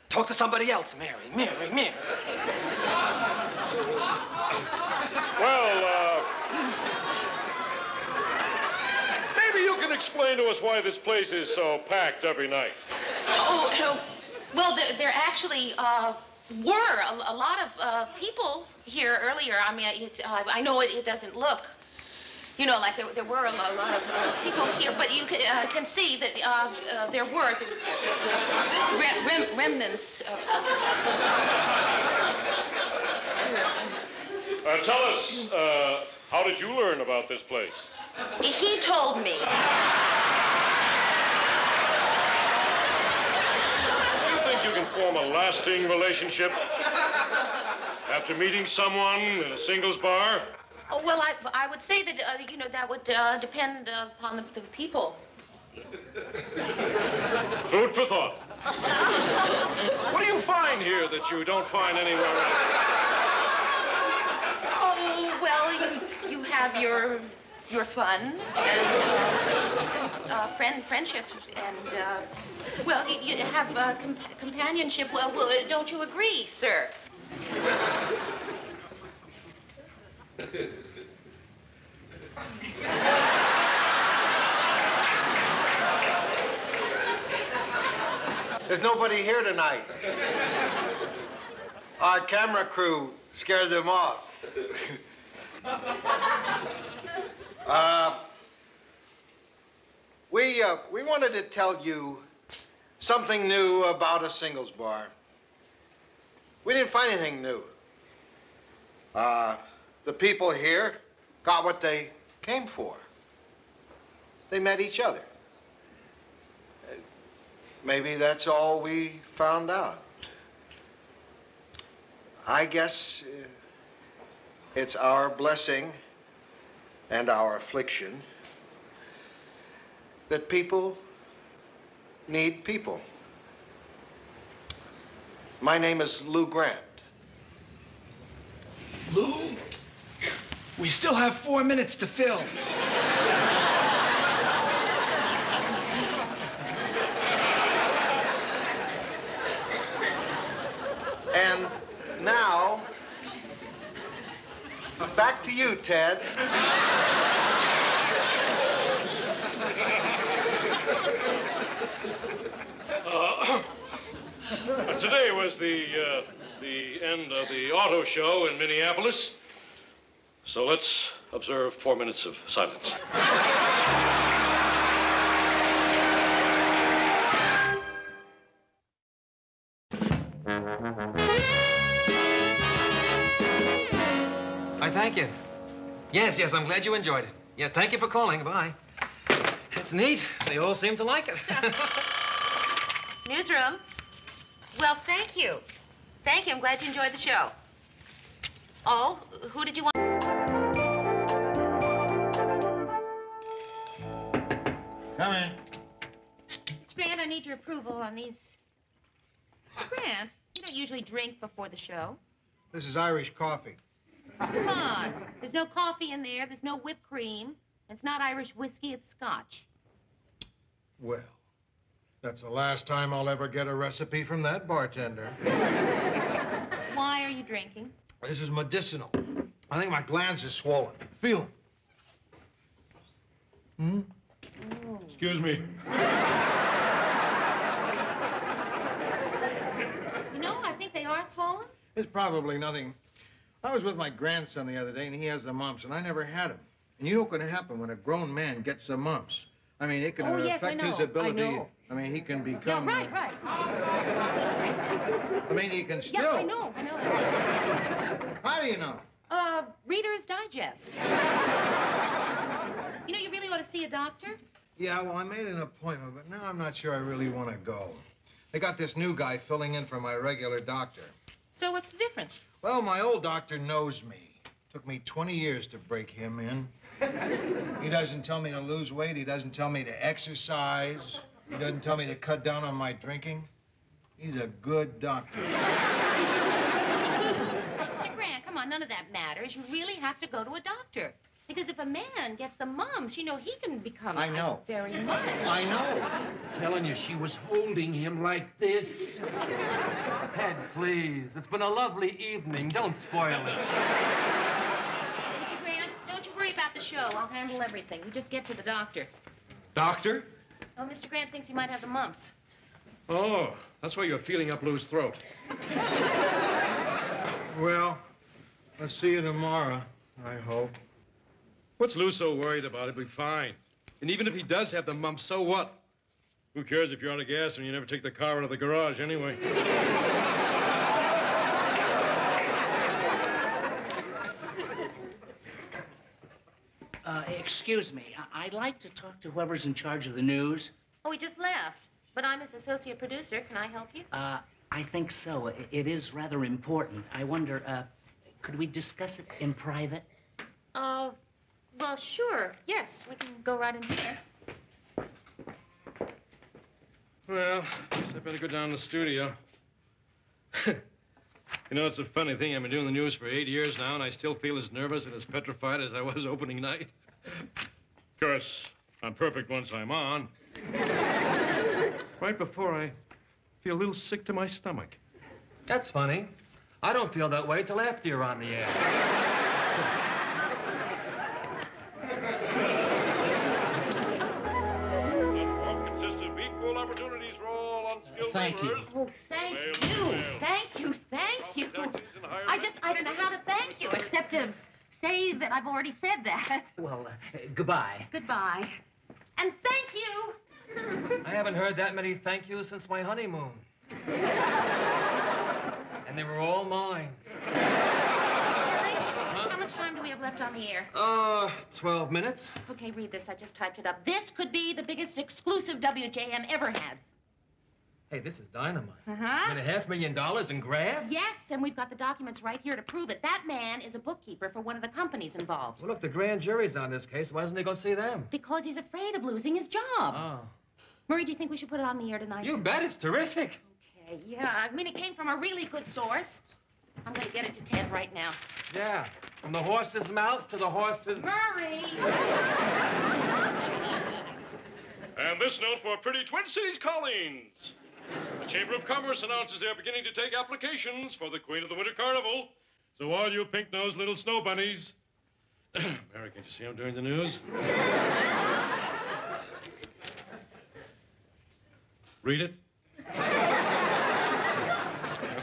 talk to somebody else, Mary. Well, maybe you can explain to us why this place is so packed every night. Oh, well, there actually were a lot of people here earlier. I mean, I know it doesn't look, like there were a lot of people here, but you can see that there were remnants of... Tell us, how did you learn about this place? He told me. You can form a lasting relationship after meeting someone in a singles bar? Oh, well, I would say that, that would depend upon the people. Food for thought. What do you find here that you don't find anywhere else? Oh, well, you have your fun and friendships and well, you have companionship. Well, don't you agree, sir? There's nobody here tonight. Our camera crew scared them off. We wanted to tell you something new about a singles bar. We didn't find anything new. The people here got what they came for. They met each other. Maybe that's all we found out. I guess it's our blessing and our affliction that people need people. My name is Lou Grant. Lou, we still have 4 minutes to fill. And now, back to you, Ted. Today was the end of the auto show in Minneapolis. So let's observe 4 minutes of silence. I thank you. Yes, I'm glad you enjoyed it. Yes, thank you for calling. Bye. It's neat. They all seem to like it. Newsroom. Well, thank you. Thank you. I'm glad you enjoyed the show. Oh, who did you want? Come in. Mr. Grant, I need your approval on these. Mr. Grant, you don't usually drink before the show. This is Irish coffee. Come on. There's no coffee in there. There's no whipped cream. It's not Irish whiskey. It's Scotch. Well, that's the last time I'll ever get a recipe from that bartender. Why are you drinking? This is medicinal. I think my glands are swollen. Feel them. Oh. Excuse me. You know, I think they are swollen. It's probably nothing. I was with my grandson the other day, and he has the mumps, and I never had them. And you know what's going to happen when a grown man gets the mumps? I mean, it can affect his ability. I mean, he can become... Yeah, right. I mean, he can still... Yeah, I know. How do you know? Reader's Digest. You know, you really ought to see a doctor. Yeah, well, I made an appointment, but now I'm not sure I really want to go. They got this new guy filling in for my regular doctor. So what's the difference? Well, my old doctor knows me. Took me 20 years to break him in. He doesn't tell me to lose weight. He doesn't tell me to exercise. He doesn't tell me to cut down on my drinking. He's a good doctor. Mr. Grant, come on, none of that matters. You really have to go to a doctor. Because if a man gets the mumps, you know, he can become... I know. Very much. I know. Telling you, she was holding him like this. Ted, please. It's been a lovely evening. Don't spoil it. Mr. Grant, don't you worry about the show. I'll handle everything. You just get to the doctor. Doctor? Oh, Mr. Grant thinks he might have the mumps. Oh, that's why you're feeling up Lou's throat. Well, I'll see you tomorrow, I hope. What's Lou so worried about? He'll be fine. And even if he does have the mumps, so what? Who cares if you're out of gas and you never take the car out of the garage anyway? Excuse me. I'd like to talk to whoever's in charge of the news. Oh, he just left. But I'm his associate producer. Can I help you? I think so. It is rather important. I wonder, could we discuss it in private? Well, sure. Yes, we can go right in here. Well, I guess I better go down to the studio. You know, it's a funny thing. I've been doing the news for 8 years now, and I still feel as nervous and as petrified as I was opening night. Of course, I'm perfect once I'm on. Right before I feel a little sick to my stomach. That's funny. I don't feel that way till after you're on the air. Opportunities for all unskilled Thank you. Oh, thank you. I don't know how to thank you, except to say that I've already said that. Well, goodbye. Goodbye. And thank you. I haven't heard that many thank yous since my honeymoon. And they were all mine. How much time do we have left on the air? 12 minutes. Okay, read this. I just typed it up. This could be the biggest exclusive WJM ever had. Hey, this is dynamite. Uh-huh. And $500,000 in graft? Yes, and we've got the documents right here to prove it. That man is a bookkeeper for one of the companies involved. Well, look, the grand jury's on this case. Why doesn't he go see them? Because he's afraid of losing his job. Oh. Murray, do you think we should put it on the air tonight? You bet. It's terrific. Okay, yeah. I mean, it came from a really good source. I'm going to get it to Ted right now. Yeah. From the horse's mouth to the horse's... Murray! And this note for pretty Twin Cities Collins. The Chamber of Commerce announces they're beginning to take applications for the Queen of the Winter Carnival. So all you pink-nosed little snow bunnies... Mary, can you see I'm doing the news? Read it.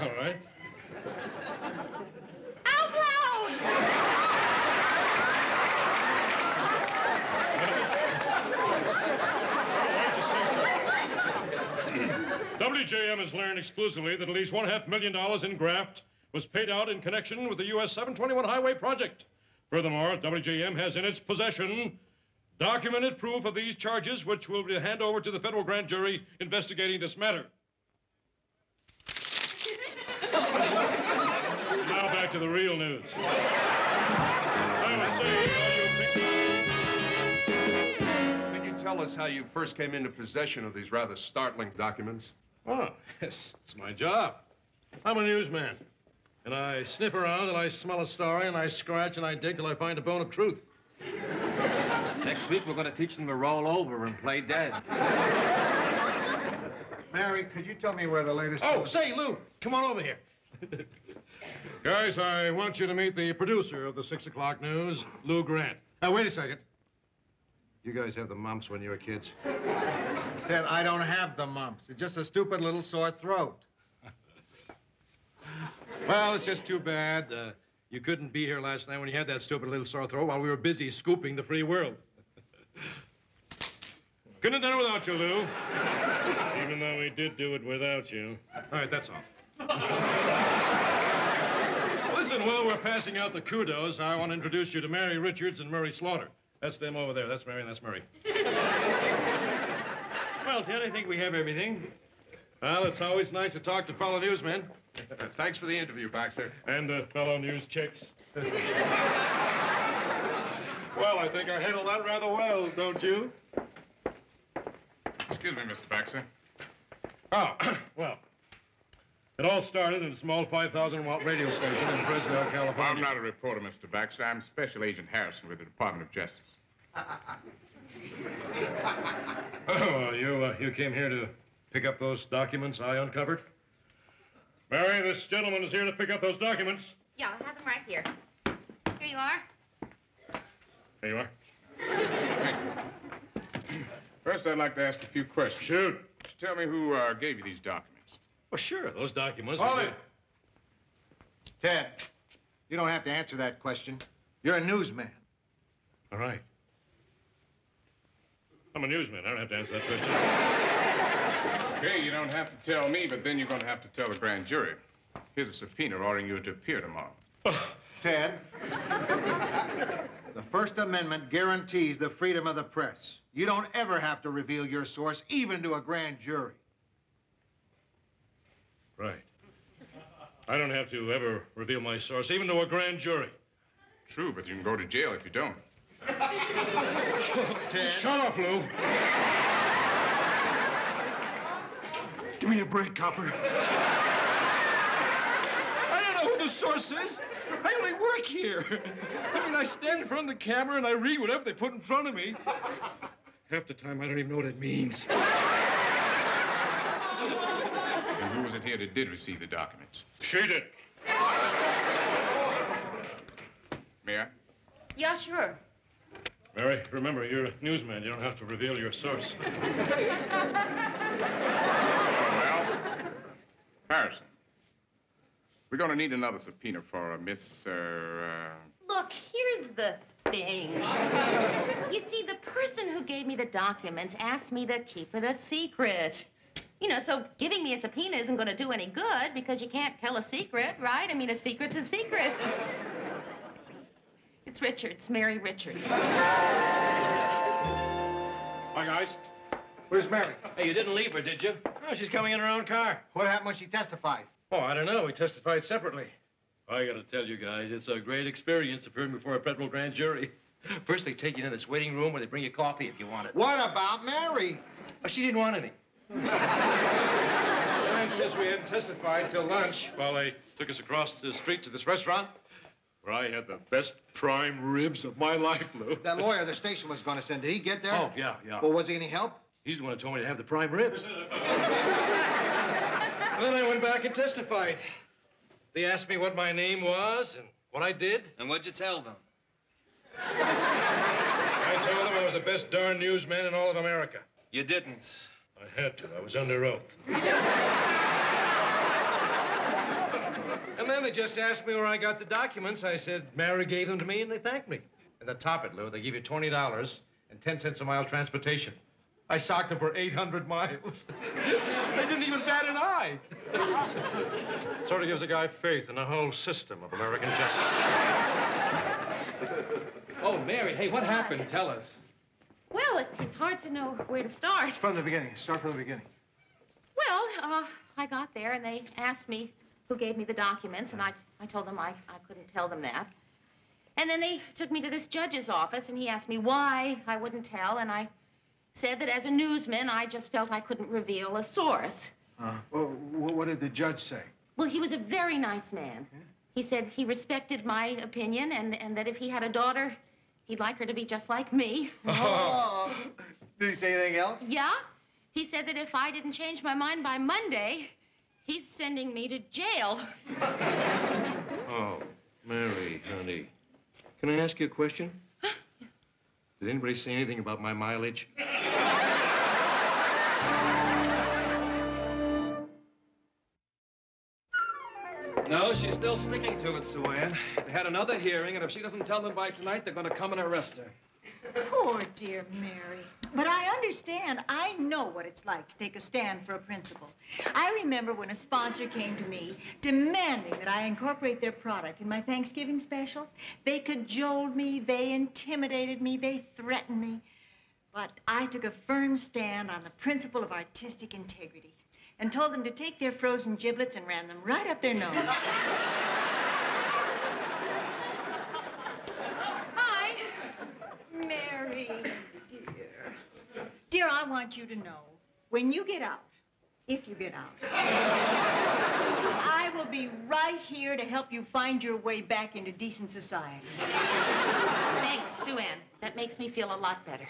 All right. Out loud! Why don't you say so? WJM has learned exclusively that at least $1.5 million in graft was paid out in connection with the US 721 highway project. Furthermore, WJM has in its possession documented proof of these charges, which will be handed over to the federal grand jury investigating this matter. Now back to the real news. I was saying, Can you tell us how you first came into possession of these rather startling documents? oh, yes, it's my job. I'm a newsman. And I sniff around and I smell a story and I scratch and I dig till I find a bone of truth. Next week, we're going to teach them to roll over and play dead. Mary, could you tell me where the latest... Oh, say, Lou, come on over here. Guys, I want you to meet the producer of the 6 o'clock news, Lou Grant. Now, wait a second. You guys have the mumps when you were kids? Ted, I don't have the mumps. It's just a stupid little sore throat. Well, it's just too bad. You couldn't be here last night when you had that stupid little sore throat while we were busy scooping the free world. Couldn't have done it without you, Lou. Even though we did do it without you. All right, that's all. Listen, while we're passing out the kudos, I want to introduce you to Mary Richards and Murray Slaughter. That's them over there. That's Mary and that's Murray. Well, Ted, I think we have everything. Well, it's always nice to talk to fellow newsmen. Thanks for the interview, Baxter. And fellow news chicks. Well, I think I handled that rather well, don't you? Excuse me, Mr. Baxter. Oh, well, it all started in a small 5,000-watt radio station in Fresno, California. I'm not a reporter, Mr. Baxter. I'm Special Agent Harrison with the Department of Justice. Oh, you came here to pick up those documents I uncovered? Mary, this gentleman is here to pick up those documents. Yeah, I'll have them right here. Here you are. There you are. First, I'd like to ask a few questions. Shoot. Just tell me who gave you these documents. Well, sure, those documents... Hold it. Ted, you don't have to answer that question. You're a newsman. All right. I'm a newsman. I don't have to answer that question. Okay, you don't have to tell me, but then you're going to have to tell the grand jury. Here's a subpoena ordering you to appear tomorrow. Ted, the First Amendment guarantees the freedom of the press. You don't ever have to reveal your source, even to a grand jury. Right. I don't have to ever reveal my source, even to a grand jury. True, but you can go to jail if you don't. Ted. Shut up, Lou. Give me a break, copper. I don't know who the source is. I only work here. I mean, I stand in front of the camera and I read whatever they put in front of me. Half the time, I don't even know what it means. And who was it here that did receive the documents? She did. May I? Yeah, sure. Mary, remember, you're a newsman. You don't have to reveal your source. Well, Harrison, we're going to need another subpoena for Miss, Look, here's the thing. You see, the person who gave me the documents asked me to keep it a secret. You know, so giving me a subpoena isn't going to do any good because you can't tell a secret, right? I mean, a secret's a secret. It's Richards, Mary Richards. Hi, guys. Where's Mary? Hey, you didn't leave her, did you? Oh, she's coming in her own car. What happened when she testified? Oh, I don't know. We testified separately. I gotta tell you guys, it's a great experience appearing before a federal grand jury. First, they take you into this waiting room where they bring you coffee if you want it. What about Mary? Oh, she didn't want any. And since we hadn't testified till lunch, well, they took us across the street to this restaurant where I had the best prime ribs of my life, Lou. That lawyer the station was going to send, did he get there? Oh, yeah. Well, was he any help? He's the one who told me to have the prime ribs. And then I went back and testified. They asked me what my name was and what I did. And what'd you tell them? I told them I was the best darn newsman in all of America. You didn't. I had to. I was under oath. And then they just asked me where I got the documents. I said Mary gave them to me, and they thanked me. And to top it, Lou, they give you $20 and 10 cents a mile transportation. I socked them for 800 miles. They didn't even bat an eye. Sort of gives a guy faith in the whole system of American justice. Oh, Mary, hey, what happened? Tell us. Well, it's hard to know where to start. From the beginning. Start from the beginning. Well, I got there, and they asked me who gave me the documents, and I told them I couldn't tell them that. And then they took me to this judge's office, and he asked me why I wouldn't tell, and I said that as a newsman, I just felt I couldn't reveal a source. Well, what did the judge say? Well, he was a very nice man. He said he respected my opinion, and that if he had a daughter, he'd like her to be just like me. Oh. Did he say anything else? Yeah. He said that if I didn't change my mind by Monday, he's sending me to jail. Oh, Mary, honey. Can I ask you a question? Did anybody say anything about my mileage? No, she's still sticking to it, Sue Ann. They had another hearing, and if she doesn't tell them by tonight, they're going to come and arrest her. Poor dear Mary. But I understand. I know what it's like to take a stand for a principle. I remember when a sponsor came to me demanding that I incorporate their product in my Thanksgiving special. They cajoled me, they intimidated me, they threatened me. But I took a firm stand on the principle of artistic integrity and told them to take their frozen giblets and ran them right up their nose. Hi, Mary, dear. Dear, I want you to know, when you get out, if you get out, I will be right here to help you find your way back into decent society. Thanks, Sue Ann. That makes me feel a lot better.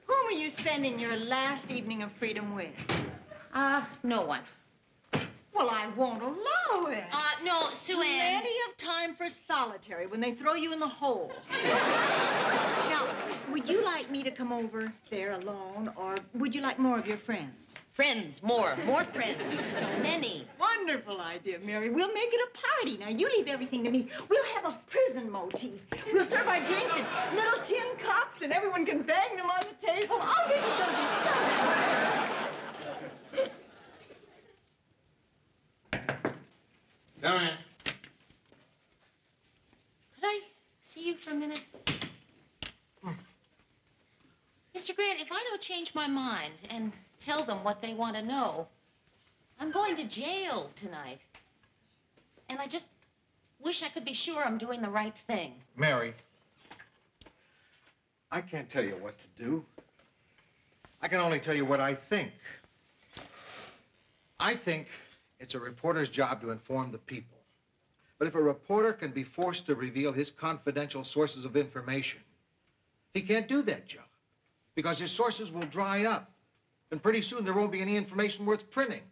Whom are you spending your last evening of freedom with? No one. Well, I won't allow it. No, Sue Ann. Plenty of time for solitary when they throw you in the hole. Now, would you like me to come over there alone, or would you like more of your friends? Friends, more friends. Many. Wonderful idea, Mary. We'll make it a party. Now, you leave everything to me. We'll have a prison motif. We'll serve our drinks in little tin cups, and everyone can bang them on the table. Oh, this is going to be so fun. Come in. Could I see you for a minute? Mr. Grant, if I don't change my mind and tell them what they want to know, I'm going to jail tonight. And I just wish I could be sure I'm doing the right thing. Mary, I can't tell you what to do. I can only tell you what I think. I think it's a reporter's job to inform the people. But if a reporter can be forced to reveal his confidential sources of information, he can't do that job because his sources will dry up. And pretty soon there won't be any information worth printing.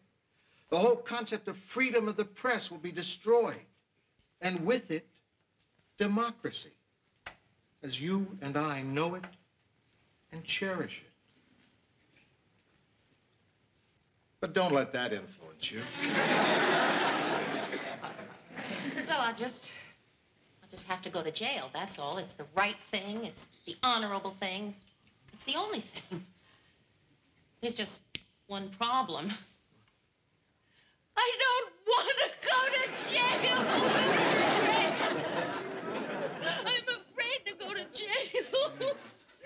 The whole concept of freedom of the press will be destroyed. And with it, democracy, as you and I know it and cherish it. But don't let that influence you. Well, I'll just have to go to jail, that's all. It's the right thing. It's the honorable thing. It's the only thing. There's just one problem. I don't want to go to jail. I'm afraid to go to jail.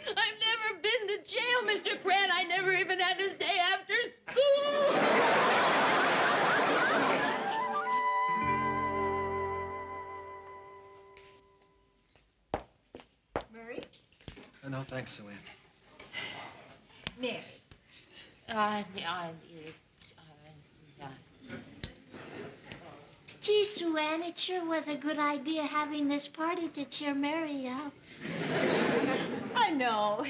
I've never been to jail, Mr. Grant. I never even had to stay after school. Murray? No, thanks, Sue Ann. Mary. Yeah. Gee, Sue Ann, it sure was a good idea having this party to cheer Mary up. I know.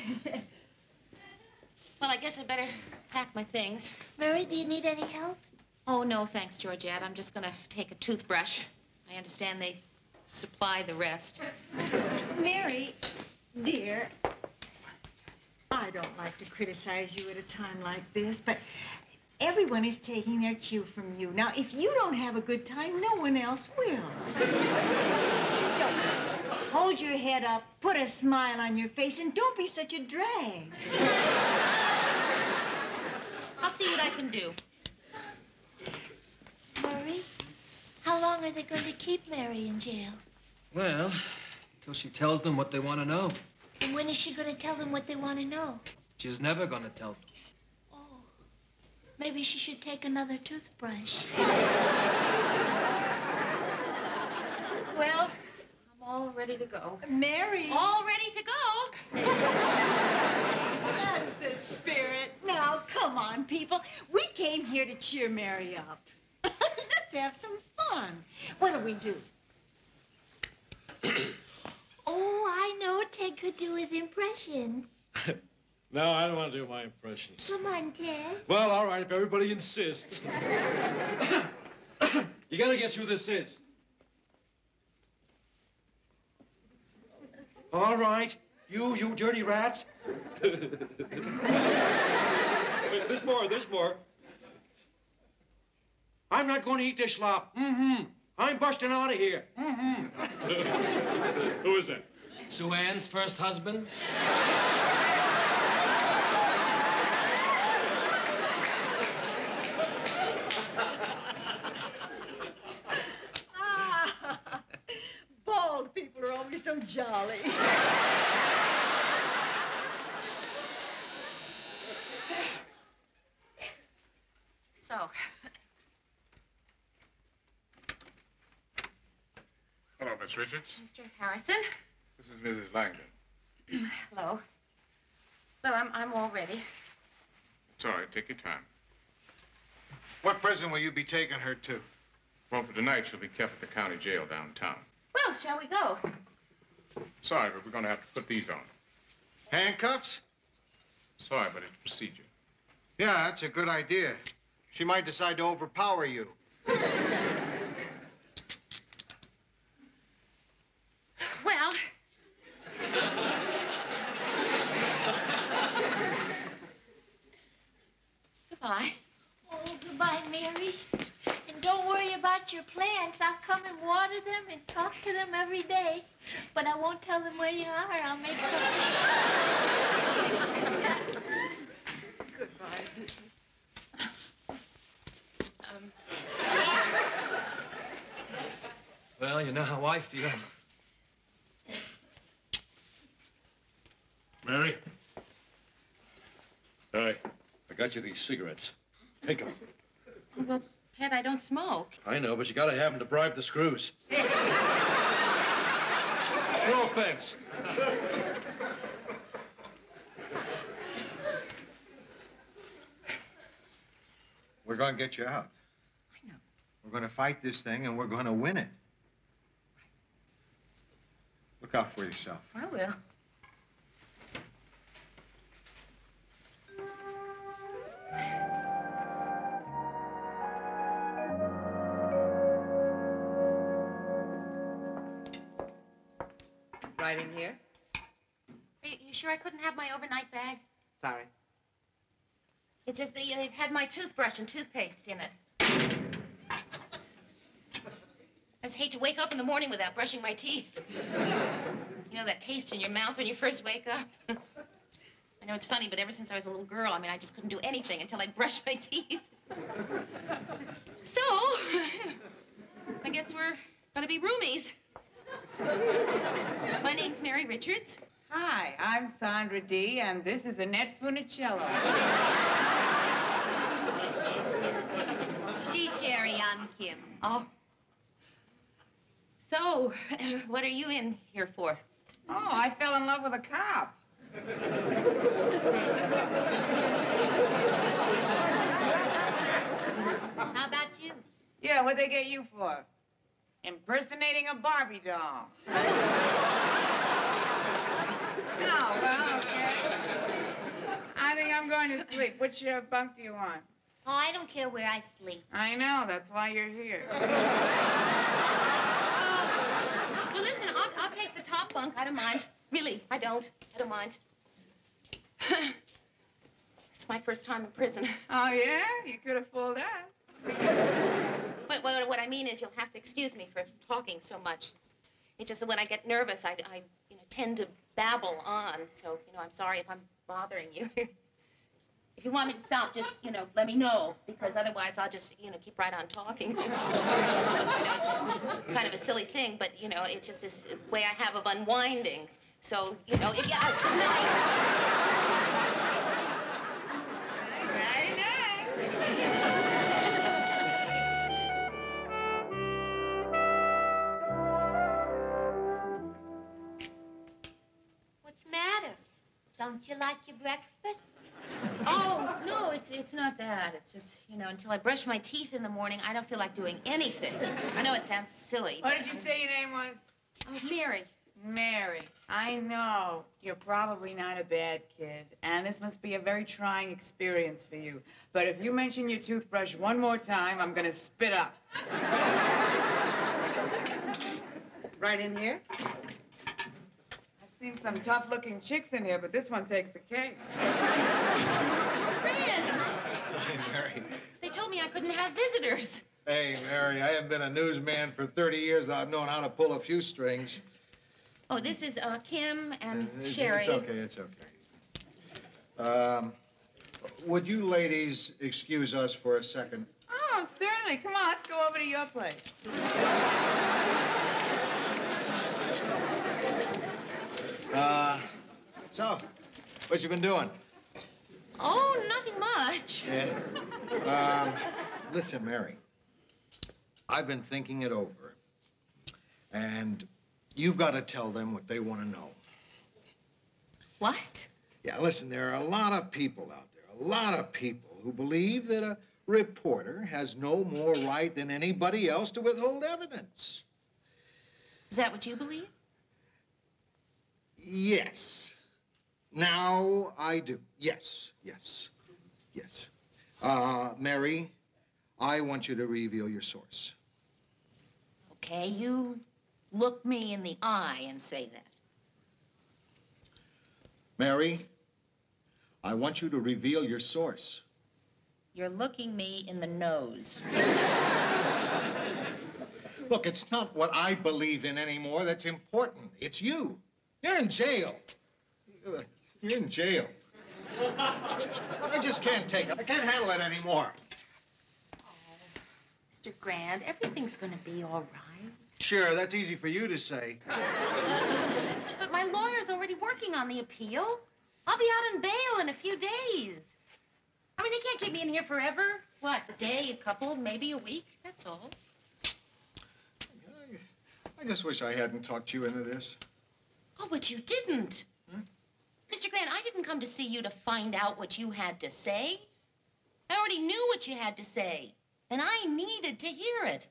Well, I guess I better pack my things. Mary, do you need any help? Oh, no, thanks, Georgette. I'm just going to take a toothbrush. I understand they supply the rest. Mary, dear, I don't like to criticize you at a time like this, but everyone is taking their cue from you. Now, if you don't have a good time, no one else will. So, Hold your head up, put a smile on your face, and don't be such a drag. I'll see what I can do. Murray, how long are they going to keep Mary in jail? Well, until she tells them what they want to know. And when is she going to tell them what they want to know? She's never going to tell them. Maybe she should take another toothbrush. Well, I'm all ready to go. Mary. All ready to go. That's the spirit. Now, come on, people. We came here to cheer Mary up. Let's have some fun. What'll we do? Oh, I know. Ted could do his impressions. No, I don't want to do my impressions. Come on, Ted. Well, all right, if everybody insists. You gotta guess who this is. All right. You dirty rats. Wait, there's more. I'm not going to eat this slop. I'm busting out of here. Who is that? Sue Ann's first husband? Bald people are always so jolly. So, Hello, Miss Richards. Mr. Harrison. This is Mrs. Langdon. Hello. Well, I'm all ready. It's all right. Take your time. What prison will you be taking her to? Well, for tonight, she'll be kept at the county jail downtown. Well, shall we go? Sorry, but we're going to have to put these on. Handcuffs? Sorry, but it's procedure. Yeah, that's a good idea. She might decide to overpower you. Well, goodbye. Oh, goodbye, Mary. And don't worry about your plants. I'll come and water them and talk to them every day. But I won't tell them where you are. I'll make something. Goodbye. Well, you know how I feel. Mary? Hi. I got you these cigarettes. Take them. Well, Ted, I don't smoke. I know, but you gotta have them to bribe the screws. No offense. We're going to get you out. I know. We're going to fight this thing, and we're going to win it. Look out for yourself. I will. Right in here? Are you sure I couldn't have my overnight bag? Sorry. It's just that it had my toothbrush and toothpaste in it. I just hate to wake up in the morning without brushing my teeth. You know that taste in your mouth when you first wake up? I know it's funny, but ever since I was a little girl, I mean, I just couldn't do anything until I brushed my teeth. So, I guess we're gonna be roomies. My name's Mary Richards. Hi, I'm Sandra Dee, and this is Annette Funicello. She's Sherry, I'm Kim. Oh. So, what are you in here for? Oh, I fell in love with a cop. How about you? Yeah, what'd they get you for? Impersonating a Barbie doll. No, well, okay. I think I'm going to sleep. Which bunk do you want? Oh, I don't care where I sleep. I know, that's why you're here. Well, listen, I'll take the top bunk. I don't mind. Really, I don't. I don't mind. It's my first time in prison. Oh, yeah? You could have fooled us. But what I mean is you'll have to excuse me for talking so much. It's just that when I get nervous, I tend to babble on. So, I'm sorry if I'm bothering you. If you want me to stop, just, let me know, because otherwise I'll just, keep right on talking. It's kind of a silly thing, but, it's just this way I have of unwinding. So, good night. What's the matter? Don't you like your breakfast? Oh, no, it's not that. It's just, until I brush my teeth in the morning, I don't feel like doing anything. I know it sounds silly. What did you say your name was? Oh, Mary. Mary. I know. You're probably not a bad kid, and this must be a very trying experience for you. But if you mention your toothbrush one more time, I'm gonna spit up. Right in here? I've seen some tough-looking chicks in here, but this one takes the cake. Mr. Grant. Hey, Mary. They told me I couldn't have visitors. Hey, Mary, I haven't been a newsman for 30 years. I've known how to pull a few strings. Oh, this is Kim and Sherry. It's okay. Would you ladies excuse us for a second? Oh, certainly. Come on, let's go over to your place. So, what you been doing? Oh, nothing much. Yeah. Listen, Mary. I've been thinking it over. And you've got to tell them what they want to know. What? Yeah, listen, there are a lot of people out there, a lot of people who believe that a reporter has no more right than anybody else to withhold evidence. Is that what you believe? Yes. Now I do. Yes. Mary, I want you to reveal your source. Okay, you look me in the eye and say that. Mary, I want you to reveal your source. You're looking me in the nose. Look, it's not what I believe in anymore that's important. It's you. You're in jail. You're in jail. I just can't take it. I can't handle it anymore. Mr. Grant, everything's going to be all right. Sure, that's easy for you to say. But my lawyer's already working on the appeal. I'll be out on bail in a few days. I mean, they can't keep me in here forever. What, a day, a couple, maybe a week? That's all. I just wish I hadn't talked you into this. Oh, but you didn't. Mr. Grant, I didn't come to see you to find out what you had to say. I already knew what you had to say, and I needed to hear it.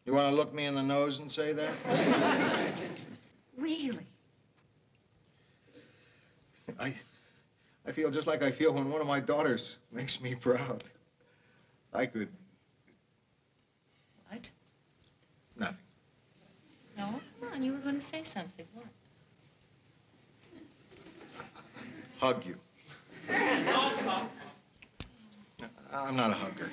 You want to look me in the nose and say that? Really? I feel just like I feel when one of my daughters makes me proud. I could... What? Nothing. No, come on, you were going to say something. What? Hug you. I'm not a hugger.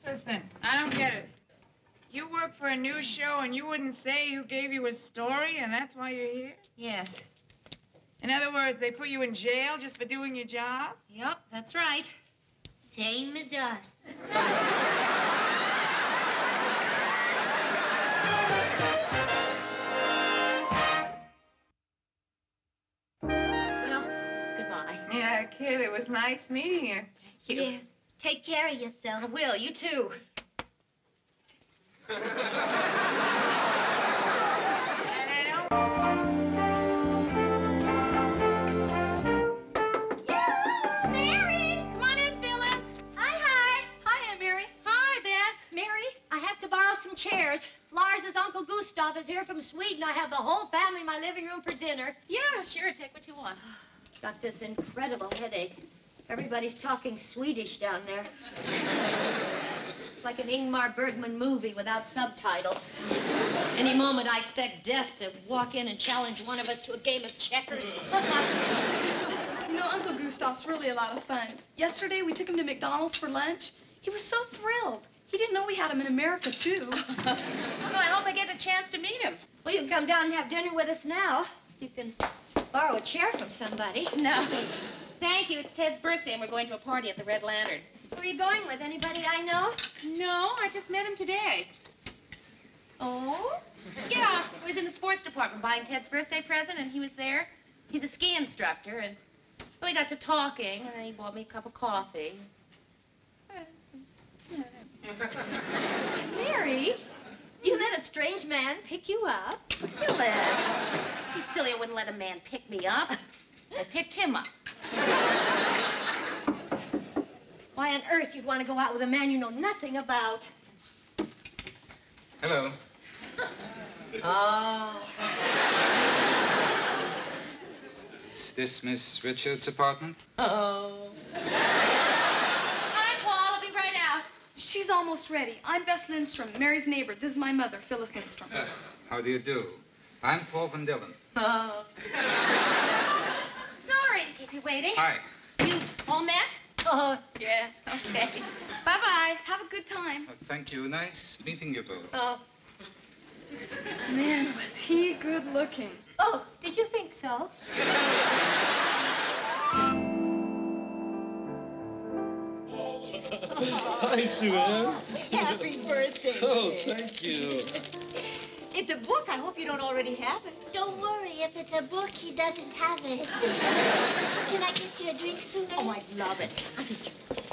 Listen, I don't get it. You work for a news show and you wouldn't say who gave you a story and that's why you're here? Yes. In other words, they put you in jail just for doing your job? Yep, that's right. Same as us. Well, goodbye. Yeah, kid, it was nice meeting you. Thank you. Yeah. Take care of yourself. I will, you too. Mary! Come on in, Phyllis. Hi. Hi, Aunt Mary. Hi, Beth. Mary, I have to borrow some chairs. Lars's Uncle Gustav is here from Sweden. I have the whole family in my living room for dinner. Yeah, sure, take what you want. Got this incredible headache. Everybody's talking Swedish down there. It's like an Ingmar Bergman movie without subtitles. Any moment, I expect Death to walk in and challenge one of us to a game of checkers. You know, Uncle Gustav's really a lot of fun. Yesterday, we took him to McDonald's for lunch. He was so thrilled. He didn't know we had him in America, too. Well, I hope I get a chance to meet him. Well, you can come down and have dinner with us now. You can borrow a chair from somebody. No. Thank you. It's Ted's birthday, and we're going to a party at the Red Lantern. Who are you going with? Anybody I know? No, I just met him today. Oh? Yeah, I was in the sports department buying Ted's birthday present, and he was there. He's a ski instructor, and we got to talking, and then he bought me a cup of coffee. Mary, you let a strange man pick you up? Phyllis, he's silly. I wouldn't let a man pick me up. I picked him up. Why on earth you'd want to go out with a man you know nothing about? Hello. Oh. Is this Miss Richards' apartment? Oh. Hi, Paul. I'll be right out. She's almost ready. I'm Bess Lindstrom, Mary's neighbor. This is my mother, Phyllis Lindstrom. How do you do? I'm Paul Van Dillen. Oh. Sorry to keep you waiting. Hi. You all met? Oh, yeah. Okay. Bye-bye. Have a good time. Thank you. Nice meeting you both. Oh. Man, was he good looking. Oh, did you think so? Hi, Sue Ann. Happy birthday. Oh, dear. thank you. It's a book. I hope you don't already have it. Don't worry. If it's a book, he doesn't have it. Can I get you a drink, Sue? Oh, I'd love it.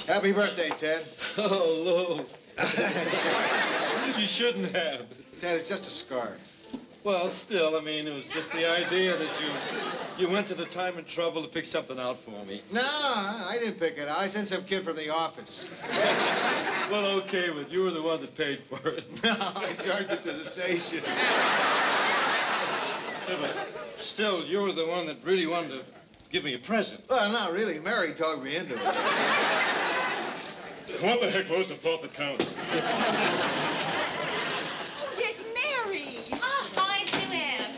Happy birthday, Ted. Oh, Lou. You shouldn't have. Ted, it's just a scar. Well, still, I mean, it was just the idea that you went to the time and trouble to pick something out for me. No, I didn't pick it out. I sent some kid from the office. Well, okay, but you were the one that paid for it. No, I charged it to the station. Yeah, but still, you were the one that really wanted to give me a present. Well, not really. Mary talked me into it. What the heck was the thought that counted? Oh, there's Mary. Oh, hi, Sue Ann.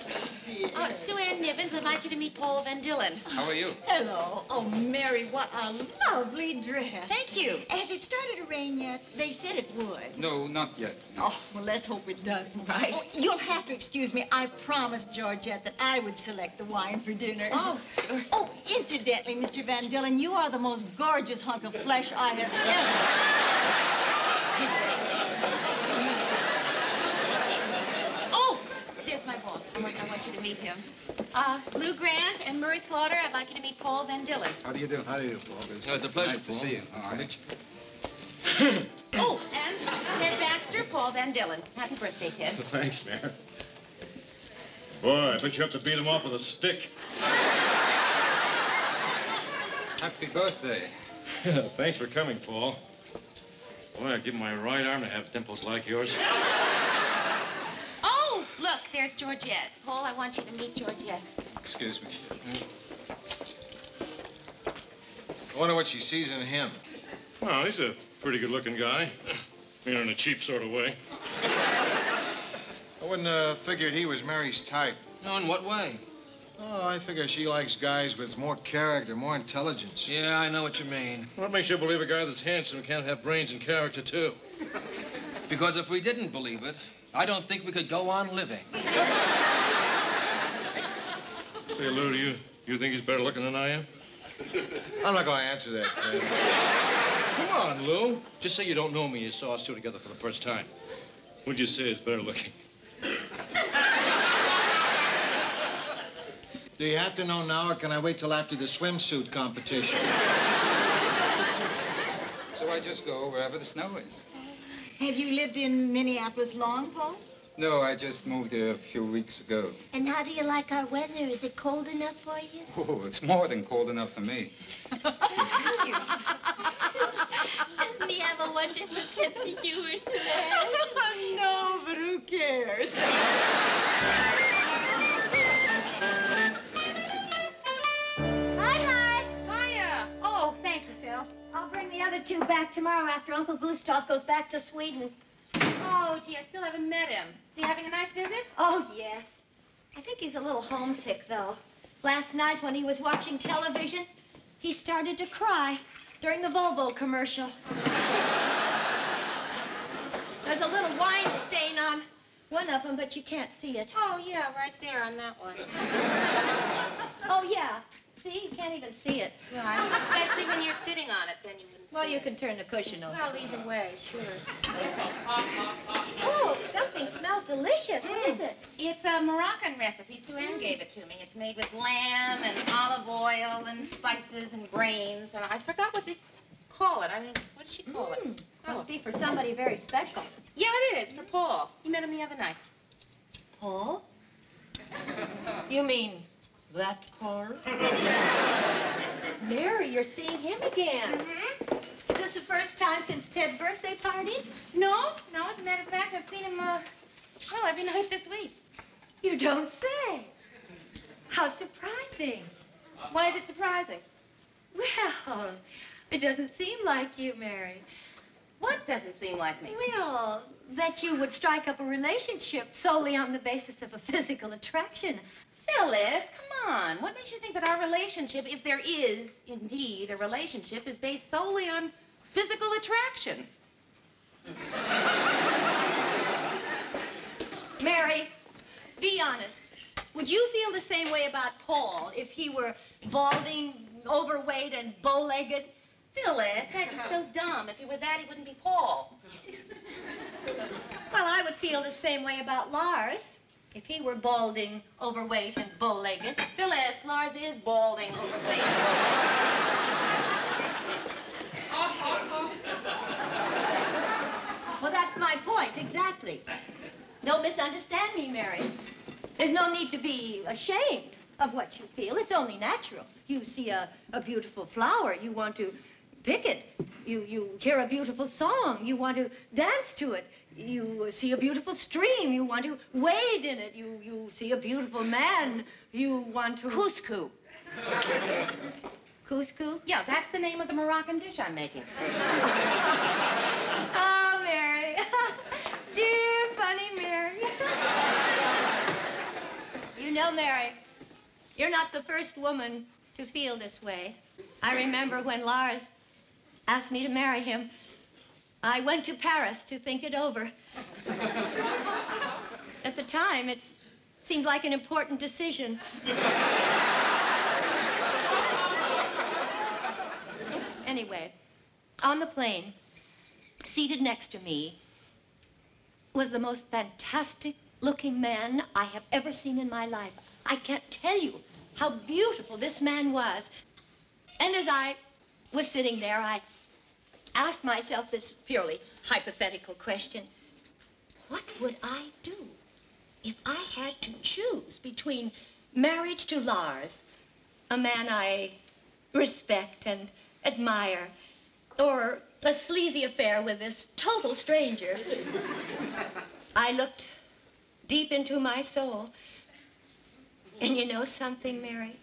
Sue Ann Nivens. I'd like you to meet Paul Van Dillen. How are you? Hello. Oh, Mary, what a lovely dress. Thank you. Has it started to rain yet? They said it would. No, not yet. Oh, well, let's hope it doesn't. Right. Oh, you'll have to excuse me. I promised Georgette that I would select the wine for dinner. Oh, sure. Oh, incidentally, Mr. Van Dillen, you are the most gorgeous hunk of flesh I have ever seen. Oh, there's my boss. I want you to meet him. Lou Grant and Murray Slaughter. I'd like you to meet Paul Van Dillen. How do you do? How do you do, Paul? Oh, it's a pleasure to see you. All right. Oh, and Ted Baxter, Paul Van Dillen. Happy birthday, Ted. Thanks, Mayor. Boy, I bet you have to beat him off with a stick. Happy birthday. Thanks for coming, Paul. Boy, I'd give my right arm to have dimples like yours. Oh, look, there's Georgette. Paul, I want you to meet Georgette. Excuse me. I wonder what she sees in him. Well, he's a pretty good-looking guy. You know, in a cheap sort of way. I wouldn't have figured he was Mary's type. No, in what way? Oh, I figure she likes guys with more character, more intelligence. Yeah, I know what you mean. What makes you believe a guy that's handsome can't have brains and character, too? Because if we didn't believe it, I don't think we could go on living. Say, Lou, do you think he's better looking than I am? I'm not going to answer that, Ted. Come on, Lou. Just say you don't know me. You saw us two together for the first time. Who'd you say is better looking? Do you have to know now, or can I wait till after the swimsuit competition? So I just go wherever the snow is. Have you lived in Minneapolis long, Paul? No, I just moved here a few weeks ago. And how do you like our weather? Is it cold enough for you? Oh, it's more than cold enough for me. Doesn't he have a wonderful sense of humor, Sue? No, but who cares? Hi, back tomorrow after Uncle Gustav goes back to Sweden. Oh, gee, I still haven't met him. Is he having a nice visit? Oh, yes. I think he's a little homesick, though. Last night when he was watching television, he started to cry during the Volvo commercial. There's a little wine stain on one of them, but you can't see it. Oh, yeah, right there on that one. Oh, yeah. See, you can't even see it. Right. Especially when you're sitting on it, then you wouldn't Well, see you it. can turn the cushion over. Well, either way, sure. Oh, something smells delicious. What is it? It's a Moroccan recipe. Sue Ann gave it to me. It's made with lamb and olive oil and spices and grains. And I forgot what they call it. What did she call it? Must be for somebody very special. Yeah, it is, for Paul. You met him the other night. Paul? You mean that Paul? Mary, you're seeing him again. Mm-hmm. Is this the first time since Ted's birthday party? No. As a matter of fact, I've seen him, every night this week. You don't say. How surprising. Why is it surprising? Well, it doesn't seem like you, Mary. What doesn't seem like me? Well, that you would strike up a relationship solely on the basis of a physical attraction. Phyllis, come on. What makes you think that our relationship, if there is indeed a relationship, is based solely on physical attraction? Mary, be honest. Would you feel the same way about Paul if he were balding, overweight, and bow-legged? Phyllis, that'd be so dumb. If he were that, he wouldn't be Paul. Well, I would feel the same way about Lars if he were balding, overweight, and bow-legged. Phyllis, Lars is balding, overweight. Well, that's my point, exactly. Don't misunderstand me, Mary. There's no need to be ashamed of what you feel. It's only natural. You see a beautiful flower, you want to pick it. You hear a beautiful song, you want to dance to it. You see a beautiful stream, you want to wade in it. You see a beautiful man, you want to... Couscous. Couscous? Yeah, that's the name of the Moroccan dish I'm making. Oh, Mary. Dear, funny Mary. You know, Mary, you're not the first woman to feel this way. I remember when Lars asked me to marry him, I went to Paris to think it over. At the time, it seemed like an important decision. Anyway, on the plane, seated next to me, was the most fantastic-looking man I have ever seen in my life. I can't tell you how beautiful this man was. And as I was sitting there, I asked myself this purely hypothetical question. What would I do if I had to choose between marriage to Lars, a man I respect and admire, or a sleazy affair with this total stranger? I looked deep into my soul. And you know something, Mary?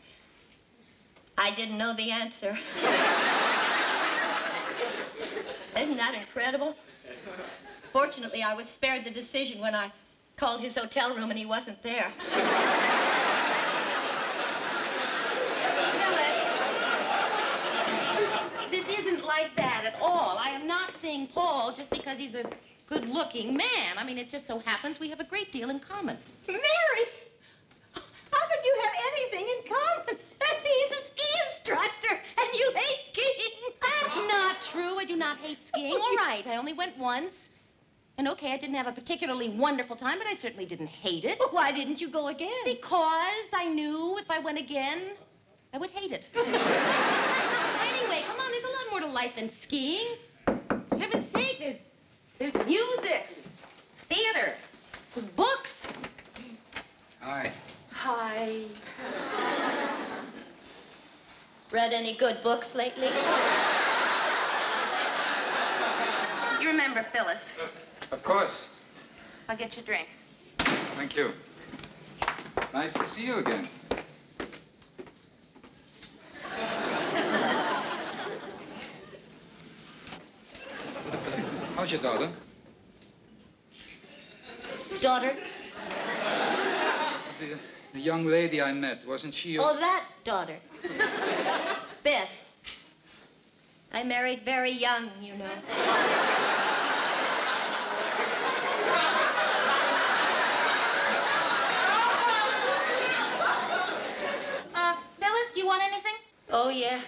I didn't know the answer. Isn't that incredible? Fortunately, I was spared the decision when I called his hotel room and he wasn't there. Phyllis, this isn't like that at all. I am not saying Paul just because he's a good-looking man. I mean, it just so happens we have a great deal in common. Mary! How could you have anything in common? He's a ski instructor, and you hate skiing. That's not true. I do not hate skiing. All right, I only went once. And okay, I didn't have a particularly wonderful time, but I certainly didn't hate it. Well, why didn't you go again? Because I knew if I went again, I would hate it. Anyway, come on, there's a lot more to life than skiing. For heaven's sake, there's music, theater, there's books. Hi. Hi. Read any good books lately? You remember Phyllis. Of course. I'll get you a drink. Thank you. Nice to see you again. How's your daughter? Daughter? The young lady I met, wasn't she your... Oh, that daughter. Beth. I married very young, you know. Phyllis, do you want anything? Oh, yes.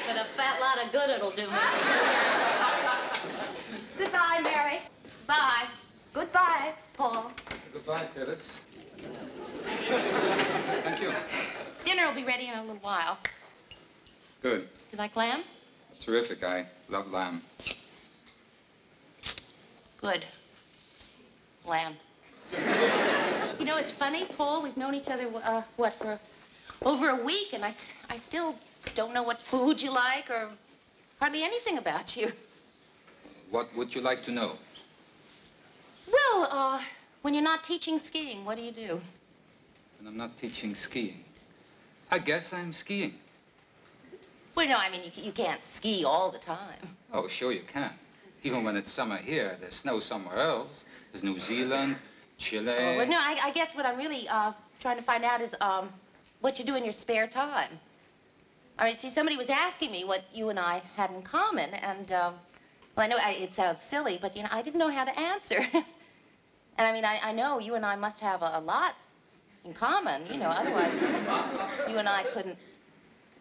But a fat lot of good it'll do me. Goodbye, Mary. Bye. Goodbye, Paul. Goodbye, Phyllis. Thank you. Dinner will be ready in a little while. Good. You like lamb? Terrific. I love lamb. Good. Lamb. You know, it's funny, Paul. We've known each other, for over a week, and I still don't know what food you like or hardly anything about you. What would you like to know? Well, when you're not teaching skiing, what do you do? When I'm not teaching skiing. I guess I'm skiing. Well, no, I mean, you can't ski all the time. Oh, sure you can. Even when it's summer here, there's snow somewhere else. There's New Zealand, Chile. Oh, well, no, I guess what I'm really trying to find out is what you do in your spare time. I mean, see, somebody was asking me what you and I had in common, and, well, I know it sounds silly, but, you know, I didn't know how to answer. And, I mean, I know you and I must have a lot in common, you know, otherwise you and I couldn't,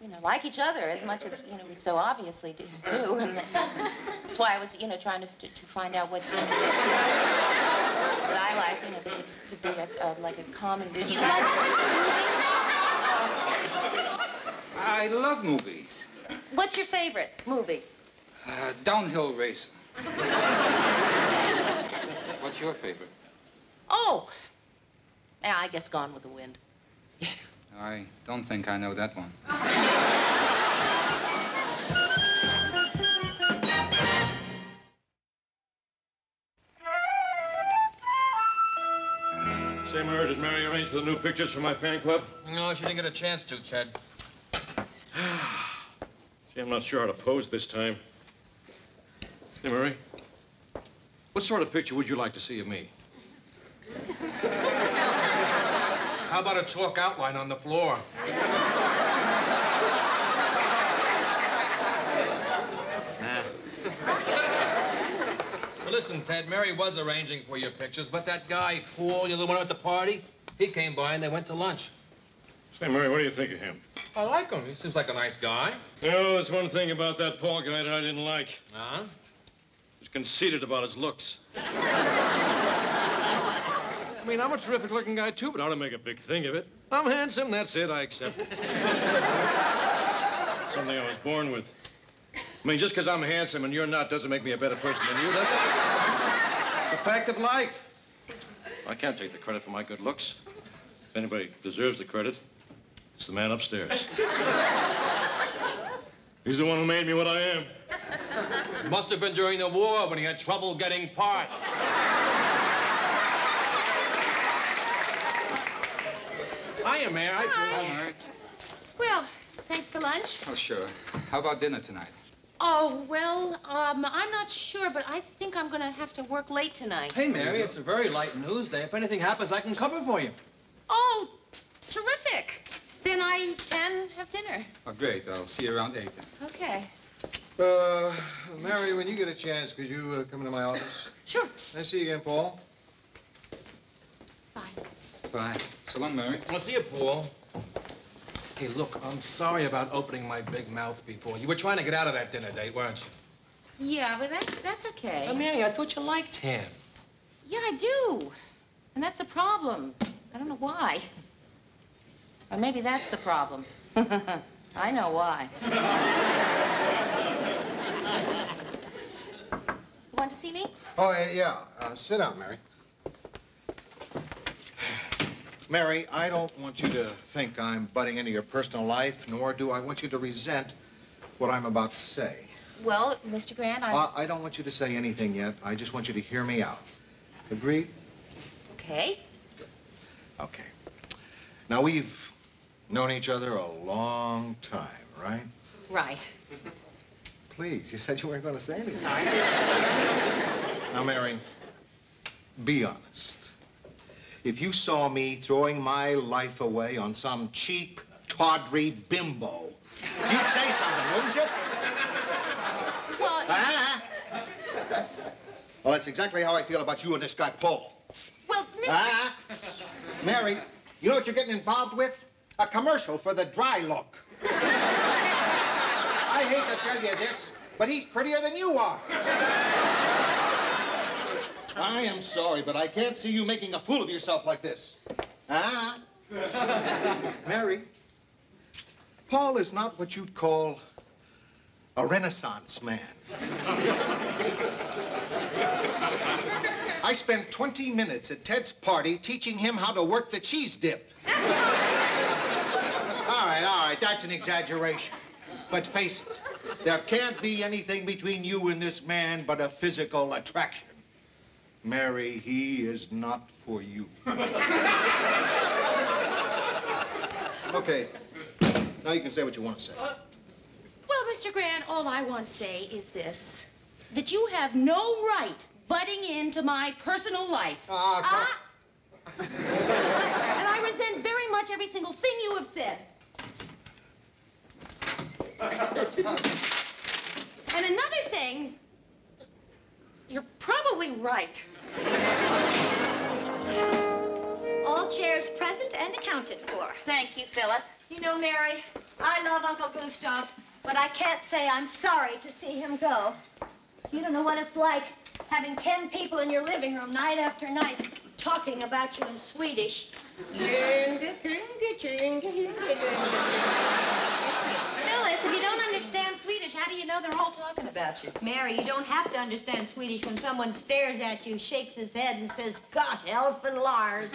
you know, like each other as much as, you know, we so obviously do. And that's why I was, you know, trying to find out what, what I like, you know, that would be like a common... Do you like movies? I love movies. What's your favorite movie? Downhill Racer. What's your favorite? Oh, yeah, I guess Gone with the Wind. I don't think I know that one. Say, Murray, did Mary arrange for the new pictures for my fan club? No, she didn't get a chance to, Ted. See, I'm not sure how to pose this time. Hey, Murray, what sort of picture would you like to see of me? How about a chalk outline on the floor? Well, listen, Ted, Mary was arranging for your pictures, but that guy, Paul, you know, the one at the party, he came by and they went to lunch. Say, Murray, what do you think of him? I like him. He seems like a nice guy. You know, there's one thing about that Paul guy that I didn't like. Huh? He's conceited about his looks. I mean, I'm a terrific-looking guy, too, but I don't make a big thing of it. I'm handsome, that's it. I accept it. Something I was born with. I mean, just because I'm handsome and you're not doesn't make me a better person than you, does it? It's a fact of life. I can't take the credit for my good looks. If anybody deserves the credit, it's the man upstairs. He's the one who made me what I am. Must have been during the war when he had trouble getting parts. Hiya, Mayor. Hi, Mary. Well, thanks for lunch. Oh, sure. How about dinner tonight? Oh, well, I'm not sure, but I think I'm going to have to work late tonight. Hey, Mary, it's a very light news day. If anything happens, I can cover for you. Oh, terrific. Then I can have dinner. Oh, great. I'll see you around 8 then. Okay. Mary, when you get a chance, could you come into my office? Sure. Nice to see you again, Paul. Bye. So long, Mary. I'll see you, Paul. Hey, look, I'm sorry about opening my big mouth before. You were trying to get out of that dinner date, weren't you? Yeah, but that's okay. Oh, Mary, I thought you liked him. Yeah, I do. And that's the problem. I don't know why. Or maybe that's the problem. I know why. You want to see me? Oh, yeah. Sit down, Mary. Mary, I don't want you to think I'm butting into your personal life, nor do I want you to resent what I'm about to say. Well, Mr. Grant, I don't want you to say anything yet. I just want you to hear me out. Agreed? Okay. Okay. Now, we've known each other a long time, right? Right. please. You said you weren't going to say anything. Sorry. Now, Mary, be honest. If you saw me throwing my life away on some cheap, tawdry bimbo, you'd say something, wouldn't you? Well, Well, that's exactly how I feel about you and this guy, Paul. well, Mr. Mary, you know what you're getting involved with? A commercial for the dry look. I hate to tell you this, but he's prettier than you are. I am sorry, but I can't see you making a fool of yourself like this. Mary, Paul is not what you'd call a Renaissance man. I spent 20 minutes at Ted's party teaching him how to work the cheese dip. All right, that's an exaggeration. But face it, there can't be anything between you and this man but a physical attraction. Mary, he is not for you. Okay, now you can say what you want to say. Well, Mr. Grant, all I want to say is this, that you have no right butting into my personal life. And I resent very much every single thing you have said. And another thing, you're probably right. All chairs present and accounted for. Thank you, Phyllis. You know, Mary, I love Uncle Gustav, but I can't say I'm sorry to see him go. You don't know what it's like having 10 people in your living room night after night talking about you in Swedish. Phyllis, if you don't understand Swedish, how do you know they're all talking about you? Mary, you don't have to understand Swedish when someone stares at you, shakes his head, and says, "Gott helfen Lars."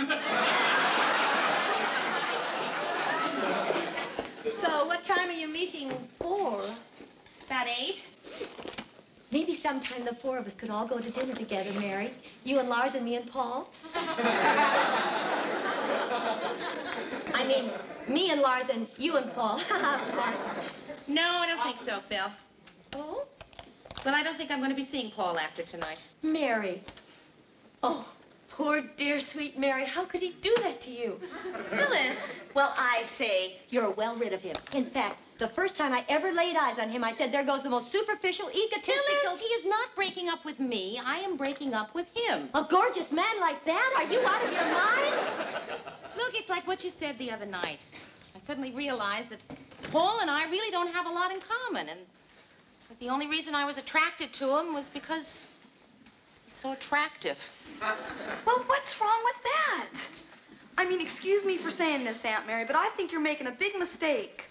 So, what time are you meeting for? About 8. Maybe sometime the 4 of us could all go to dinner together, Mary. You and Lars and me and Paul. I mean, me and Lars and you and Paul. No, I don't think so, Phil. Oh? But I don't think I'm going to be seeing Paul after tonight. Mary. Oh, poor, dear, sweet Mary. How could he do that to you? Phyllis. Well, I say you're well rid of him. In fact, the first time I ever laid eyes on him, I said, there goes the most superficial, egotistical... Phyllis, he is not breaking up with me. I am breaking up with him. A gorgeous man like that? Are you out of your mind? Look, it's like what you said the other night. I suddenly realized that Paul and I really don't have a lot in common, and that the only reason I was attracted to him was because he's so attractive. Well, what's wrong with that? I mean, excuse me for saying this, Aunt Mary, but I think you're making a big mistake.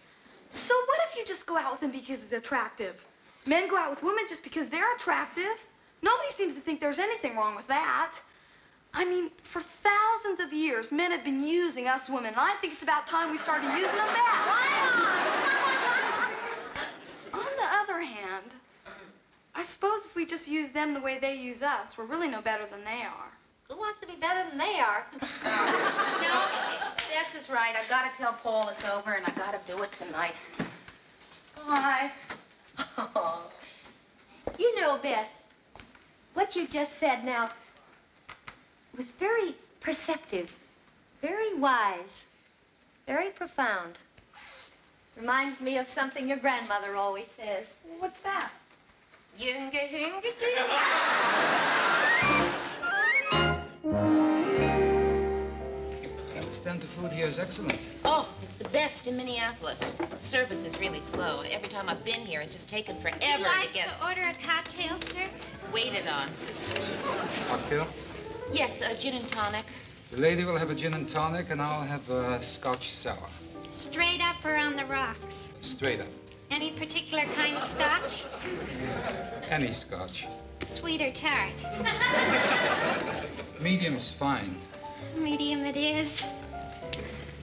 So what if you just go out with him because he's attractive? Men go out with women just because they're attractive. Nobody seems to think there's anything wrong with that. I mean, for thousands of years, men have been using us women, and I think it's about time we started using them back. On the other hand, I suppose if we just use them the way they use us, we're really no better than they are. Who wants to be better than they are? No, Bess is right. I've got to tell Paul it's over, and I've got to do it tonight. Why? Oh. You know, Bess, what you just said now was very perceptive, very wise, very profound. Reminds me of something your grandmother always says. What's that? Junge, hunge, I understand the food here is excellent. Oh, it's the best in Minneapolis. The service is really slow. Every time I've been here, it's just taken forever Would you like to get... to order a cocktail, sir? Waited on. Cocktail? Yes, a gin and tonic. The lady will have a gin and tonic, and I'll have a Scotch sour. Straight up or on the rocks? Straight up. Any particular kind of scotch? Any Scotch. Sweet or tart? Medium's fine. Medium it is.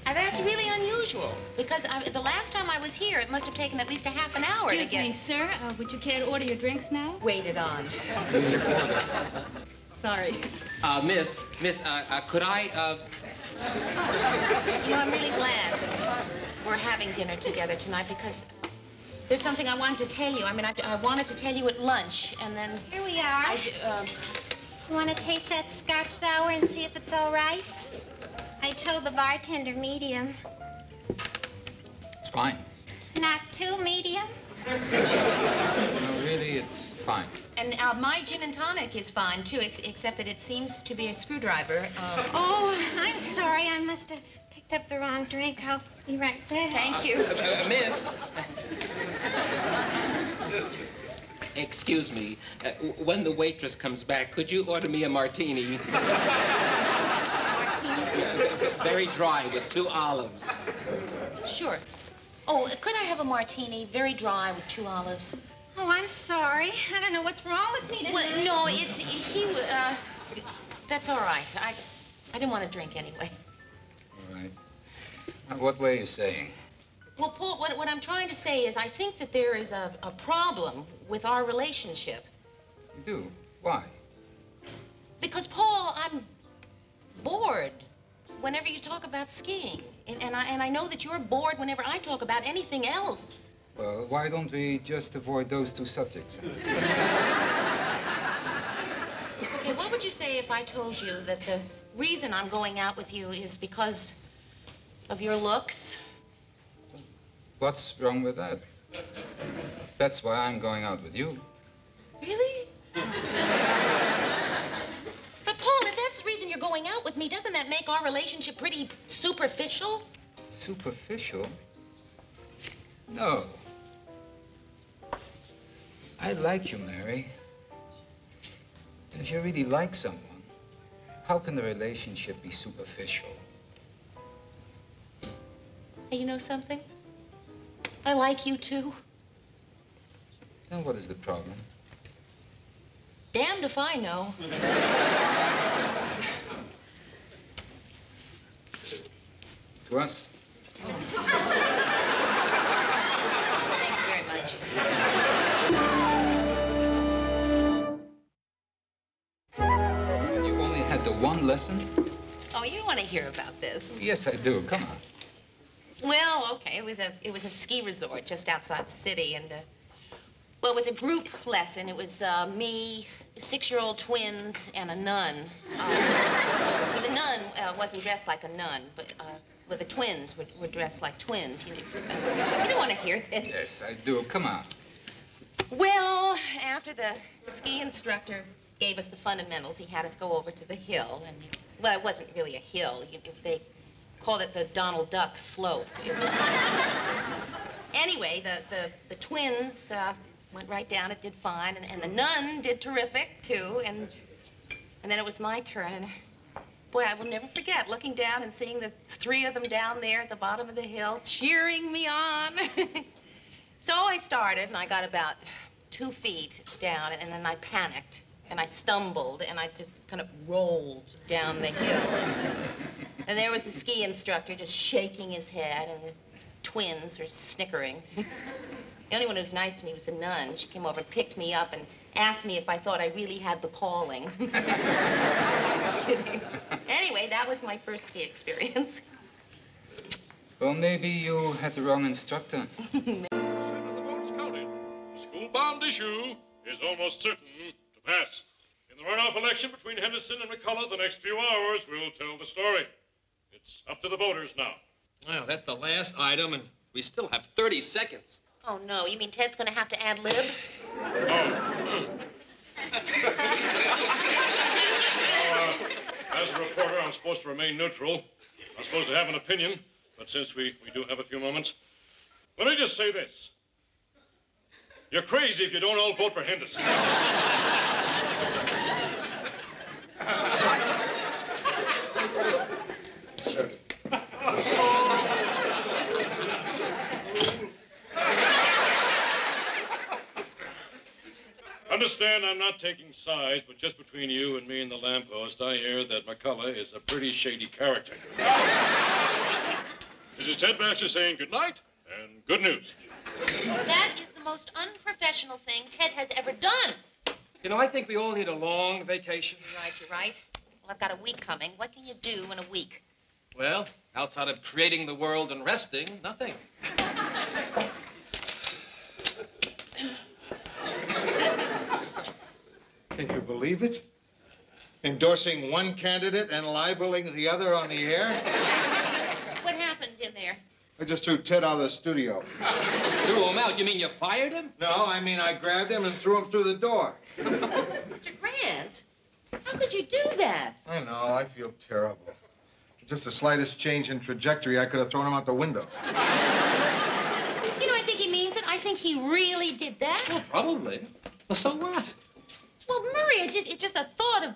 That's really unusual, because the last time I was here, it must have taken at least a half an hour to get... Excuse me, sir. Would you care to order your drinks now? Waited on. Sorry. Miss, could I, You know, I'm really glad that we're having dinner together tonight, because There's something I wanted to tell you. I mean, I wanted to tell you at lunch, and then... Here we are. You want to taste that Scotch sour and see if it's all right? I told the bartender medium. It's fine. Not too medium? No, really, it's fine. And my gin and tonic is fine, too, except that it seems to be a screwdriver. Oh, I'm sorry. I must have picked up the wrong drink. I'll be right back. Thank you. Miss. Excuse me. When the waitress comes back, could you order me a martini? Very dry with 2 olives. Sure. Oh, could I have a martini, very dry with 2 olives? Oh, I'm sorry. I don't know what's wrong with me today. Well, no, that's all right. I didn't want to drink anyway. All right. Now, what were you saying? Well, Paul, what I'm trying to say is I think that there is a problem with our relationship. You do? Why? Because, Paul, I'm bored whenever you talk about skiing. And I know that you're bored whenever I talk about anything else. Well, why don't we just avoid those 2 subjects? Okay, what would you say if I told you that the reason I'm going out with you is because of your looks? What's wrong with that? That's why I'm going out with you. Really? But, Paul, if that's the reason you're going out with me, doesn't that make our relationship pretty superficial? Superficial? No. I like you, Mary. If you really like someone, how can the relationship be superficial? Hey, you know something? I like you, too. Then what is the problem? Damned if I know. To us? Yes. Thank you very much. And you only had the 1 lesson? Oh, you don't want to hear about this. Yes, I do. Come on. Well, okay, it was a ski resort just outside the city, and well, it was a group lesson. It was me, 6-year-old twins, and a nun. The nun wasn't dressed like a nun, but well, the twins were dressed like twins. You don't want to hear this. Yes, I do. Come on. Well, after the ski instructor gave us the fundamentals, he had us go over to the hill, and well, it wasn't really a hill. They called it the Donald Duck slope. It was... Anyway, the twins went right down. It did fine, and the nun did terrific too. And then it was my turn. And boy, I will never forget looking down and seeing the 3 of them down there at the bottom of the hill cheering me on. So I started, and I got about 2 feet down, and then I panicked, and I stumbled, and I just kind of rolled down the hill. And there was the ski instructor just shaking his head, and the twins were snickering. The only one who was nice to me was the nun. She came over and picked me up and asked me if I thought I really had the calling. Kidding. Anyway, that was my first ski experience. Well, maybe you had the wrong instructor. The votes counted. The school bond issue is almost certain to pass. In the runoff election between Henderson and McCullough, the next few hours will tell the story. It's up to the voters now. Well, that's the last item, and we still have 30 seconds. Oh, no. You mean Ted's going to have to ad-lib? As a reporter, I'm supposed to remain neutral. I'm supposed to have an opinion, but since we do have a few moments, let me just say this. You're crazy if you don't all vote for Henderson. Sir. Understand I'm not taking sides, but just between you and me and the lamppost, I hear that McCullough is a pretty shady character. This is Ted Baxter saying good night and good news. That is the most unprofessional thing Ted has ever done. You know, I think we all need a long vacation. You're right. Well, I've got a week coming. What can you do in a week? Well, outside of creating the world and resting, nothing. believe it? Endorsing one candidate and libeling the other on the air? What happened in there? I just threw Ted out of the studio. Threw him out? You mean you fired him? No, I mean I grabbed him and threw him through the door. Mr. Grant, how could you do that? I know, I feel terrible. Just the slightest change in trajectory, I could have thrown him out the window. You know, I think he means it. I think he really did that. Well, probably. Well, so what? Well, Murray, it's just a thought of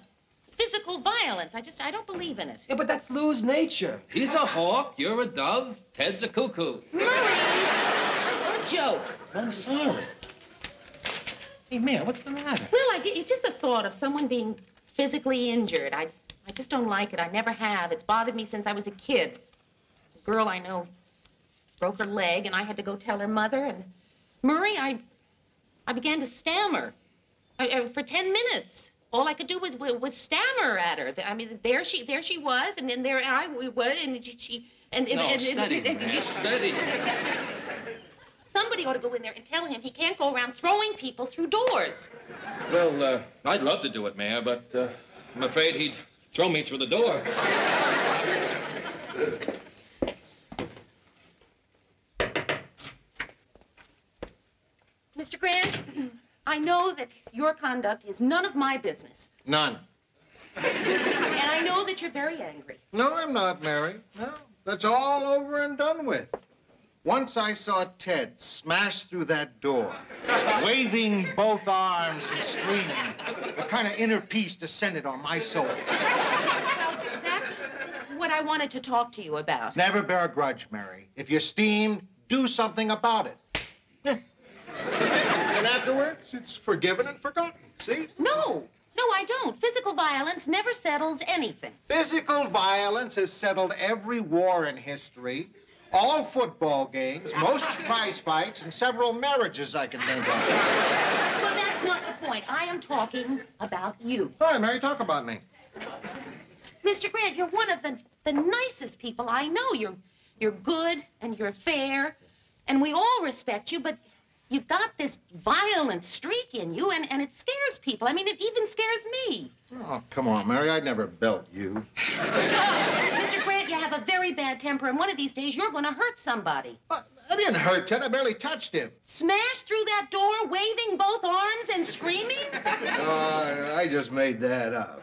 physical violence. I don't believe in it. Yeah, but that's Lou's nature. He's a hawk, you're a dove, Ted's a cuckoo. Murray! Joke. I'm sorry. Hey, Mare, what's the matter? Well, it's just the thought of someone being physically injured. I just don't like it. I never have. It's bothered me since I was a kid. A girl I know broke her leg, and I had to go tell her mother. And Murray, I began to stammer for 10 minutes. All I could do was stammer at her. I mean, there she was, and then there I was, and she and Steady. Somebody ought to go in there and tell him he can't go around throwing people through doors. Well, I'd love to do it, Mayor, but I'm afraid he'd throw me through the door. Mr. Grant, I know that your conduct is none of my business. None. And I know that you're very angry. No, I'm not, Mary. No, that's all over and done with. Once I saw Ted smash through that door, waving both arms and screaming, a kind of inner peace descended on my soul. Well, that's what I wanted to talk to you about. Never bear a grudge, Mary. If you're steamed, do something about it. And afterwards, it's forgiven and forgotten. See? No, I don't. Physical violence never settles anything. Physical violence has settled every war in history, all football games, most prize fights, and several marriages I can think of. Well, that's not the point. I am talking about you. All right, Mary, talk about me. Mr. Grant, you're one of the nicest people I know. You're good and you're fair, and we all respect you, but you've got this violent streak in you, and it scares people. I mean, it even scares me. Oh, come on, Mary. I'd never belt you. Mr. Grant, you have a very bad temper, and one of these days you're going to hurt somebody. I didn't hurt Ted. I barely touched him. Smash through that door, waving both arms and screaming? I just made that up.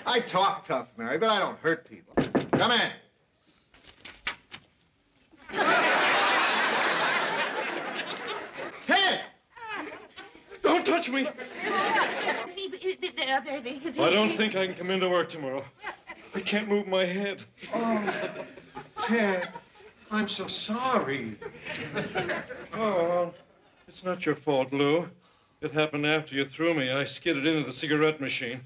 I talk tough, Mary, but I don't hurt people. Come in. Ted! Don't touch me! I don't think I can come into work tomorrow. I can't move my head. Oh, Ted, I'm so sorry. Oh, well, it's not your fault, Lou. It happened after you threw me. I skidded into the cigarette machine.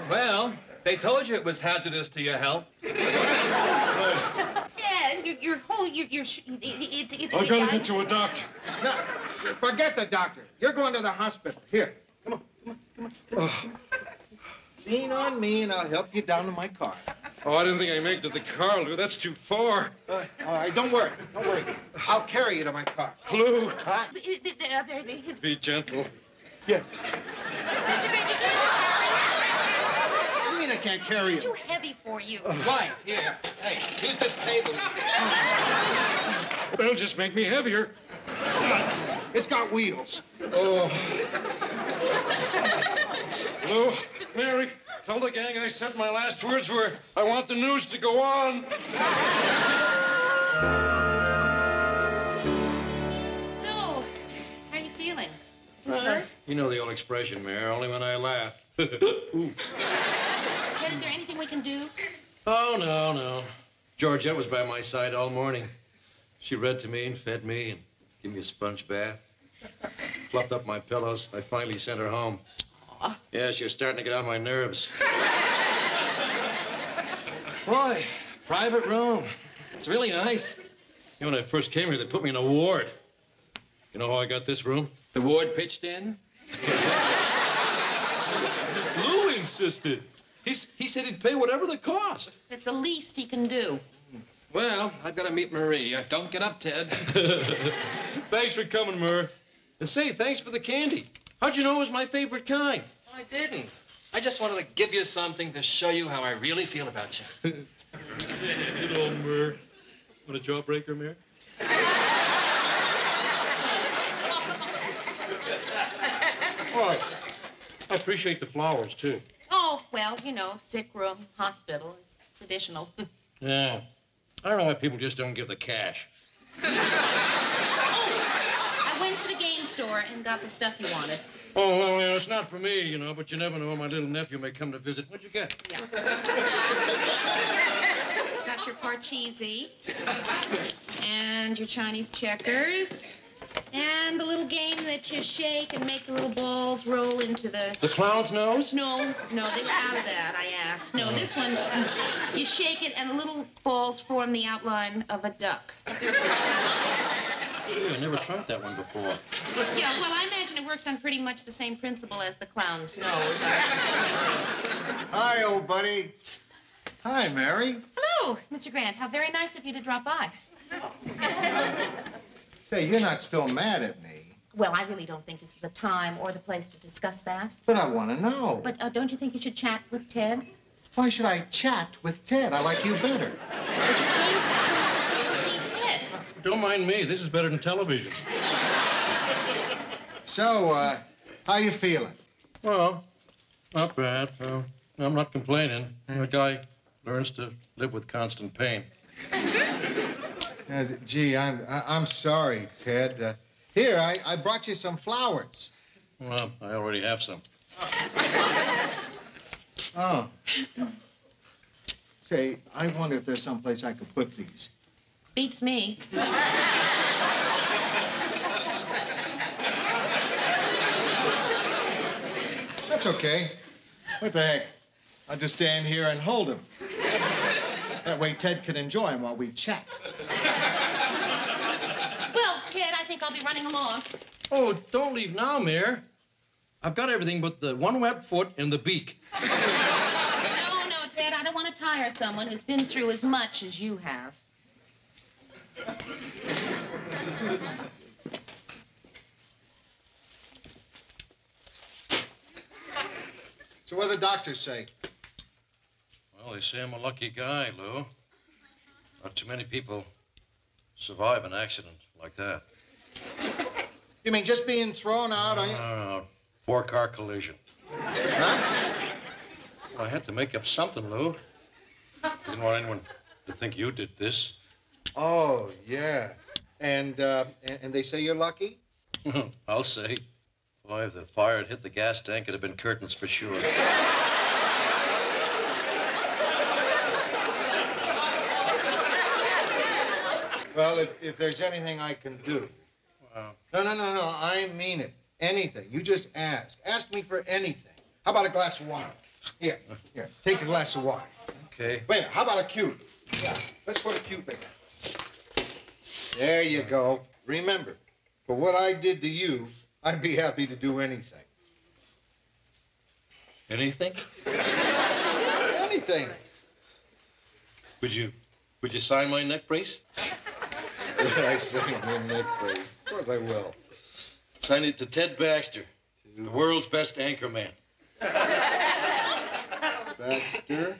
Well, they told you it was hazardous to your health. Dad, I've got to get you a doctor. No, forget the doctor. You're going to the hospital. Here, come on. Oh. Lean on me, and I'll help you down to my car. Oh, I didn't think I'd make it to the car, Lou. That's too far. All right, don't worry. I'll carry you to my car. Lou. Huh? Be gentle. Yes. Mr. Grant, you can't. What do you mean I can't carry you? It's too heavy for you. Right, here. Hey, use this table. That'll just make me heavier. It's got wheels. Oh. Lou, Mary, tell the gang I said my last words were, I want the news to go on. So, how are you feeling? Is it hurt? You know the old expression, Mayor, only when I laugh. Ooh. Ted, is there anything we can do? Oh, no. Georgette was by my side all morning. She read to me and fed me and gave me a sponge bath. Fluffed up my pillows. I finally sent her home. Aw. Yeah, she was starting to get on my nerves. Boy, private room. It's really nice. You know, when I first came here, they put me in a ward. You know how I got this room? The ward pitched in? Lou insisted. He said he'd pay whatever the cost. It's the least he can do. Well, I've got to meet Marie. Don't get up, Ted. Thanks for coming, Murr. And say, thanks for the candy. How'd you know it was my favorite kind? I didn't. I just wanted to give you something to show you how I really feel about you. Good old Murr. Want a jawbreaker, Murr? Why? I appreciate the flowers, too. Oh, well, you know, sick room, hospital. It's traditional. Yeah. I don't know why people just don't give the cash. I went to the game store and got the stuff you wanted. Oh, well, yeah, it's not for me, you know, but you never know. My little nephew may come to visit. What'd you get? Yeah. Got your Parcheesi and your Chinese checkers and the little game that you shake and make the little balls roll into the... The clown's nose? No, they were out of that, I asked. No, this one, you shake it and the little balls form the outline of a duck. Gee, I never tried that one before. Yeah, well, I imagine it works on pretty much the same principle as the clown's nose. Hi, old buddy. Hi, Mary. Hello, Mr. Grant. How very nice of you to drop by. Say, you're not still mad at me. Well, I really don't think this is the time or the place to discuss that. But I want to know. But don't you think you should chat with Ted? Why should I chat with Ted? I like you better. See Ted. Don't mind me. This is better than television. So, how you feeling? Well, not bad. I'm not complaining. A guy learns to live with constant pain. Gee, I'm sorry, Ted. Here, I brought you some flowers. Well, I already have some. Oh. Say, I wonder if there's someplace I could put these. Beats me. That's okay. What the heck? I'll just stand here and hold them. That way Ted can enjoy them while we chat. Well, Ted, I think I'll be running along. Oh, don't leave now, Mayor. I've got everything but the one web foot and the beak. No, Ted, I don't want to tire someone who's been through as much as you have. So what do the doctors say? Well, they say I'm a lucky guy, Lou. Not too many people survive an accident like that. You mean just being thrown out on you? No. 4-car collision. Huh? Well, I had to make up something, Lou. Didn't want anyone to think you did this. Oh, yeah. And they say you're lucky? I'll say. Boy, if the fire had hit the gas tank, it'd have been curtains for sure. Well, if there's anything I can do. Wow. No, I mean it. Anything. You just ask. Ask me for anything. How about a glass of water? Here, take a glass of water. Okay. Wait a minute, how about a cube? Yeah, let's put a cube in there. There you go. Remember, for what I did to you, I'd be happy to do anything. Anything? Anything. Would you sign my neck brace? I sign your neck brace. Of course I will. Sign it to Ted Baxter, the world's best anchorman. Baxter,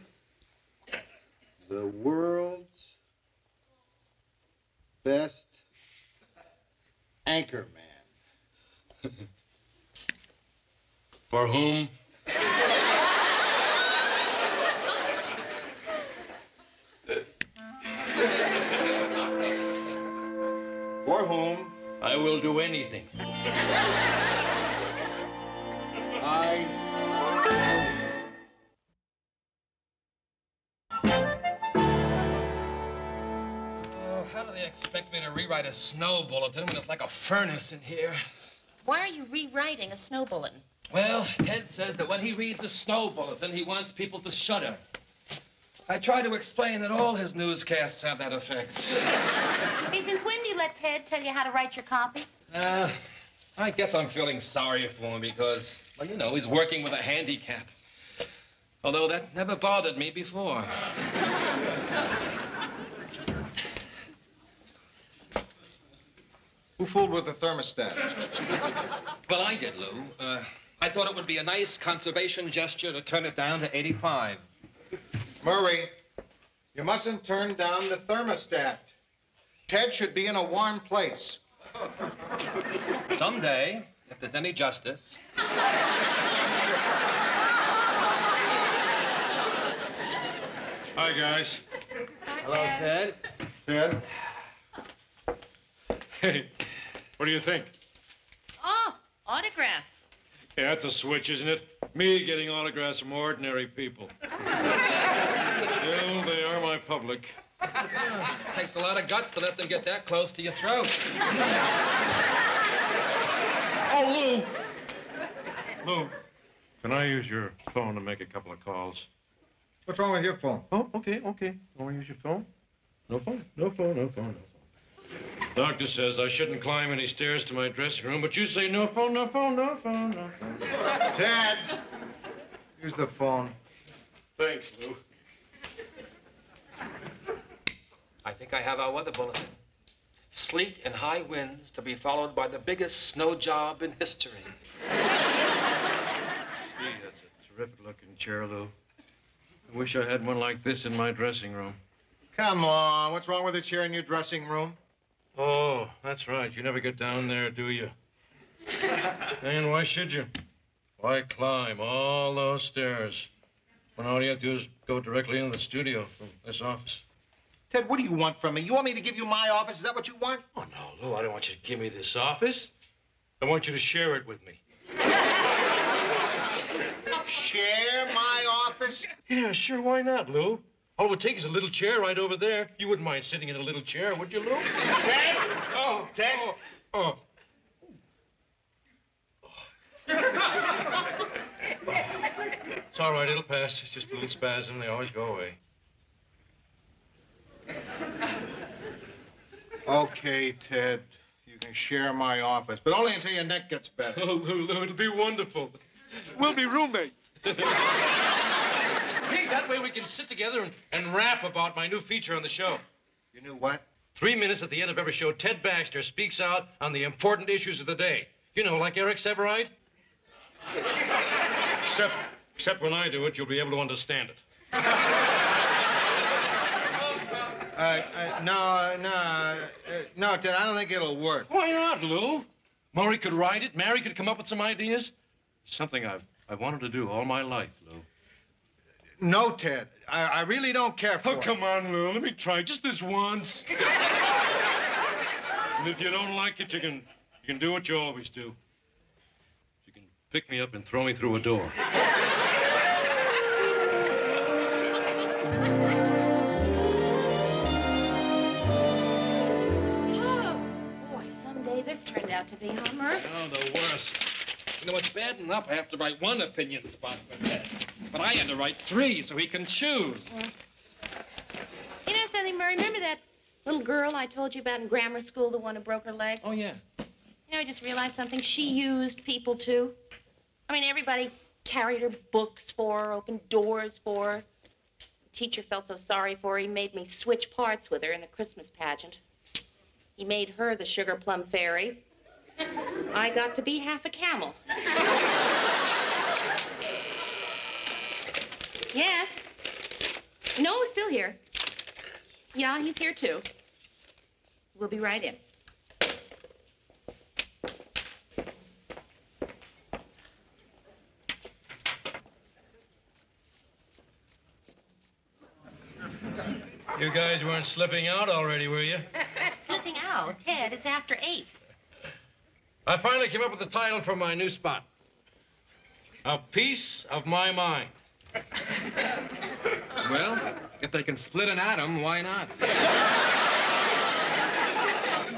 the world's best anchorman. For whom? For whom? I will do anything. Oh, how do they expect me to rewrite a snow bulletin when it's like a furnace in here? Why are you rewriting a snow bulletin? Well, Ted says that when he reads a snow bulletin, he wants people to shudder. I try to explain that all his newscasts have that effect. Hey, since when do you let Ted tell you how to write your copy? I guess I'm feeling sorry for him because, well, you know, he's working with a handicap. Although that never bothered me before. Who fooled with the thermostat? Well, I did, Lou. I thought it would be a nice conservation gesture to turn it down to 85. Murray, you mustn't turn down the thermostat. Ted should be in a warm place. Someday, if there's any justice. Hi, guys. Hello, Ted. Ted? Hey, what do you think? Oh, autographs. Yeah, that's a switch, isn't it? Me getting autographs from ordinary people. Still, they are my public. Takes a lot of guts to let them get that close to your throat. Oh, Lou. Lou, can I use your phone to make a couple of calls? What's wrong with your phone? Oh, okay. Want to use your phone? No phone. Doctor says I shouldn't climb any stairs to my dressing room, but you say no phone. Ted! Use the phone. Thanks, Lou. I think I have our weather bulletin. Sleet and high winds to be followed by the biggest snow job in history. Gee, that's a terrific-looking chair, Lou. I wish I had one like this in my dressing room. Come on, what's wrong with the chair in your dressing room? Oh, that's right. You never get down there, do you? And why should you? Why climb all those stairs when all you have to do is go directly into the studio from this office? Ted, what do you want from me? You want me to give you my office? Is that what you want? Oh, no, Lou, I don't want you to give me this office. I want you to share it with me. Share my office? Yeah, sure, why not, Lou? All it would take is a little chair right over there. You wouldn't mind sitting in a little chair, would you, Lou? Ted! Oh, Ted! Oh. It's all right, it'll pass. It's just a little spasm. They always go away. Okay, Ted. You can share my office, but only until your neck gets better. Oh, Lou, it'll be wonderful. We'll be roommates. Hey, that way we can sit together and rap about my new feature on the show. You knew what? 3 minutes at the end of every show, Ted Baxter speaks out on the important issues of the day. You know, like Eric Severide. Except when I do it, you'll be able to understand it. No, Ted, I don't think it'll work. Why not, Lou? Maury could write it. Mary could come up with some ideas. Something I've wanted to do all my life, Lou. No, Ted. I really don't care for it. Oh, come on, Lou. Let me try just this once. And if you don't like it, you can do what you always do. You can pick me up and throw me through a door. Boy, someday this turned out to be, huh, Murph? Oh, the worst. You know, it's bad enough I have to write one opinion spot for Ted. But I had to write 3 so he can choose. You know something, Murray? Remember that little girl I told you about in grammar school, the one who broke her leg? Oh, yeah. You know, I just realized something. She used people, too. I mean, everybody carried her books for her, opened doors for her. The teacher felt so sorry for her, he made me switch parts with her in the Christmas pageant. He made her the sugar plum fairy. I got to be half a camel. Yes. No, still here. Yeah, he's here, too. We'll be right in. You guys weren't slipping out already, were you? Slipping out? Ted, it's after 8. I finally came up with the title for my new spot. A Piece of My Mind. Well, if they can split an atom, why not?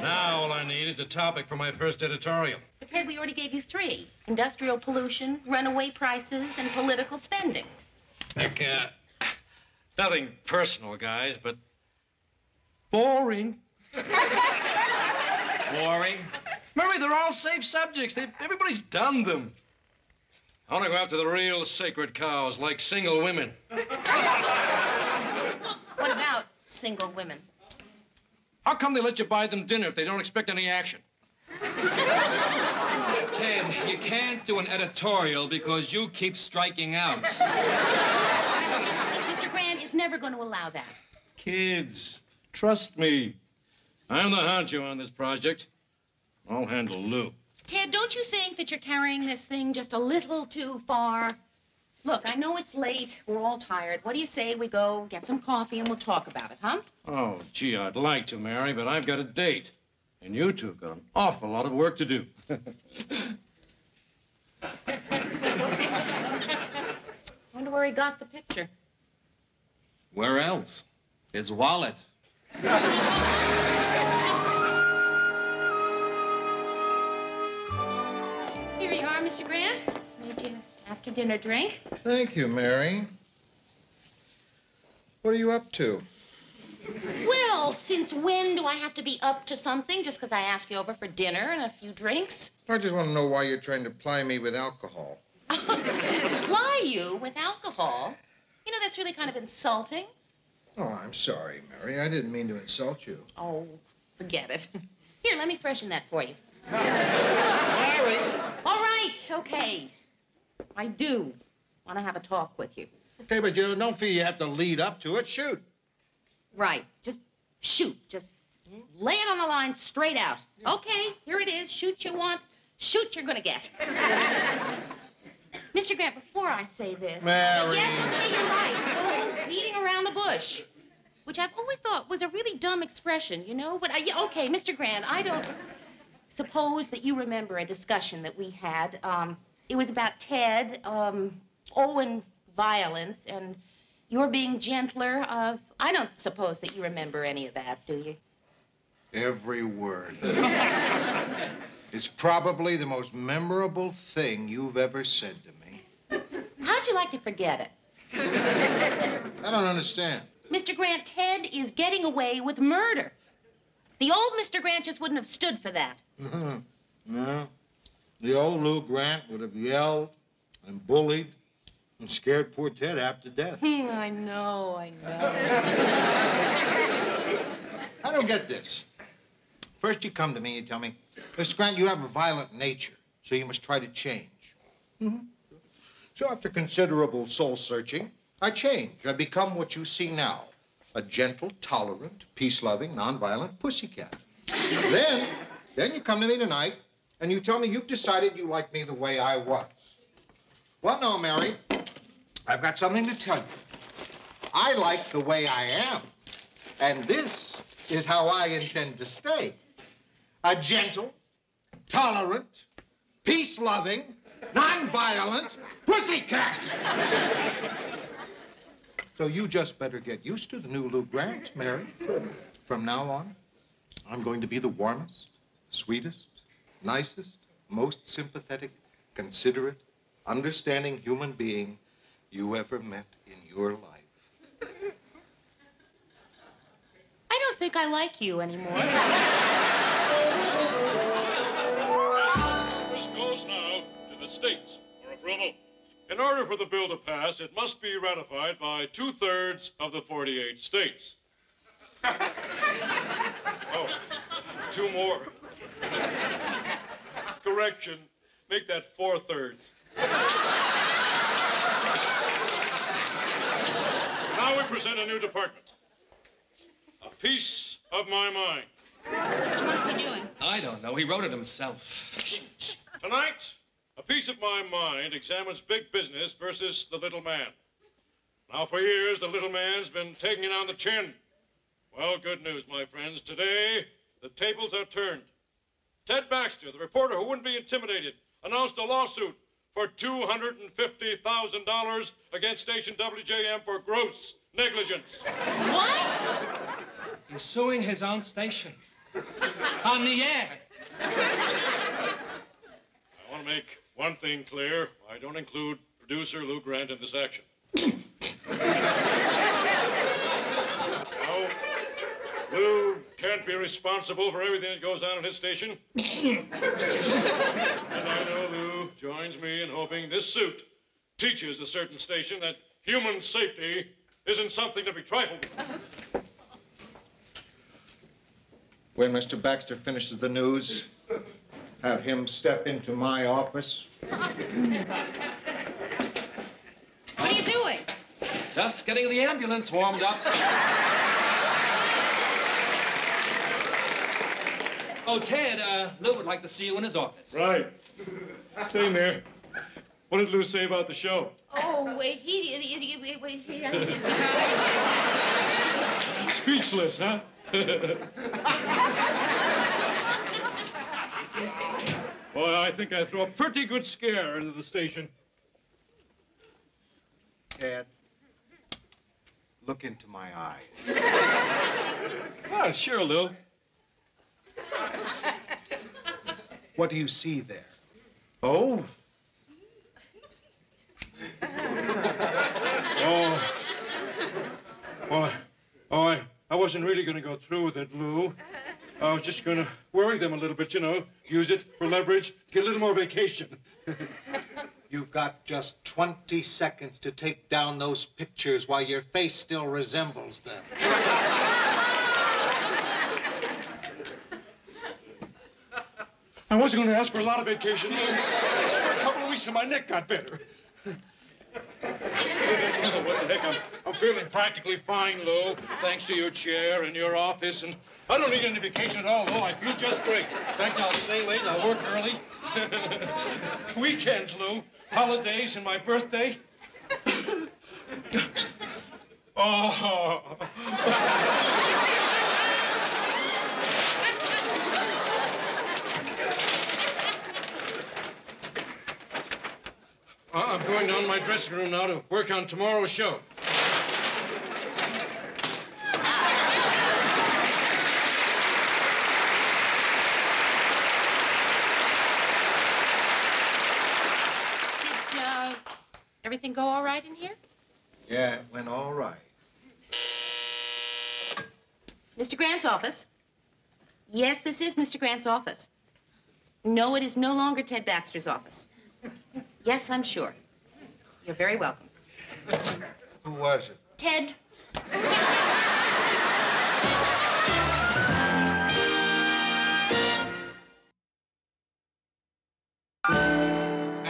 Now all I need is a topic for my first editorial. But, Ted, we already gave you 3. Industrial pollution, runaway prices, and political spending. Heck, nothing personal, guys, but boring. Boring? Murray, they're all safe subjects. Everybody's done them. I want to go after the real sacred cows, like single women. What about single women? How come they let you buy them dinner if they don't expect any action? Ted, you can't do an editorial because you keep striking out. Mr. Grant is never going to allow that. Kids, trust me. I'm the honcho on this project. I'll handle Lou. Ted, don't you think that you're carrying this thing just a little too far? Look, I know it's late. We're all tired. What do you say we go get some coffee and we'll talk about it, huh? Oh, gee, I'd like to, Mary, but I've got a date. And you two got an awful lot of work to do. Wonder where he got the picture. Where else? His wallet. Here you are, Mr. Grant. Made you after dinner drink. Thank you, Mary. What are you up to? Well, since when do I have to be up to something just because I ask you over for dinner and a few drinks? I just want to know why you're trying to ply me with alcohol. Ply you with alcohol? You know, that's really kind of insulting. Oh, I'm sorry, Mary. I didn't mean to insult you. Oh, forget it. Here, let me freshen that for you. Mary! All right, okay. I do want to have a talk with you. Okay, but you don't feel you have to lead up to it. Shoot. Right. Just shoot. Just lay it on the line straight out. Okay, here it is. Shoot you want. Shoot you're gonna get. Mr. Grant, before I say this... Mary. Yes, okay, you're right. No beating around the bush. Which I've always thought was a really dumb expression, you know? But, okay, Mr. Grant, I don't suppose that you remember a discussion that we had. It was about Ted, Owen violence, and your being gentler. I don't suppose that you remember any of that, do you? Every word. It's probably the most memorable thing you've ever said to me. How'd you like to forget it? I don't understand. Mr. Grant, Ted is getting away with murder. The old Mr. Grant just wouldn't have stood for that. No. The old Lou Grant would have yelled and bullied and scared poor Ted half to death. I know. I don't get this. First you come to me and you tell me, Mr. Grant, you have a violent nature, so you must try to change. So after considerable soul-searching, I change. I become what you see now, a gentle, tolerant, peace-loving, nonviolent pussycat. Then you come to me tonight, and you tell me you've decided you like me the way I was. Well, no, Mary. I've got something to tell you. I like the way I am. And this is how I intend to stay. A gentle, tolerant, peace-loving, nonviolent pussycat. So you just better get used to the new Lou Grant, Mary. From now on, I'm going to be the warmest, sweetest, nicest, most sympathetic, considerate, understanding human being you ever met in your life. I don't think I like you anymore. This goes now to the states for approval. In order for the bill to pass, it must be ratified by 2/3 of the 48 states. Oh, 2 more. Correction. Make that 4/3. Now we present a new department. A piece of my mind. Which one is he doing? I don't know. He wrote it himself. Tonight, a piece of my mind examines big business versus the little man. Now, for years, the little man's been taking it on the chin. Well, good news, my friends. Today, the tables are turned. Ted Baxter, the reporter who wouldn't be intimidated, announced a lawsuit for $250,000 against station WJM for gross negligence. What? He's suing his own station. On the air. I want to make one thing clear. I don't include producer Lou Grant in this action. No, Lou can't be responsible for everything that goes on in his station. And I know Lou joins me in hoping this suit teaches a certain station that human safety isn't something to be trifled with. When Mr. Baxter finishes the news, have him step into my office? What are you doing? Just getting the ambulance warmed up. Oh, Ted, Lou would like to see you in his office. Right. Same here. What did Lou say about the show? Oh, Speechless, huh? Boy, I think I threw a pretty good scare into the station. Ted, look into my eyes. Well, sure, Lou. What do you see there? Oh. I wasn't really going to go through with it, Lou. I was just going to worry them a little bit, you know, use it for leverage, get a little more vacation. You've got just 20 seconds to take down those pictures while your face still resembles them. I wasn't going to ask for a lot of vacation, Lou. Just for a couple of weeks and my neck got better. What the heck, I'm feeling practically fine, Lou, thanks to your chair and your office, and I don't need any vacation at all, Lou. I feel just great. In fact, I'll stay late, I'll work early. Weekends, Lou, holidays, and my birthday. Oh. I'm going down to my dressing room now to work on tomorrow's show. Did everything go all right in here? Yeah, it went all right. Mr. Grant's office? Yes, this is Mr. Grant's office. No, it is no longer Ted Baxter's office. Yes, I'm sure. You're very welcome. Who was it? Ted.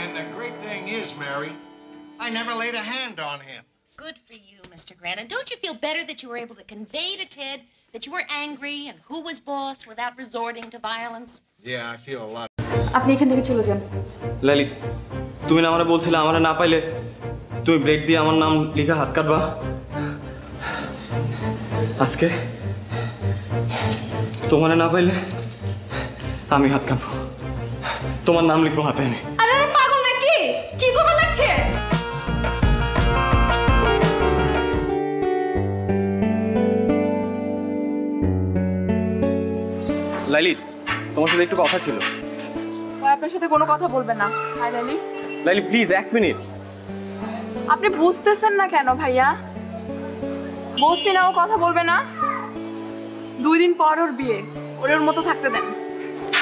And the great thing is, Mary, I never laid a hand on him. Good for you, Mr. Grant. And don't you feel better that you were able to convey to Ted that you were angry and who was boss without resorting to violence? Yeah, I feel a lot. আপনি এখান থেকে চলে যান। লাইলি, তুমি না আমারে বলছিলে আমারে না পাইলে তুমি ব্লেড দিয়ে আমার নাম লিখে হাত কাটবা। আজকে তোমারে না পাইলে আমি হাত কাটবো, তোমার নাম লিখবো হাতে আমি। আরে পাগল নাকি? কি করবা লাগছে? লাইলি, তোমার সাথে একটু কথা ছিল। আপনার সাথে কোনো কথা বলবেন না। Hi Laili. Laili please 1 minute. আপনি বুঝতেছেন না কেন ভাইয়া? বলছি না ও কথা বলবে না। 2 দিন পর ওর বিয়ে, ওর মতো থাকতে দেন।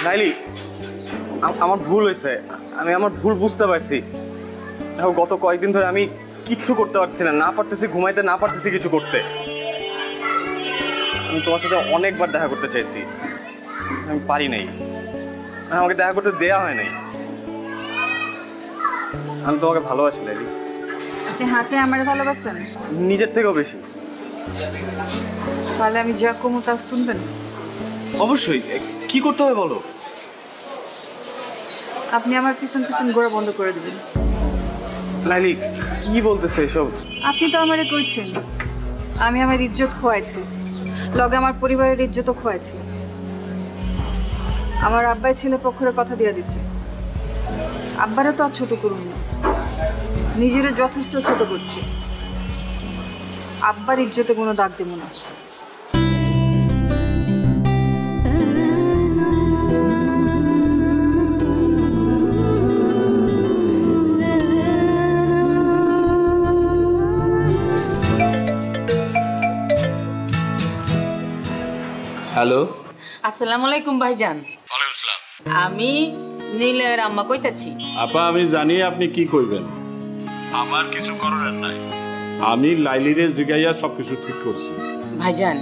লাইলি, আমার ভুল হয়েছে, আমি আমার ভুল বুঝতে পারছি। দেখো গত কয়েকদিন ধরে আমি কিচ্ছু করতে পারছি না পারতেছি ঘুমাইতে, না পারতেছি কিছু করতে। আমি তোমার সাথে অনেকবার দেখা করতে চাইছি, আমি পারি নাই, আমাকে দেখা করতে দেয়া হয় নাই। আমি তোমাকে ভালোবাসি লাইলি। আপনি হাঁচে আমারে ভালোবাসেন? নিজের থেকেও বেশি। তাহলে আমি যা কমু তা শুনবেন? অবশ্যই। কি করতে হবে বলো? আপনি আমার পিছন পিছন ঘোরা বন্ধ করে দিবেন। লাইলি কি বলতেছে এসব? আপনি তো আমারে কইছেন আমি আমার ইজ্জত খোয়াইছি, লগে আমার পরিবারের ইজ্জতও খোয়াইছি। আমার আব্বাই ছেলে পক্ষের কথা দিয়ে দিচ্ছে, আব্বারে তো আর ছোট করুন না, নিজেরে যথেষ্ট ছোট করছি। আব্বার ইজ্জতে কোনো দাগ দেব না। হ্যালো, আসসালামু আলাইকুম ভাইজান। ওয়ালাইকুম আসসালাম। আমি নীলের আম্মা কইতাছি। আপা আমি জানি আপনি কি কইবেন। আমার কিছু করার নাই, আমি লাইলিরে জিগাইয়া সবকিছু ঠিক করছি। ভাইজান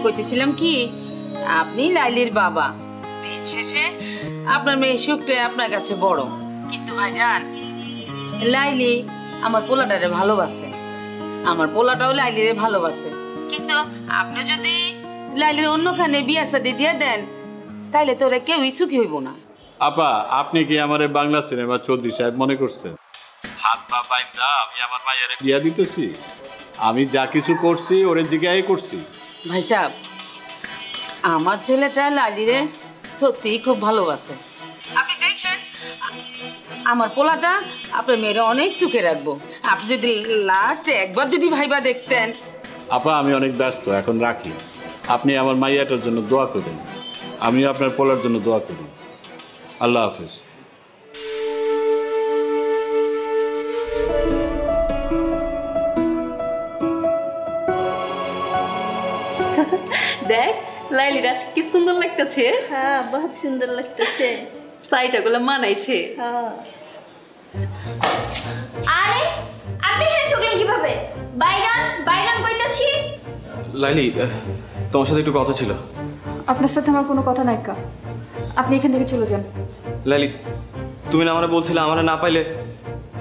কইতেছিলাম কি, আপনি লাইলির বাবা, দিন শেষে আপনার মেয়ের সুখটাই আপনার কাছে বড়। কিন্তু ভাইজান, লাইলি আমার পোলাটারে ভালোবাসে, আমার পোলাটাও লাইলিরে ভালোবাসে। কিন্তু আপনি যদি লাইলির অন্যখানে বিয়া শাদী দিয়ে দেন তাইলে তো ওরা কেউই সুখী হইব না। আপা, আপনি কি আমার বাংলা সিনেমা চৌধুরী সাহেব মনে করছেন? হাত পা বাইন্দা আমি আমার মায়ের বিয়া দিতেছি? আমি যা কিছু করছি ওরে জিজ্ঞাই করছি। ভাই সাহেব, আমার ছেলেটা লালিরে সত্যিই খুব ভালোবাসে। আপনি দেখেন আমার পোলাটা আপনার মেয়েরা অনেক সুখে রাখবো। আপনি যদি লাস্টে একবার যদি ভাইবা দেখতেন। আপা, আমি অনেক ব্যস্ত, এখন রাখি। আপনি আমার মাইয়াটার জন্য দোয়া করেন, আমি আপনার পোলার জন্য দোয়া করি। আল্লাহ হাফেজ। দেখ লাইলির আজ কি সুন্দর লাগতেছে। হ্যাঁ, বহুত সুন্দর লাগতেছে। সাইটাগুলো মানাইছে। আরে আপনি এখানে চোখেন কিভাবে? বাইগান বাইগান কইতাছি। লাইলি, তোমার সাথে একটু কথা ছিল। আপনার সাথে আমার কোনো কথা নাই কা, আপনি এখান থেকে চলে যান। লাইলি, তুমি না আমারে বলছিলে আমারে না পাইলে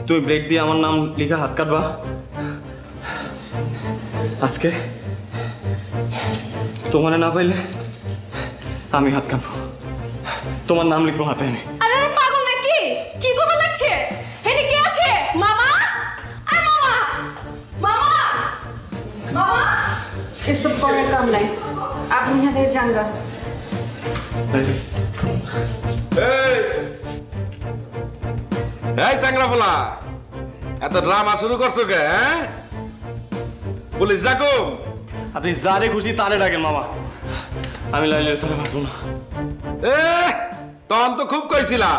তুমি ব্লেড দিয়ে আমার নাম লিখে হাত কাটবা। আজকে তোমারে না পাইলে আমি হাত কাটবো, তোমার নাম লিখবো হাতে আমি। আরে পাগল নাকি? কি করবে লাগছে? হেনি কি আছে? মামা, আয় মামা, মামা, মামা। এসব করার কাম নাই, আপনি এখান থেকে যান গা। এই চাংরাপোলা, এত ড্রামা শুরু করছো কে? পুলিশ ডাকো। আপনি যারে খুশি তারে ডাকেন মামা, আমি লাইলির সাথে বাঁচবো না। তখন তো খুব কইছিলা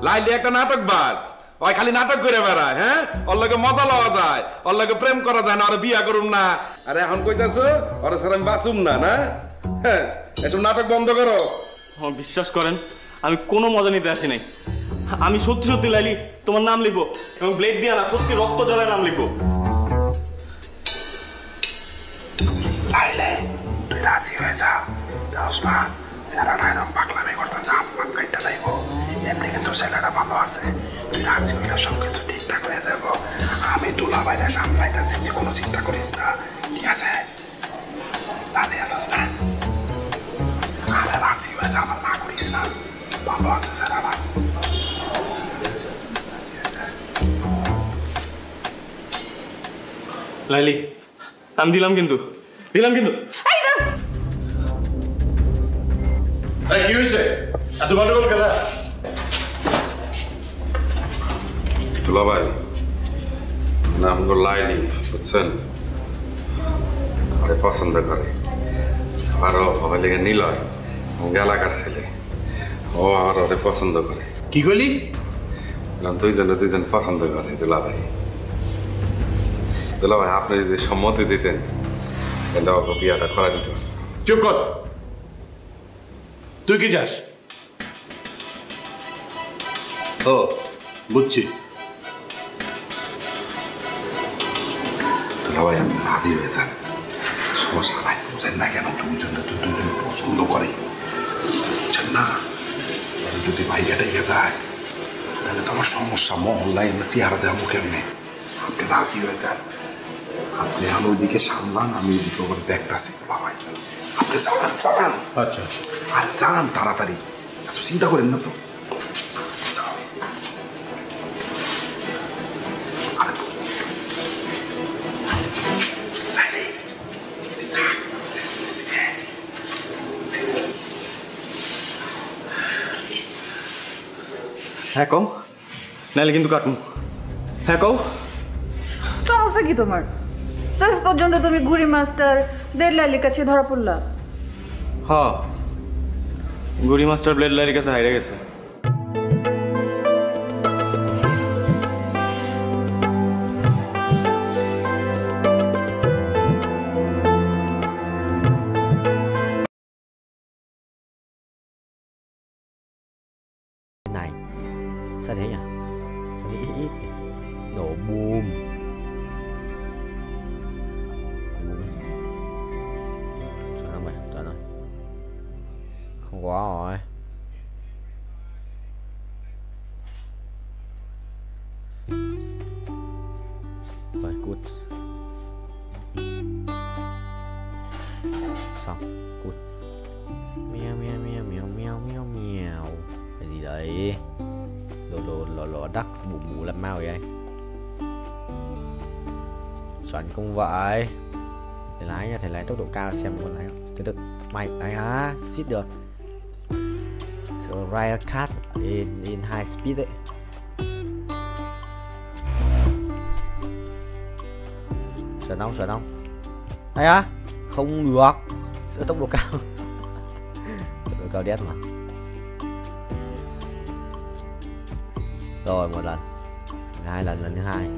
লাইলি একটা নাটক বাজ, ওই খালি নাটক করে বেড়ায়। হ্যাঁ, ওর লগে মজা লওয়া যায়, ওর লগে প্রেম করা যায় না, ওর বিয়া করুম না। আরে এখন কইতাছো ওর সাথে আমি বাঁচুম না? না, হ্যাঁ, এসব নাটক বন্ধ করো। বিশ্বাস করেন, আমি কোনো মজা নিতে আসি নাই। আমি সত্যি সত্যি লাইলি তোমার নাম লিখবো এবং ব্লেড দিয়ে না, সত্যি রক্ত জলের নাম লিখবো। লাইলে, তুই রাজি হয়ে যা। না, ছেলেটা একদম পাগলামি করতেছে, আমার গাইটা লাইব। এমনি কিন্তু ছেলেটা ভালো আছে, তুই রাজি হইলে সবকিছু ঠিকঠাক হয়ে যাব। আমি দুলা বাইরে সামলাইতেছি, তুই কোনো চিন্তা করিস না, ঠিক আছে? রাজি আছিস না? আরে রাজি হয়ে যা, আমার না করিস না, ভালো আছে ছেলেটা। লাইলি, আমি দিলাম কিন্তু, দিলাম কিন্তু। কি হয়েছে? এত গন্ডগোল কেন? দুলা ভাই, নাম গো লাইলি, বুঝছেন? আরে পছন্দ করে, আরো সবাই লেগে নিলয় এলাকার ছেলে, ও আমার ওরে পছন্দ করে। কি কইলি? দুইজন পছন্দ করে দুলা ভাই। দুলা ভাই, আপনি যদি সম্মতি দিতেন তাহলে ওকে বিয়াটা করা দিতে পারতাম। চুপ কর, তুই কি চাস? ও বুঝছি। দুলা ভাই, আপনি রাজি হয়ে যান, সমস্যা নাই। বুঝেন না কেন? দুজন পছন্দ করে, বুঝছেন না? যদি ভাইয়াটা এগিয়ে যায় তাহলে তো আমার সমস্যা, মহল্লায় চেহারা দেওয়া মুখে এমনি। আপনি রাজি হয়ে যান, আপনি আমি ওইদিকে সামলান, আমি ওইদিকে ওখানে দেখতেছি। বাবাই, আপনি চালান। আচ্ছা, আরে যান তাড়াতাড়ি, এত চিন্তা করেন না তো। হ্যাঁ কও, নাইলে কিন্তু কাটুন। হ্যাঁ কও। সমস্যা কি তোমার? শেষ পর্যন্ত তুমি ঘুড়ি মাস্টার ব্লেড লাইলির কাছে ধরা পড়লা। হ্যাঁ, ঘুড়ি মাস্টার ব্লেড লাইলির কাছে হাইরে গেছে। Này, sao thế nhỉ? Sao thế ít nhỉ? Nổ bùm. Sao nó mày? Sao nó? Không có rồi. đất bù bù làm mau vậy chuẩn không vậy thầy lái nha, thầy lái tốc độ cao xem con lái không. Từ từ mày ấy á xít được. So ride a cat in high speed đấy. Chuẩn không ấy á không được, sửa tốc độ cao. Tốc độ cao đét mà. Rồi một lần, hai lần, lần thứ hai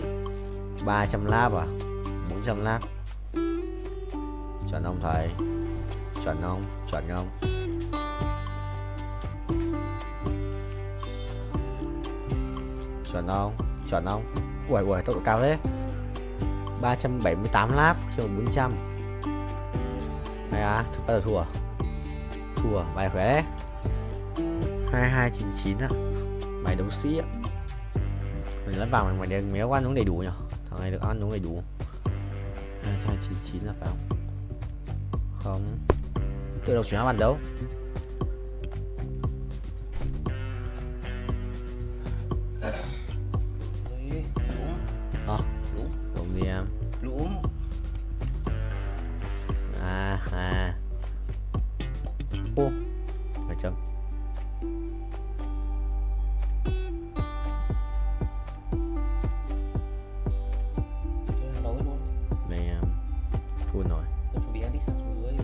300 lap à, 400 lap. Chuẩn không thầy? Chuẩn không? Chuẩn không? Chuẩn không? Chuẩn không? Ui ui, tốc độ cao thế. 378 lap cho 400. Này à, bắt đầu thua. Thua, bài khỏe đấy. 2299 á. Bài đấu sĩ á. Mình lắp vào mày mày có ăn uống đầy đủ nhỉ? Thằng này được ăn uống đầy đủ. 2299 là phải không? Không. Tự đầu chuyển ban đấu. Đúng đi em. Đúng. Ô. Phải chấm. Này em. Thua rồi. Chuẩn bị ăn đi sang xuống dưới.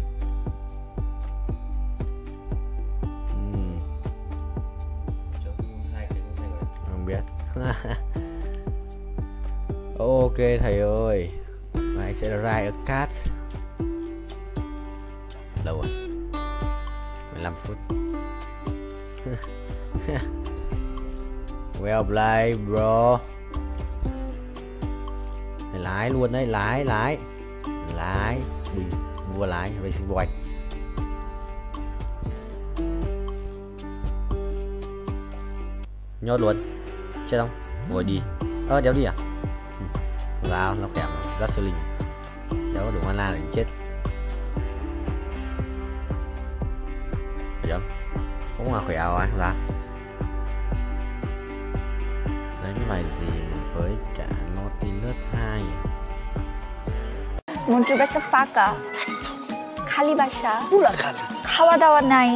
Không biết. Ok thầy ơi, mày sẽ ride a cat. Lâu rồi, 15 phút. Well played bro. Mày lái luôn đấy, lái bình vua lái racing boy. Nhốt luôn, chết không? Ngồi đi. Đéo đi à? Vào, nó kèm rất siêu linh. Đéo có đủ mana để chết. Phải không? Cũng là khỏe rồi, ra. Đánh bài gì với cả Nautilus 2? মন্টুর বাসা ফাঁকা, খালি বাসা, পুরা খালি, খাওয়া দাওয়া নাই,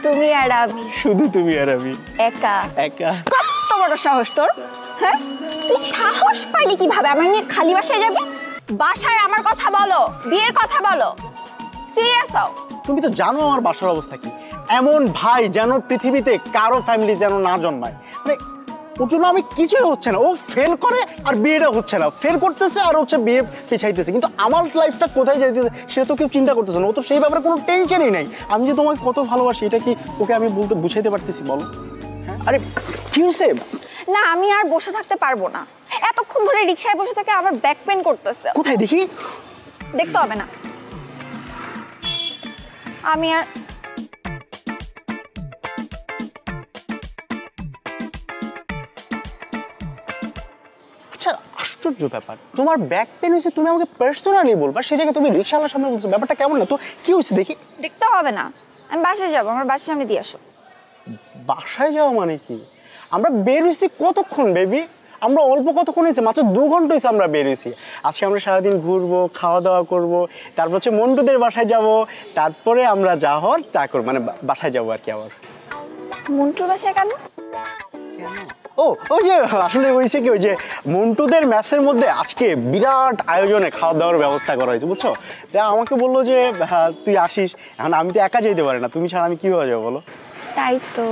তুমি আর আমি, শুধু তুমি আর আমি, একা একা। কত বড় সাহস তোর, হ্যাঁ? তুই সাহস পাইলি কিভাবে আমার নিয়ে খালি বাসায় যাবি? বাসায় আমার কথা বলো, বিয়ের কথা বলো, সিরিয়াস হও। তুমি তো জানো আমার বাসার অবস্থা কি। এমন ভাই যেন পৃথিবীতে কারো ফ্যামিলি যেন না জন্মায়। মানে ওর জন্য আমি কিছুই হচ্ছে না, ও ফেল করে আর বিয়েটা হচ্ছে না, ফেল করতেছে আর হচ্ছে বিয়ে পিছাইতেছে, কিন্তু আমার লাইফটা কোথায় যাইতেছে সেটা তো কেউ চিন্তা করতেছে না। ও তো সেই ব্যাপারে কোনো টেনশনই নাই। আমি যে তোমাকে কত ভালোবাসি এটা কি ওকে আমি বলতে বুঝাইতে পারতেছি বলো? হ্যাঁ, আরে কি হয়েছে? না আমি আর বসে থাকতে পারবো না, এতক্ষণ ধরে রিকশায় বসে থেকে আমার ব্যাক পেন করতেছে। কোথায় দেখি? দেখতে হবে না, আমি আর আচ্ছা আশ্চর্য ব্যাপার, তোমার ব্যাক পেন হয়েছে তুমি আমাকে পার্সোনালি বলবা, সেই জায়গায় তুমি রিকশাওয়ালার সামনে বলছো, ব্যাপারটা কেমন না? তো কি হয়েছে দেখি? দেখতে হবে না, আমি বাসায় যাবো, আমার বাসার সামনে দিয়ে আসো। বাসায় যাওয়া মানে কি? আমরা বের হয়েছি কতক্ষণ বেবি? আমরা অল্প কতক্ষণ হয়েছে, মাত্র 2 ঘন্টা হয়েছে আমরা বের হয়েছি। আজকে আমরা সারাদিন ঘুরবো, খাওয়া দাওয়া করবো, তারপর হচ্ছে মন্টুদের বাসায় যাব, তারপরে আমরা যা হওয়ার তা করবো, মানে বাসায় যাবো আর কি। আবার মন্টুর বাসায় কেন? ওই যে আসলে হয়েছে কি, ওই যে মন্টুদের ম্যাচের মধ্যে আজকে বিরাট আয়োজনে খাওয়া দাওয়ার ব্যবস্থা করা হয়েছে বুঝছো। তা আমাকে বললো যে তুই আসিস, এখন আমি তো একা যেতে পারি না, তুমি ছাড়া আমি কীভাবে যাবো বলো? তাই তো,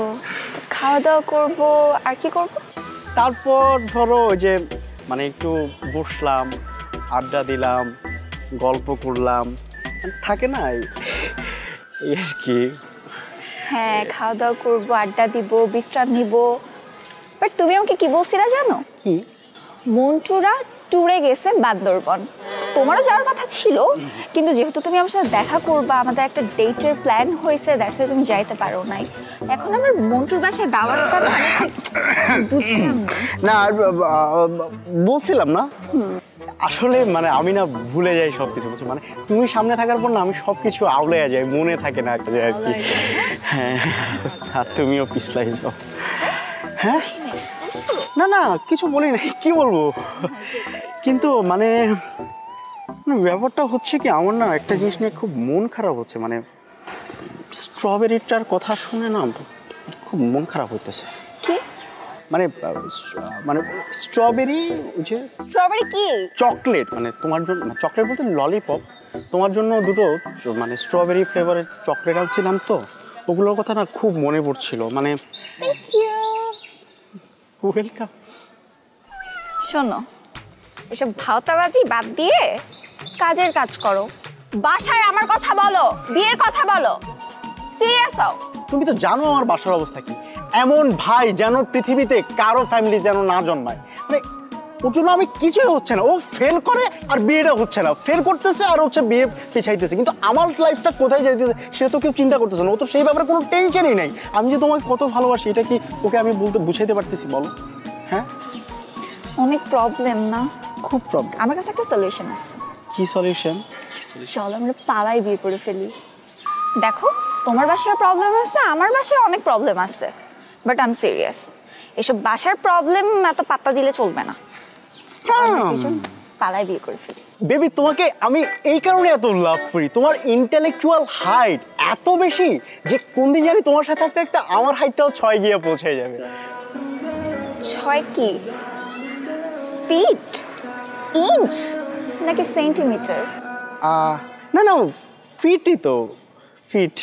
খাওয়া দাওয়া করবো আর কি করবো? তারপর ধরো ওই যে মানে একটু বসলাম, আড্ডা দিলাম, গল্প করলাম, থাকে না এই আর কি। হ্যাঁ খাওয়া দাওয়া করবো, আড্ডা দিব, বিশ্রাম নিব। বাট তুমি আমাকে কি বলছিলা জানো? কি? মন্টুরা ট্যুরে গেছে বান্দরবন, তোমারও যাওয়ার কথা ছিল, কিন্তু যেহেতু তুমি আমার সাথে দেখা করবা, আমাদের একটা ডেটের প্ল্যান হয়েছে, দ্যাটস ওয়াই তুমি যাইতে পারো নাই। এখন আমার মন্টুর বাসায় দাওয়াতটা বুঝলাম না, বলছিলাম না আসলে মানে আমি না ভুলে যাই সবকিছু বুঝছো, মানে তুমি সামনে থাকার পর না আমি সবকিছু আউলাইয়া যাই, মনে থাকে না আর কি। হ্যাঁ আর তুমিও পিছলাই যাও। হ্যাঁ না না কিছু বলি নাই, কি বলবো, কিন্তু মানে ব্যাপারটা হচ্ছে কি আমার না একটা জিনিস নিয়ে খুব মন খারাপ হচ্ছে, মানে স্ট্রবেরিটার কথা শুনে না খুব মন খারাপ হইতেছে। কি মানে মানে স্ট্রবেরি, যে স্ট্রবেরি কি চকলেট, মানে তোমার জন্য চকলেট বলতে ললিপপ, তোমার জন্য দুটো মানে স্ট্রবেরি ফ্লেভারের চকলেট আনছিলাম, তো ওগুলোর কথা না খুব মনে পড়ছিল। মানে ওয়েলকাম। শোনো, এসব ভাওতাবাজি বাদ দিয়ে কাজের কাজ করো, বাসায় আমার কথা বলো, বিয়ের কথা বলো, সিরিয়াস হও। তুমি তো জানো আমার বাসার অবস্থা কি, এমন ভাই যেন পৃথিবীতে কারো ফ্যামিলি যেন না জন্মায়। মানে ওর জন্য আমি কিছুই হচ্ছে না, ও ফেল করে আর বিয়েটা হচ্ছে না, ফেল করতেছে আর হচ্ছে বিয়ে পিছাইতেছে, কিন্তু আমার লাইফটা কোথায় যাইতেছে সেটা তো কেউ চিন্তা করতেছে না, ও তো সেই ব্যাপারে কোনো টেনশনই নাই। আমি যে তোমাকে কত ভালোবাসি এটা কি ওকে আমি বলতে বুঝাইতে পারতেছি বলো? হ্যাঁ অনেক প্রবলেম না? খুব প্রবলেম। আমার কাছে একটা সলিউশন আছে। কি সলিউশন? চলো আমরা পালাই বিয়ে করে ফেলি। দেখো তোমার বাসায় প্রবলেম আছে, আমার বাসায় অনেক প্রবলেম আছে, বাট আই এম সিরিয়াস। এসব বাসার প্রবলেম এত পাত্তা দিলে চলবে না, পালাই বিয়ে করে ফেলি। বেবি তোমাকে আমি এই কারণে এত লাভ করি, তোমার ইন্টেলেকচুয়াল হাইট এত বেশি যে কোন দিন জানি তোমার সাথে থাকতে থাকতে আমার হাইটটাও 6 গিয়ে পৌঁছে যাবে। 6 কি ফিট, ইঞ্চ নাকি সেন্টিমিটার? না না ফিটই তো, ফিট।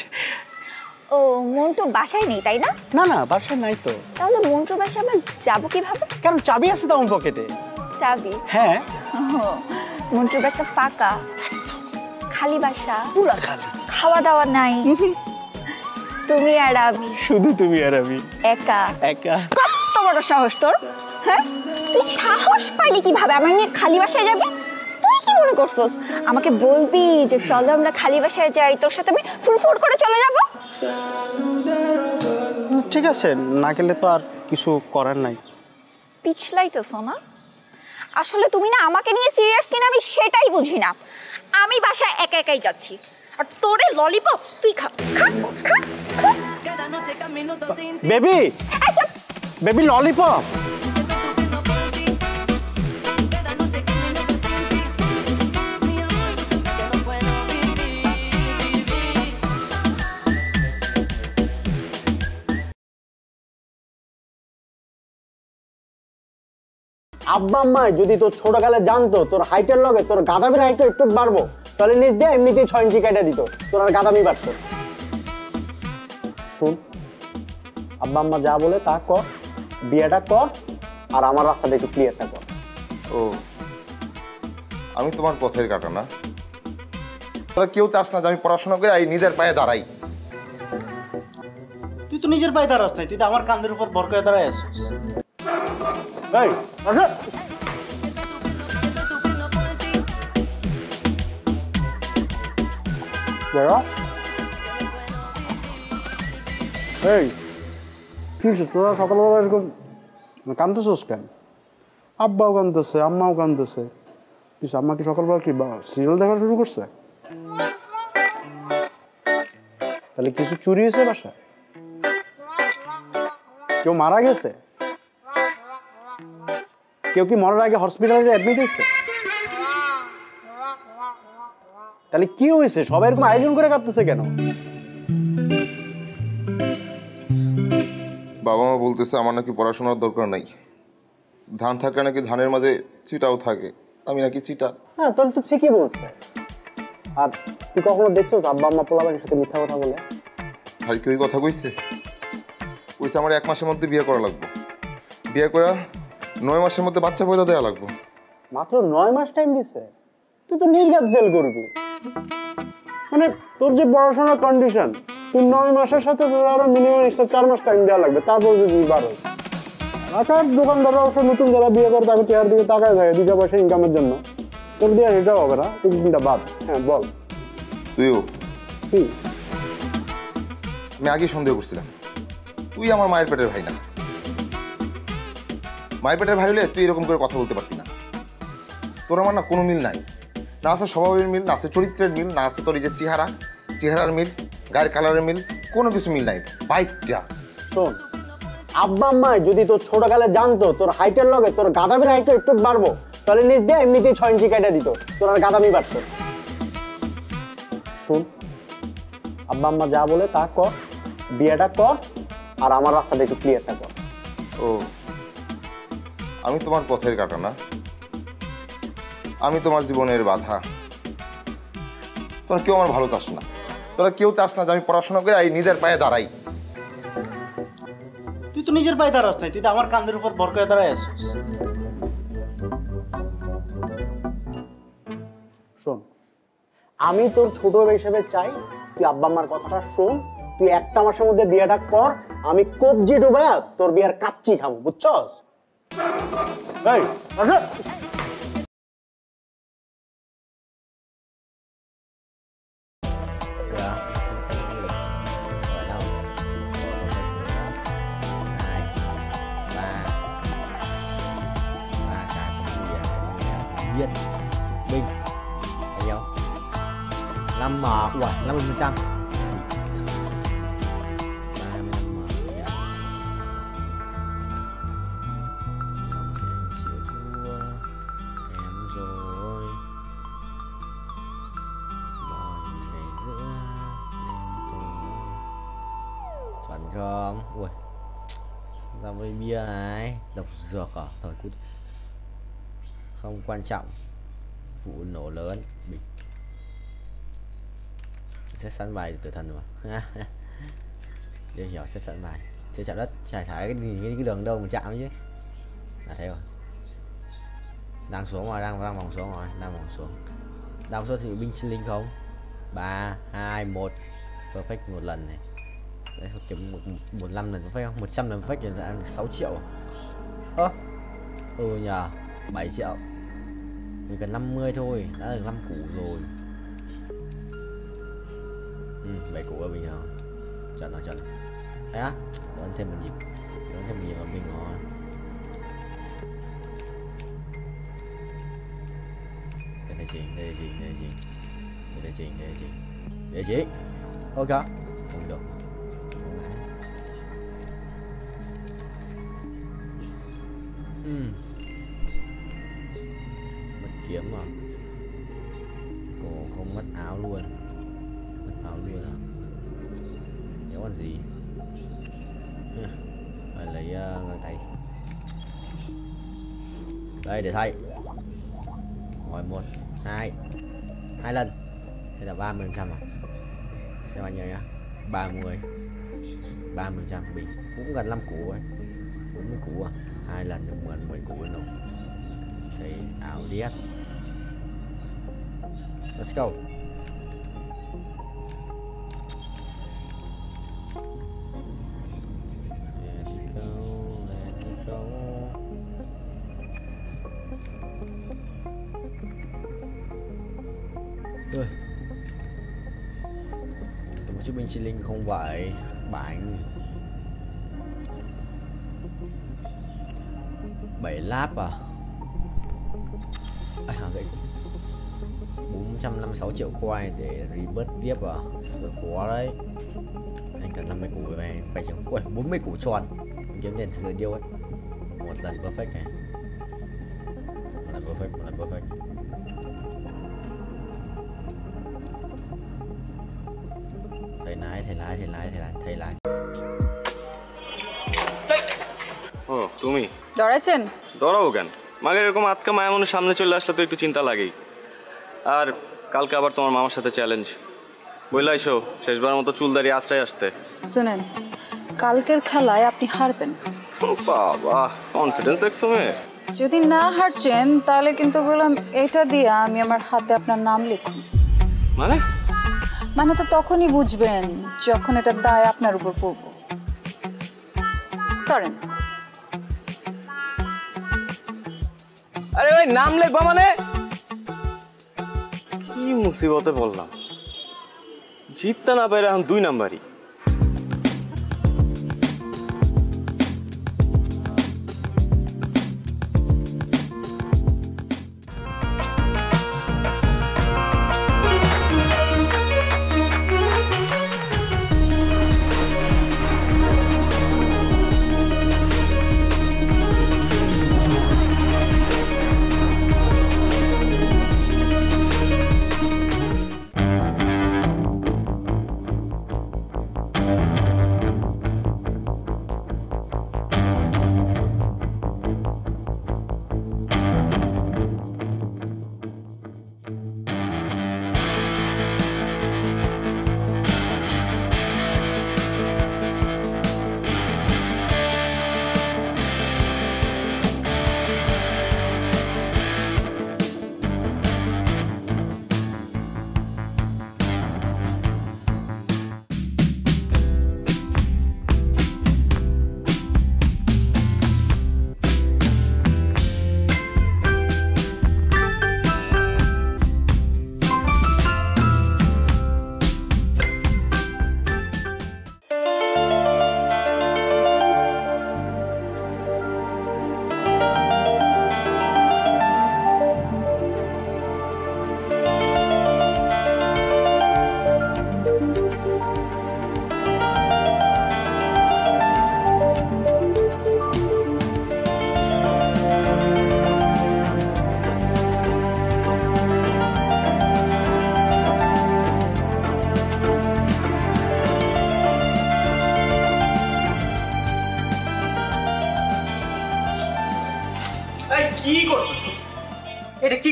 ও মন্টু বাসায় নেই তাই না? না না বাসায় নাই তো। তাহলে মন্টুর বাসায় আমরা যাবো কিভাবে? কারণ চাবি আছে তো আমার পকেটে। চাবি? হ্যাঁ। মন্টুর বাসা ফাঁকা, খালি বাসা, পুরা খালি, খাওয়া দাওয়া নাই, তুমি আর আমি, শুধু তুমি আর আমি একা একা। কত বড় সাহস তোর, হ্যাঁ? তুই সাহস পাইলি কিভাবে আমার নিয়ে খালি বাসায় যাবি? তুই কি মনে করছস আমাকে বলবি যে চলো আমরা খালি বাসায় যাই, তোর সাথে আমি ফুরফুর করে চলে যাব? ঠিক আছে, না গেলে তো আর কিছু করার নাই। পিছলাইতেছ না? আসলে তুমি না আমাকে নিয়ে সিরিয়াস কিনা আমি সেটাই বুঝি না। আমি বাসায় একা একাই যাচ্ছি, আর তোরে ললিপপ তুই খা খা খা। Baby baby lollipop. আব্বা আম্মা যদি তোর ছোটকালে জানতো তোর হাইটের লগে তোর গাদামির হাইট একটু বাড়বো, তাহলে নিজ দিয়ে এমনিতেই 6 ইঞ্চি কেটে দিত, তোর আর গাদামি বাড়তো। শুন, আব্বা আম্মা যা বলে তা কর, বিয়েটা কর, আর আমার রাস্তাটা একটু ক্লিয়ারটা কর। ও আমি তোমার পথের কাটা না? তোরা কেউ চাস না যে আমি পড়াশোনা করে এই নিজের পায়ে দাঁড়াই? তুই তো নিজের পায়ে দাঁড়াস নাই, তুই তো আমার কাঁধের উপর ভর করে দাঁড়ায় আসছিস। এই আসো। এই কি তোরা সকালবেলা এরকম কাঁদতেছিস কেন? আব্বাও কাঁদতেছে, আম্মাও কাঁদতেছে, আম্মা কি সকালবেলা কি সিরিয়াল দেখা শুরু করছে? তাহলে কিছু চুরি হয়েছে বাসা? কেউ মারা গেছে? কেউ কি মরার আগে হসপিটালে অ্যাডমিট হয়েছে? তাহলে কি হয়েছে? সবাই এরকম আয়োজন করে কাঁদতেছে কেন? বাবা মা বলতেছে আমার নাকি পড়াশোনার দরকার নাই, ধান থাকলে নাকি ধানের মাঝে চিটাও থাকে, আমি নাকি চিটা। হ্যাঁ তোর তো ঠিকই বলছে। আর তুই কখনো দেখছো আব্বা আম্মা পোলাপানের সাথে মিথ্যা কথা বলে? ভাই কি ওই কথা কইছে? কইছে আমার 1 মাসের মধ্যে বিয়ে করা লাগবে, বিয়ে করে 9 মাসের মধ্যে বাচ্চা পয়দা দেওয়া লাগবে। মাত্র 9 মাস টাইম দিছে? তুই তো নির্ঘাত ফেল করবি। মানে তোর যে পড়াশোনার কন্ডিশন, তুই 9 মাসের সাথে তোর আরো মিনিমাম 4 মাস টাইম দেওয়া লাগবে, তারপর যদি 12। আকার দোকানদাররা অবশ্য নতুন যারা বিয়ে করে তাকে চেয়ার দিকে তাকায় থাকে 2 পয়সা ইনকামের জন্য, তোর দিয়ে সেটাও হবে না। তুই চিন্তা বাদ। হ্যাঁ বল। তুইও কি? আমি আগে সন্দেহ করছিলাম তুই আমার মায়ের পেটের ভাই না। মায়ের পেটের ভাই হলে তুই এরকম করে কথা বলতে পারতি না। তোর আমার না কোনো মিল নাই, না আছে স্বভাবের মিল, না আছে চরিত্রের মিল, না আছে তোর এই যে চেহারার মিল, গায়ের কালারের মিল, কোনো কিছু মিল নাই। বাইকটা শোন, আব্বা আম্মা যদি তোর ছোটকালে জানতো তোর হাইটের লগে তোর গাদামির হাইটটা একটু বাড়বো, তাহলে নিজ দিয়ে এমনিতেই 6 ইঞ্চি কেটে দিত, তোর আর গাদামি বাড়তো। শুন, আব্বা আম্মা যা বলে তা কর, বিয়েটা কর, আর আমার রাস্তাটা একটু ক্লিয়ারটা কর। ও, আমি তোমার পথের কাটা না, আমি তোমার জীবনের বাধা। তোরা কেউ আমার ভালো চাস না, তোরা কেউ চাস না যে আমি পড়াশোনা করে এই নিজের পায়ে দাঁড়াই। তুই তো নিজের পায়ে দাঁড়াস নাই, তুই তো আমার কাঁধের উপর ভর করে দাঁড়ায় আসছিস। শোন, আমি তোর ছোট হিসেবে চাই তুই আব্বা আম্মার কথাটা শোন, তুই 1 মাসের মধ্যে বিয়েটা কর, আমি কবজি ডুবায়া তোর বিয়ের কাচ্চি খাবো, বুঝছস? এই আসো। Viên Bình bao nhiêu? 5 m, ủa 50%. 35 m. Em rồi. Mọi ngày giữa đêm tối. Chuẩn không? Ui, ra với bia này, độc dược à? Thôi cút. Không quan trọng, vụ nổ lớn. Bình sẽ sẵn bài tử thần mà. Điều hiểu sẽ sẵn bài. Chưa chạm đất, trải thái cái đường đâu mà chạm chứ. Là thế rồi. Đang xuống rồi, đang vòng xuống rồi, đang vòng xuống. Đang số thì binh chi linh không? 3, 2, 1. Perfect một lần này. Đấy, kiếm 45 lần perfect không? 100 lần perfect là ăn 6 triệu. Ơ. Ừ nhờ, 7 triệu. Mình cần 50 thôi, đã được 5 củ rồi. 7 củ là bình thường. Chuẩn rồi, chuẩn rồi. Đấy á, đón thêm một nhịp. Đón thêm một nhịp vào mình rồi. Để thầy chỉnh, để chỉnh, để chỉnh. Để chỉnh, để chỉnh. Để chỉnh. Ok. Không được. Kiếm mà cổ không mất áo luôn, mất áo luôn à? Nhớ còn gì phải lấy găng tay đây để thay. Rồi 1, 2 lần, thế là 30% à? Xem bao nhiêu nhá, 30% bình cũng gần 5 củ ấy, 40 củ à? 2 lần được 10 củ luôn rồi. Thấy áo điếc. Let's go. Let it go, let it go. Rồi. Một chiếc binh chi linh không phải bánh 7 láp à? Vậy 456 triệu coin để rebirth tiếp à? Khó đấy. Anh cần 50 củ này, phải chừng. Ui, 40 củ tròn. Kiếm tiền từ điêu ấy. Một lần perfect này. Một lần perfect, một lần perfect. Thầy lái. ও তুমি ডরাইছেন? ডরাবো কেন? মাগের এরকম আটকা মায়া মনে সামনে চলে আসলে তো একটু চিন্তা লাগেই। আর কালকে আবার তোমার মামার সাথে চ্যালেঞ্জ, বইলা আইসো শেষবার মতো চুলদারি আশ্রয় আসতে। শুনেন, কালকের খেলায় আপনি হারবেন। বাবা, কনফিডেন্স দেখছো মেয়ে। যদি না হারছেন তাহলে কিন্তু বললাম এটা দিয়ে আমি আমার হাতে আপনার নাম লিখুন। মানে তো তখনই বুঝবেন যখন এটার দায় আপনার উপর পড়ব। সরেন। আরে ভাই, নাম লিখবা মানে? কি মুসিবতে বললাম, জিততে না পারে এখন 2 নাম্বারই।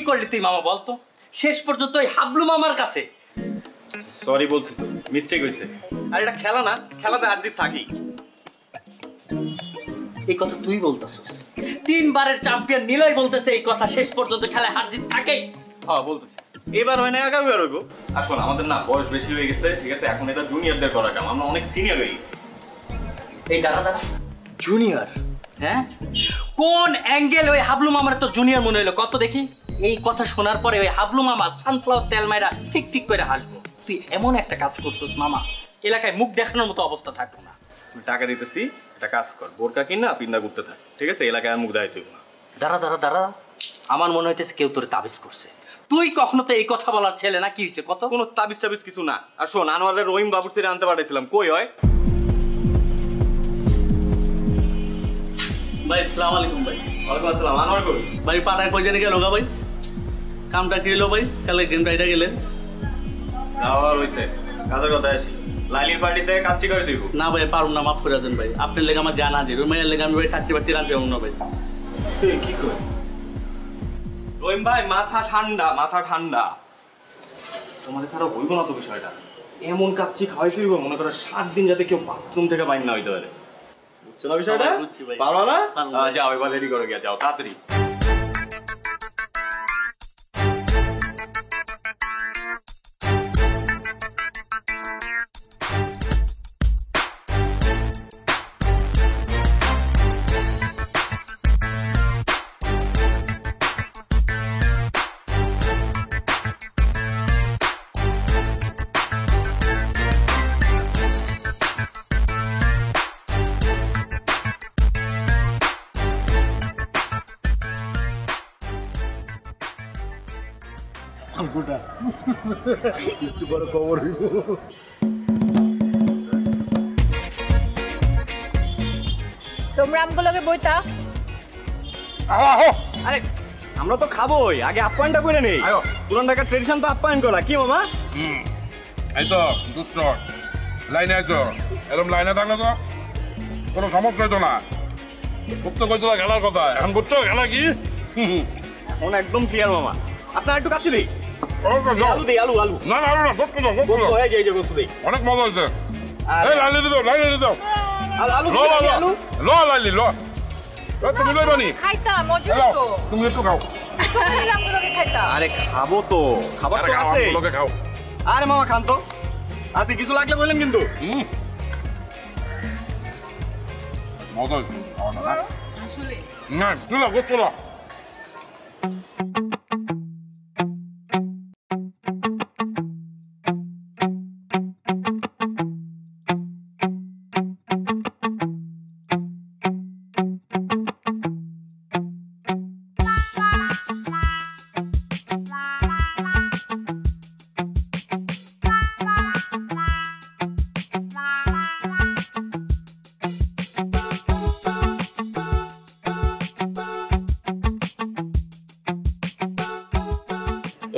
করলি তুই মামা বলতো? শেষ পর্যন্ত ওই হাবলু মামার কাছে। সরি বলছি তো, মিস্টেক হয়েছে। আর এটা খেলা না, খেলাতে হার জিত থাকি। এই কথা তুই বলতেছিস? 3 বারের চ্যাম্পিয়ন নিলয় বলতেছে এই কথা, শেষ পর্যন্ত খেলায় হার জিত থাকেই। হ্যাঁ বলতেছি, এবার হয় না আগামীবার হইব। আর শোন, আমাদের না বয়স বেশি হয়ে গেছে, ঠিক আছে? এখন এটা জুনিয়রদের করা কাম, আমরা অনেক সিনিয়র হয়ে গেছি। এই দাঁড়া জুনিয়র? হ্যাঁ, কোন অ্যাঙ্গেল ওই হাবলু মামার তো জুনিয়র মনে হইলো কত দেখি? এই কথা শোনার পরে ওই হাবলু মামা সানফ্লাওয়ার তেল মাইরা ঠিক ঠিক করে হাসবো। তুই এমন একটা কাজ করছিস মামা, এলাকায় মুখ দেখানোর মতো অবস্থা থাকবো না। টাকা দিতেছি, একটা কাজ কর, বোরকা কিন না পিন্দা ঘুরতে থাক, ঠিক আছে? এলাকায় আর মুখ দেখাই তুই না। দাঁড়া, আমার মনে হইতেছে কেউ তোর তাবিজ করছে। তুই কখনো তো এই কথা বলার ছেলে না, কি হয়েছে কত? কোনো তাবিজ টাবিজ কিছু না। আর শোন, আনোয়ারের রহিম বাবুর ছেড়ে আনতে পাঠাইছিলাম, কই হয়? ভাই আসসালামু আলাইকুম। ভাই ওয়ালাইকুম আসসালাম। আনোয়ার কই? ভাই পাড়ায় কই জানি গেল গা ভাই? কামটা কি হলো ভাই? কালকে গেম রাইডা গেলেন? যাওয়া হইছে, কাজের কথা আসি। লাইলির পার্টিতে কাচ্চি করে দিব না ভাই, পারুম না, মাফ করে দেন ভাই। আপনার লেগে আমার জানা আছে, রুমাইয়ের লেগে আমি ভাই কাচ্চি বাচ্চি রাখতে পারবো না ভাই। কি কই রহিম ভাই? মাথা ঠান্ডা, মাথা ঠান্ডা। তোমাদের ছাড়া হইব না তো বিষয়টা। এমন কাচ্চি খাওয়াই ফিরবো, মনে করো 7 দিন যাতে কেউ বাথরুম থেকে বাইর না হইতে পারে। বুঝছো না বিষয়টা? পারো না? যাও এবার রেডি করে গিয়া, যাও তাড়াতাড়ি। একটু বড় খবর হইব। তোমরা আমগুলোকে বইতা। আরে আমরা তো খাবোই, আগে আপ্যায়নটা করে নেই। পুরান ঢাকার ট্রেডিশন তো আপ্যায়ন করা, কি মামা? এই তো দুধ লাইনে আইছো, এরকম লাইনে থাকলে তো কোনো সমস্যা হইতো না। খুব তো কইছিল খেলার কথা, এখন বুঝছো খেলা কি? এখন একদম ক্লিয়ার মামা। আপনার একটু কাছে দিই। আলু দিই, আলু আলু। না না আলু না, গোস্ত দাও, গোস্ত দাও। এই যে গোস্ত দিই। অনেক মজা হয়েছে। এই লাইলি দাও, লাইলি দাও। আলু আলু ল লাইলি ল। তুমি লইবানি? খাইতাম, মজা তো। তুমি একটু খাও। সবাই আমগুলোকে খাইতাম। আরে খাবো তো, খাবার তো আছে। আমগুলোকে খাও। আরে মামা খান তো। আছে, কিছু লাগলে বললেন কিন্তু। মজা হয়েছে। আসলে না, তুলো গোস্ত ল।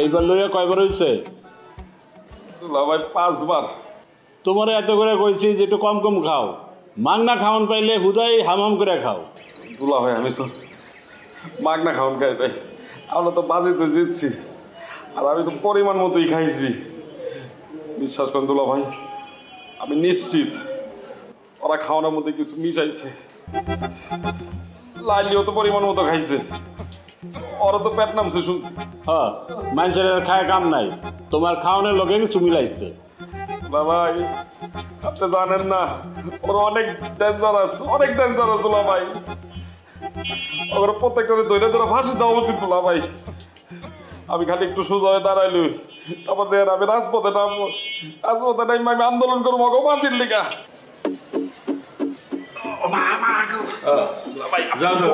এইবার লইয়া কয়বার হয়েছে? ভাই 5 বার। তোমার এত করে কইছি যে একটু কম কম খাও, মাগনা খাওয়ান পাইলে হুদাই হাম করে খাও। দুলা ভাই আমি তো মাগনা খাওয়ান খাই ভাই, আমরা তো বাজেতে জিতছি আর আমি তো পরিমাণ মতোই খাইছি। বিশ্বাস করেন দুলা ভাই, আমি নিশ্চিত ওরা খাওয়ানোর মধ্যে কিছু মিশাইছে। লাইলিও তো পরিমাণ মতো খাইছে, ওরা তো পেট নামছে শুনছি। হ্যাঁ, মানুষের খায় কাম নাই, তোমার খাওয়ানোর লোকে কিছু মিলাইছে। ভাই আপনি জানেন না, ওরা অনেক ডেঞ্জারাস, অনেক ডেঞ্জারাস দুলা ভাই। ওরা প্রত্যেকটা ধরে ধরে ফাঁসি দেওয়া উচিত দুলা ভাই। আমি খালি একটু সোজা হয়ে দাঁড়াইলু, তারপর দেখেন আমি রাজপথে নামবো, রাজপথে নামবো, আমি আন্দোলন করবো ওকে ফাঁসির লিগা। যাও যাও,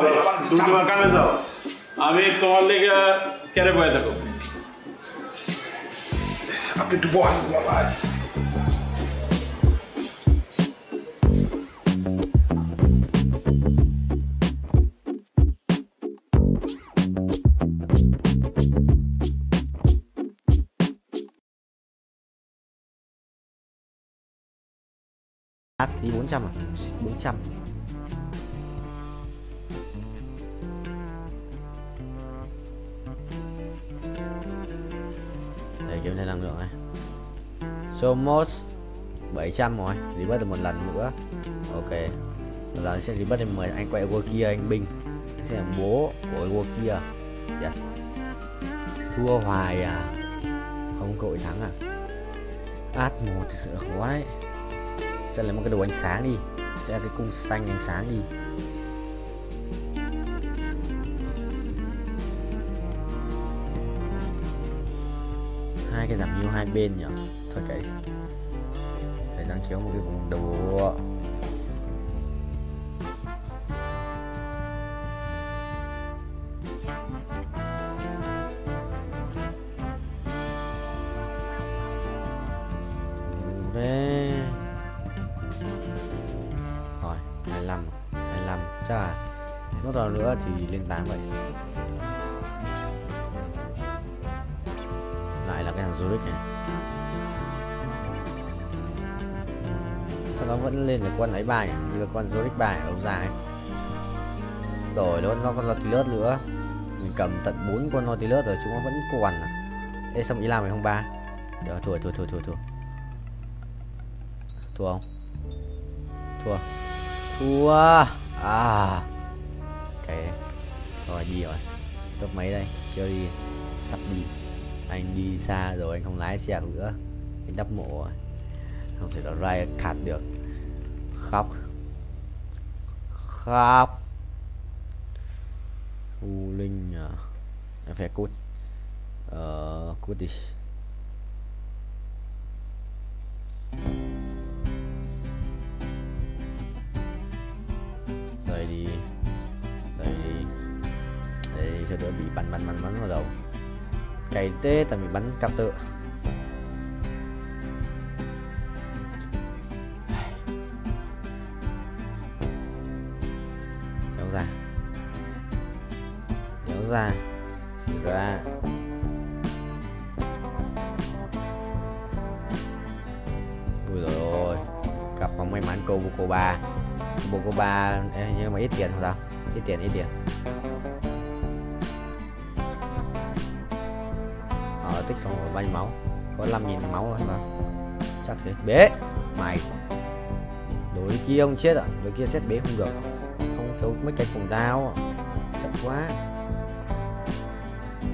তুমি তোমার কামে যাও, আমি তোমার লেগে কেড়ে বয়ে থাকো। আপনি একটু বহান ভাই। Thì 400 à? 400. Để kiếm thêm năng lượng này. Somos 700 rồi, rebuff được một lần nữa. Ok. Bây giờ sẽ rebuff thêm 10 anh quay qua kia anh binh. Sẽ là bố của qua kia. Yes. Thua hoài à? Không cội thắng à? Át một thực sự là khó đấy. Sẽ lấy một cái đồ ánh sáng đi. Sẽ là cái cung xanh ánh sáng đi. Hai cái giảm hiệu hai bên nhỉ? Thôi kệ. Để đang kéo một cái vùng đồ. Đấy. Rồi 25 chắc là nốt nào nữa thì lên 8 vậy. Lại là cái thằng Zurich này. Sao nó vẫn lên được con ấy bài như là con Zurich bài ở đâu ra ấy. Rồi nó con Nautilus nữa. Mình cầm tận 4 con Nautilus rồi chúng nó vẫn còn à. Ê sao ý làm mày không ba. Được, thua không? Thua à. Ok. Rồi đi rồi. Top mấy đây? Chưa đi. Sắp đi. Anh đi xa rồi anh không lái xe nữa. Anh đắp mộ rồi. Không thể nào Riot Cat được. Khóc. U Linh à. Em phải cút. Cút đi. Đây đi cho đỡ bị bắn vào đầu. Cày tê tại bị bắn cặp tự. Kéo ra xử ra. Ui rồi ôi, cặp không may mắn cô Boko 3 nhưng mà ít tiền không sao? Ít tiền. Tích xong rồi bao nhiêu máu? Có 5.000 máu rồi sao? Chắc thế. Bế mày. Đối kia ông chết à? Đối kia xét bế không được. Không thấu mấy cái cùng đao. Chậm quá.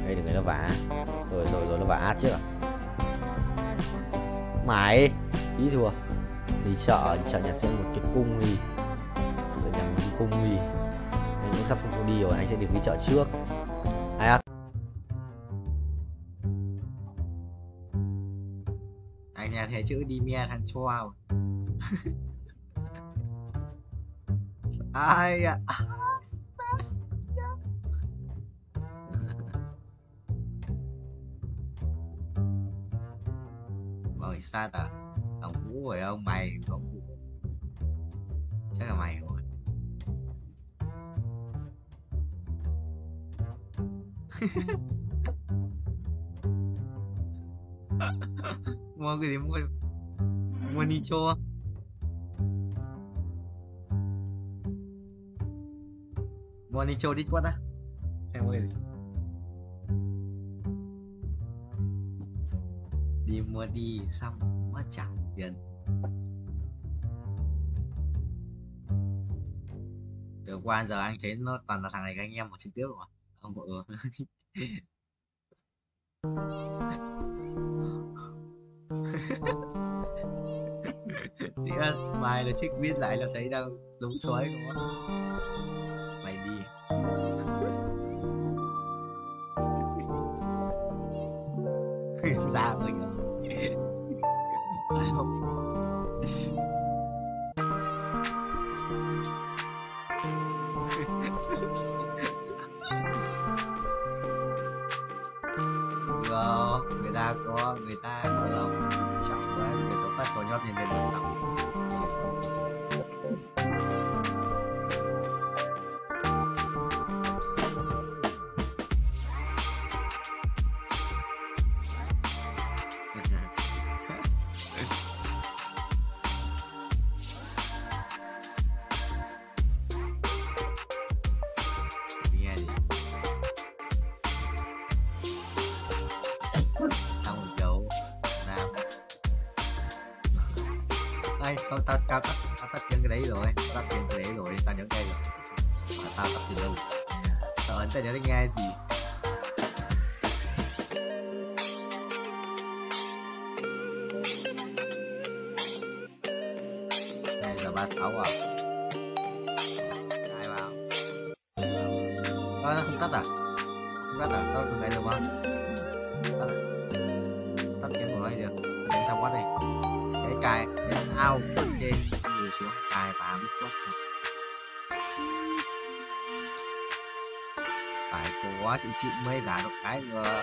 Đây đừng người nó vả. Rồi nó vả át chứ à? Mày tí thua. Đi chợ nhặt xem một cái cung đi. Sợ nhặt một cái cung đi. Anh cũng sắp không đi rồi, anh sẽ được đi chợ trước. Ai à? Anh nhà thấy chữ đi me thằng Choao. Ai à? Rồi xa ta. Ông Vũ rồi ông mày ông Vũ. Chắc là mày rồi. Mua cái gì mua Nicho. Mua Nicho đi quát á. Em mua cái gì? Đi mua đi xong mất chẳng tiền. Từ qua giờ anh thấy nó toàn là thằng này các anh em một trực tiếp rồi. Ông bộ thì bài là trích viết lại là thấy đang đúng xoáy đúng không? Mày đi. Ra rồi kìa. Người ta có lòng trọng quá, cái số phát có nhót nhìn lên là xong. Xong rồi Thôi, tao tắt chân cái đấy rồi. Tao tắt chân cái đấy rồi, tao nhớ nghe rồi. Mà tao tắt từ đâu? Tao ấn tao nhớ đến nghe gì? Này giờ 36 à? Ai vào? Nó không tắt à? Không tắt à? Tao từ nãy giờ mà. Tắt à? Tắt chân của nó đi được. Tao đánh xong quá này. Cái cài nhấn ao trên người xuống cài và Discord phải có xịn mới đá được cái rồi.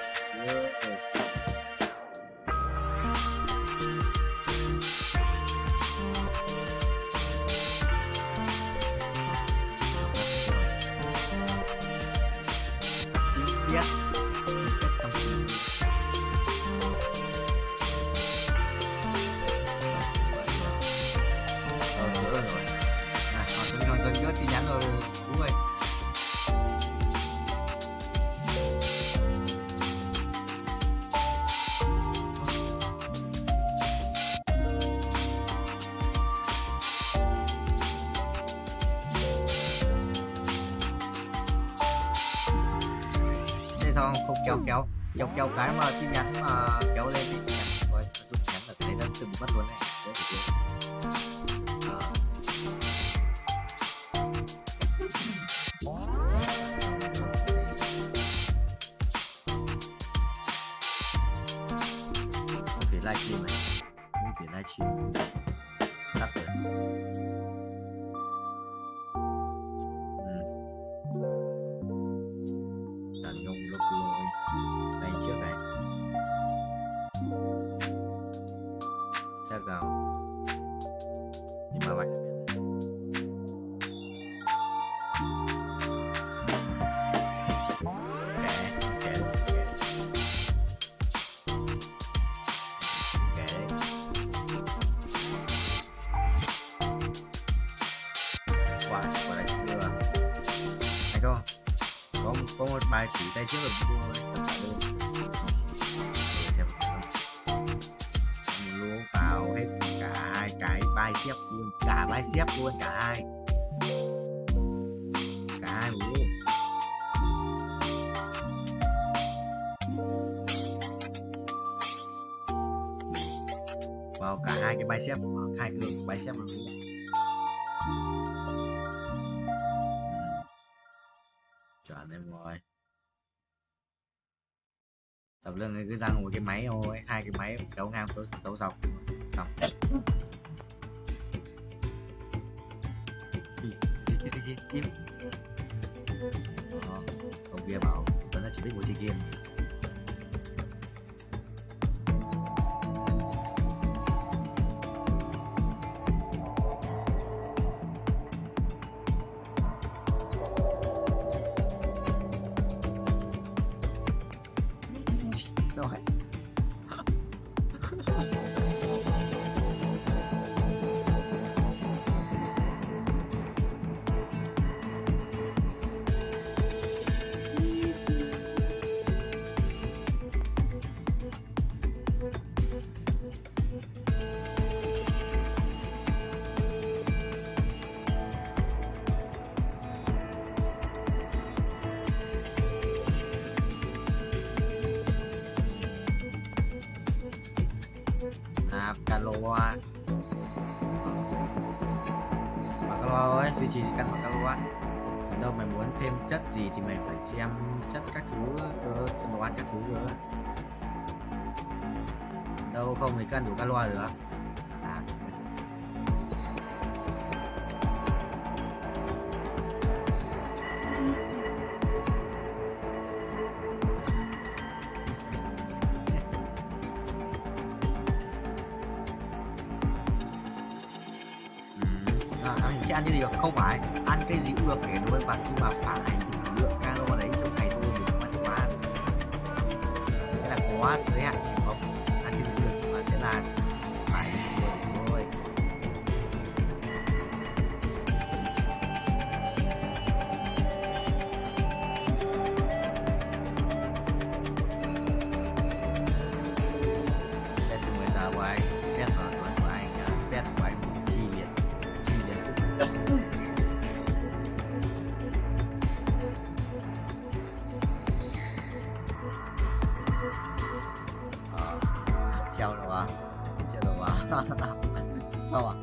Kéo cái mà tin nhắn mà kéo lên thì tin nhắn rồi tin nhắn là cái đấy nó từng mất luôn này. Không thể livestream này, không thể livestream tắt rồi. Đàn ông lục lôi tay trước này chắc gạo nhưng mà mạnh quả này chưa anh không có một bài chỉ tay trước là vui tất cả luôn xem lúa vào hết cả hai cái bicep luôn, cả bicep luôn, cả hai luôn. Vào cả hai cái bicep, hai cái bicep luôn. Chuẩn em rồi. Tập lưng cứ răng một cái máy thôi, hai cái máy kéo ngang kéo dọc xong. Gì kia ông kia bảo vẫn là chỉ biết một chị kia. Macaloa ơi, duy trì căn Macaloa. Đâu mày muốn thêm chất gì thì mày phải xem chất các thứ cơ, xem đoán các thứ cơ. Đâu không thì cân đủ calo được. Khi ăn cái gì không phải ăn cái gì cũng được để nó vân vặt, nhưng mà phải lượng calo đấy trong ngày thôi đừng ăn quá. Cái là có giới hạn không, ăn cái gì cũng được nhưng mà sẽ là phải nhiều thôi. Đây thì người ta của anh, biết vào tuần của anh, biết của anh treo rồi à? Treo rồi à? Không à?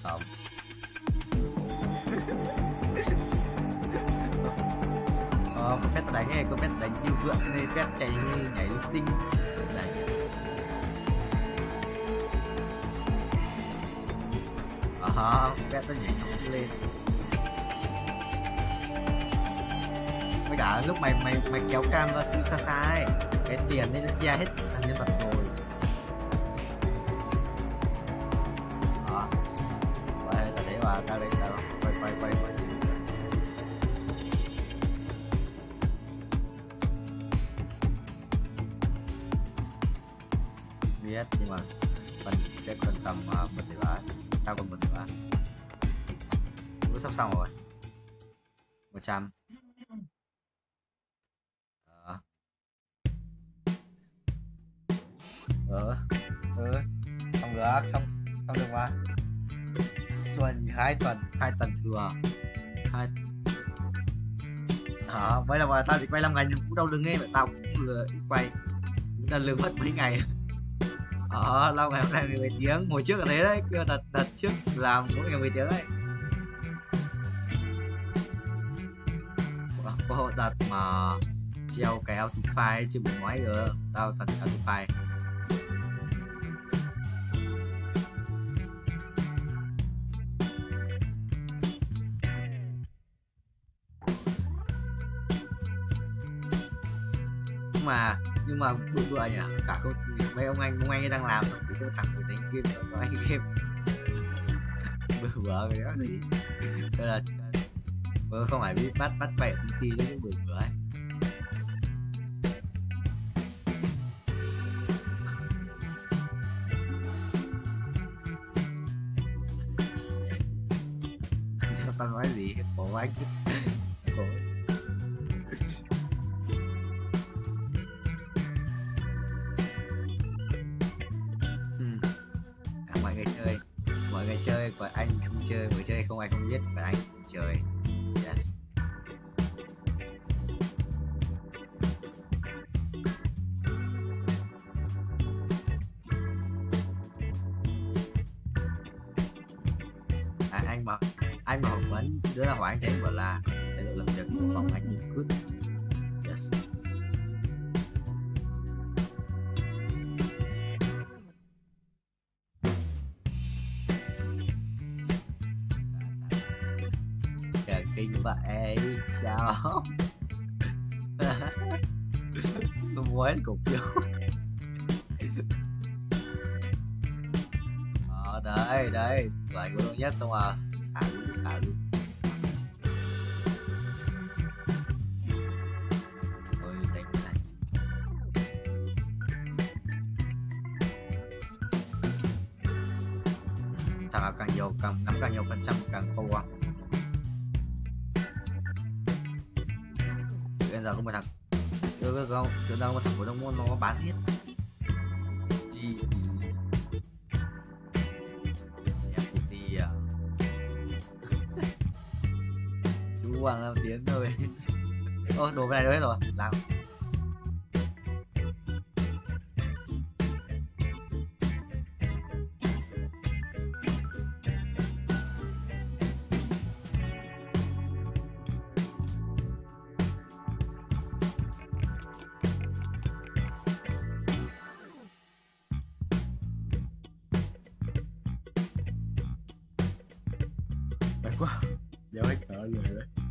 Không. Có phép đánh này, có phép đánh như vượn hay phép chạy như nhảy linh tinh này. Phép nó nhảy thẳng lên. Với cả lúc mày kéo cam ra xa xa ấy, cái tiền đấy nó chia hết thằng nhân vật rồi. Đó. Vậy là đấy mà tao đây tao quay. Biết nhưng mà mình sẽ còn tầm một nữa, tao còn một nữa. Cũng sắp xong rồi. 100. Xong được mà. Hai tuần thừa. Vậy là tao chỉ quay 5 ngày nhưng cũng đâu đừng nghe mà tao cũng lừa quay. Cũng là lừa mất mấy ngày. Lâu ngày hôm nay 10 tiếng, hồi trước là thế đấy, kia đợt trước làm mỗi ngày 10 tiếng đấy. Có đợt mà treo cái Autify chứ muốn nói rồi, tao tận Autify. Nhưng mà bữa nhỉ, cả mấy ông anh đang làm xong thì có thằng người đánh game có anh game bữa cái đó gì đây là không phải biết bắt bẻ công ty nó cũng bữa ấy. Sao nói gì khổ anh khổ. Mọi người chơi còn anh không chơi, người chơi không ai không biết và anh không chơi. Yes. Anh mà phỏng vấn đứa nào hỏi anh thế bảo là để được làm việc của phòng anh đi cướp. Yes. Kinh vậy chào. Tôi muốn cục vô. Đây lại của tôi nhất xong rồi xả luôn. Tôi đánh này. Thằng nào càng nhiều nắm càng nhiều phần trăm càng to. Bây giờ có một thằng chưa đâu một thằng của Đông Môn nó bán hết đi chú Hoàng làm tiếng thôi. Đồ cái này đấy rồi làm quá, đéo hết cỡ rồi đấy.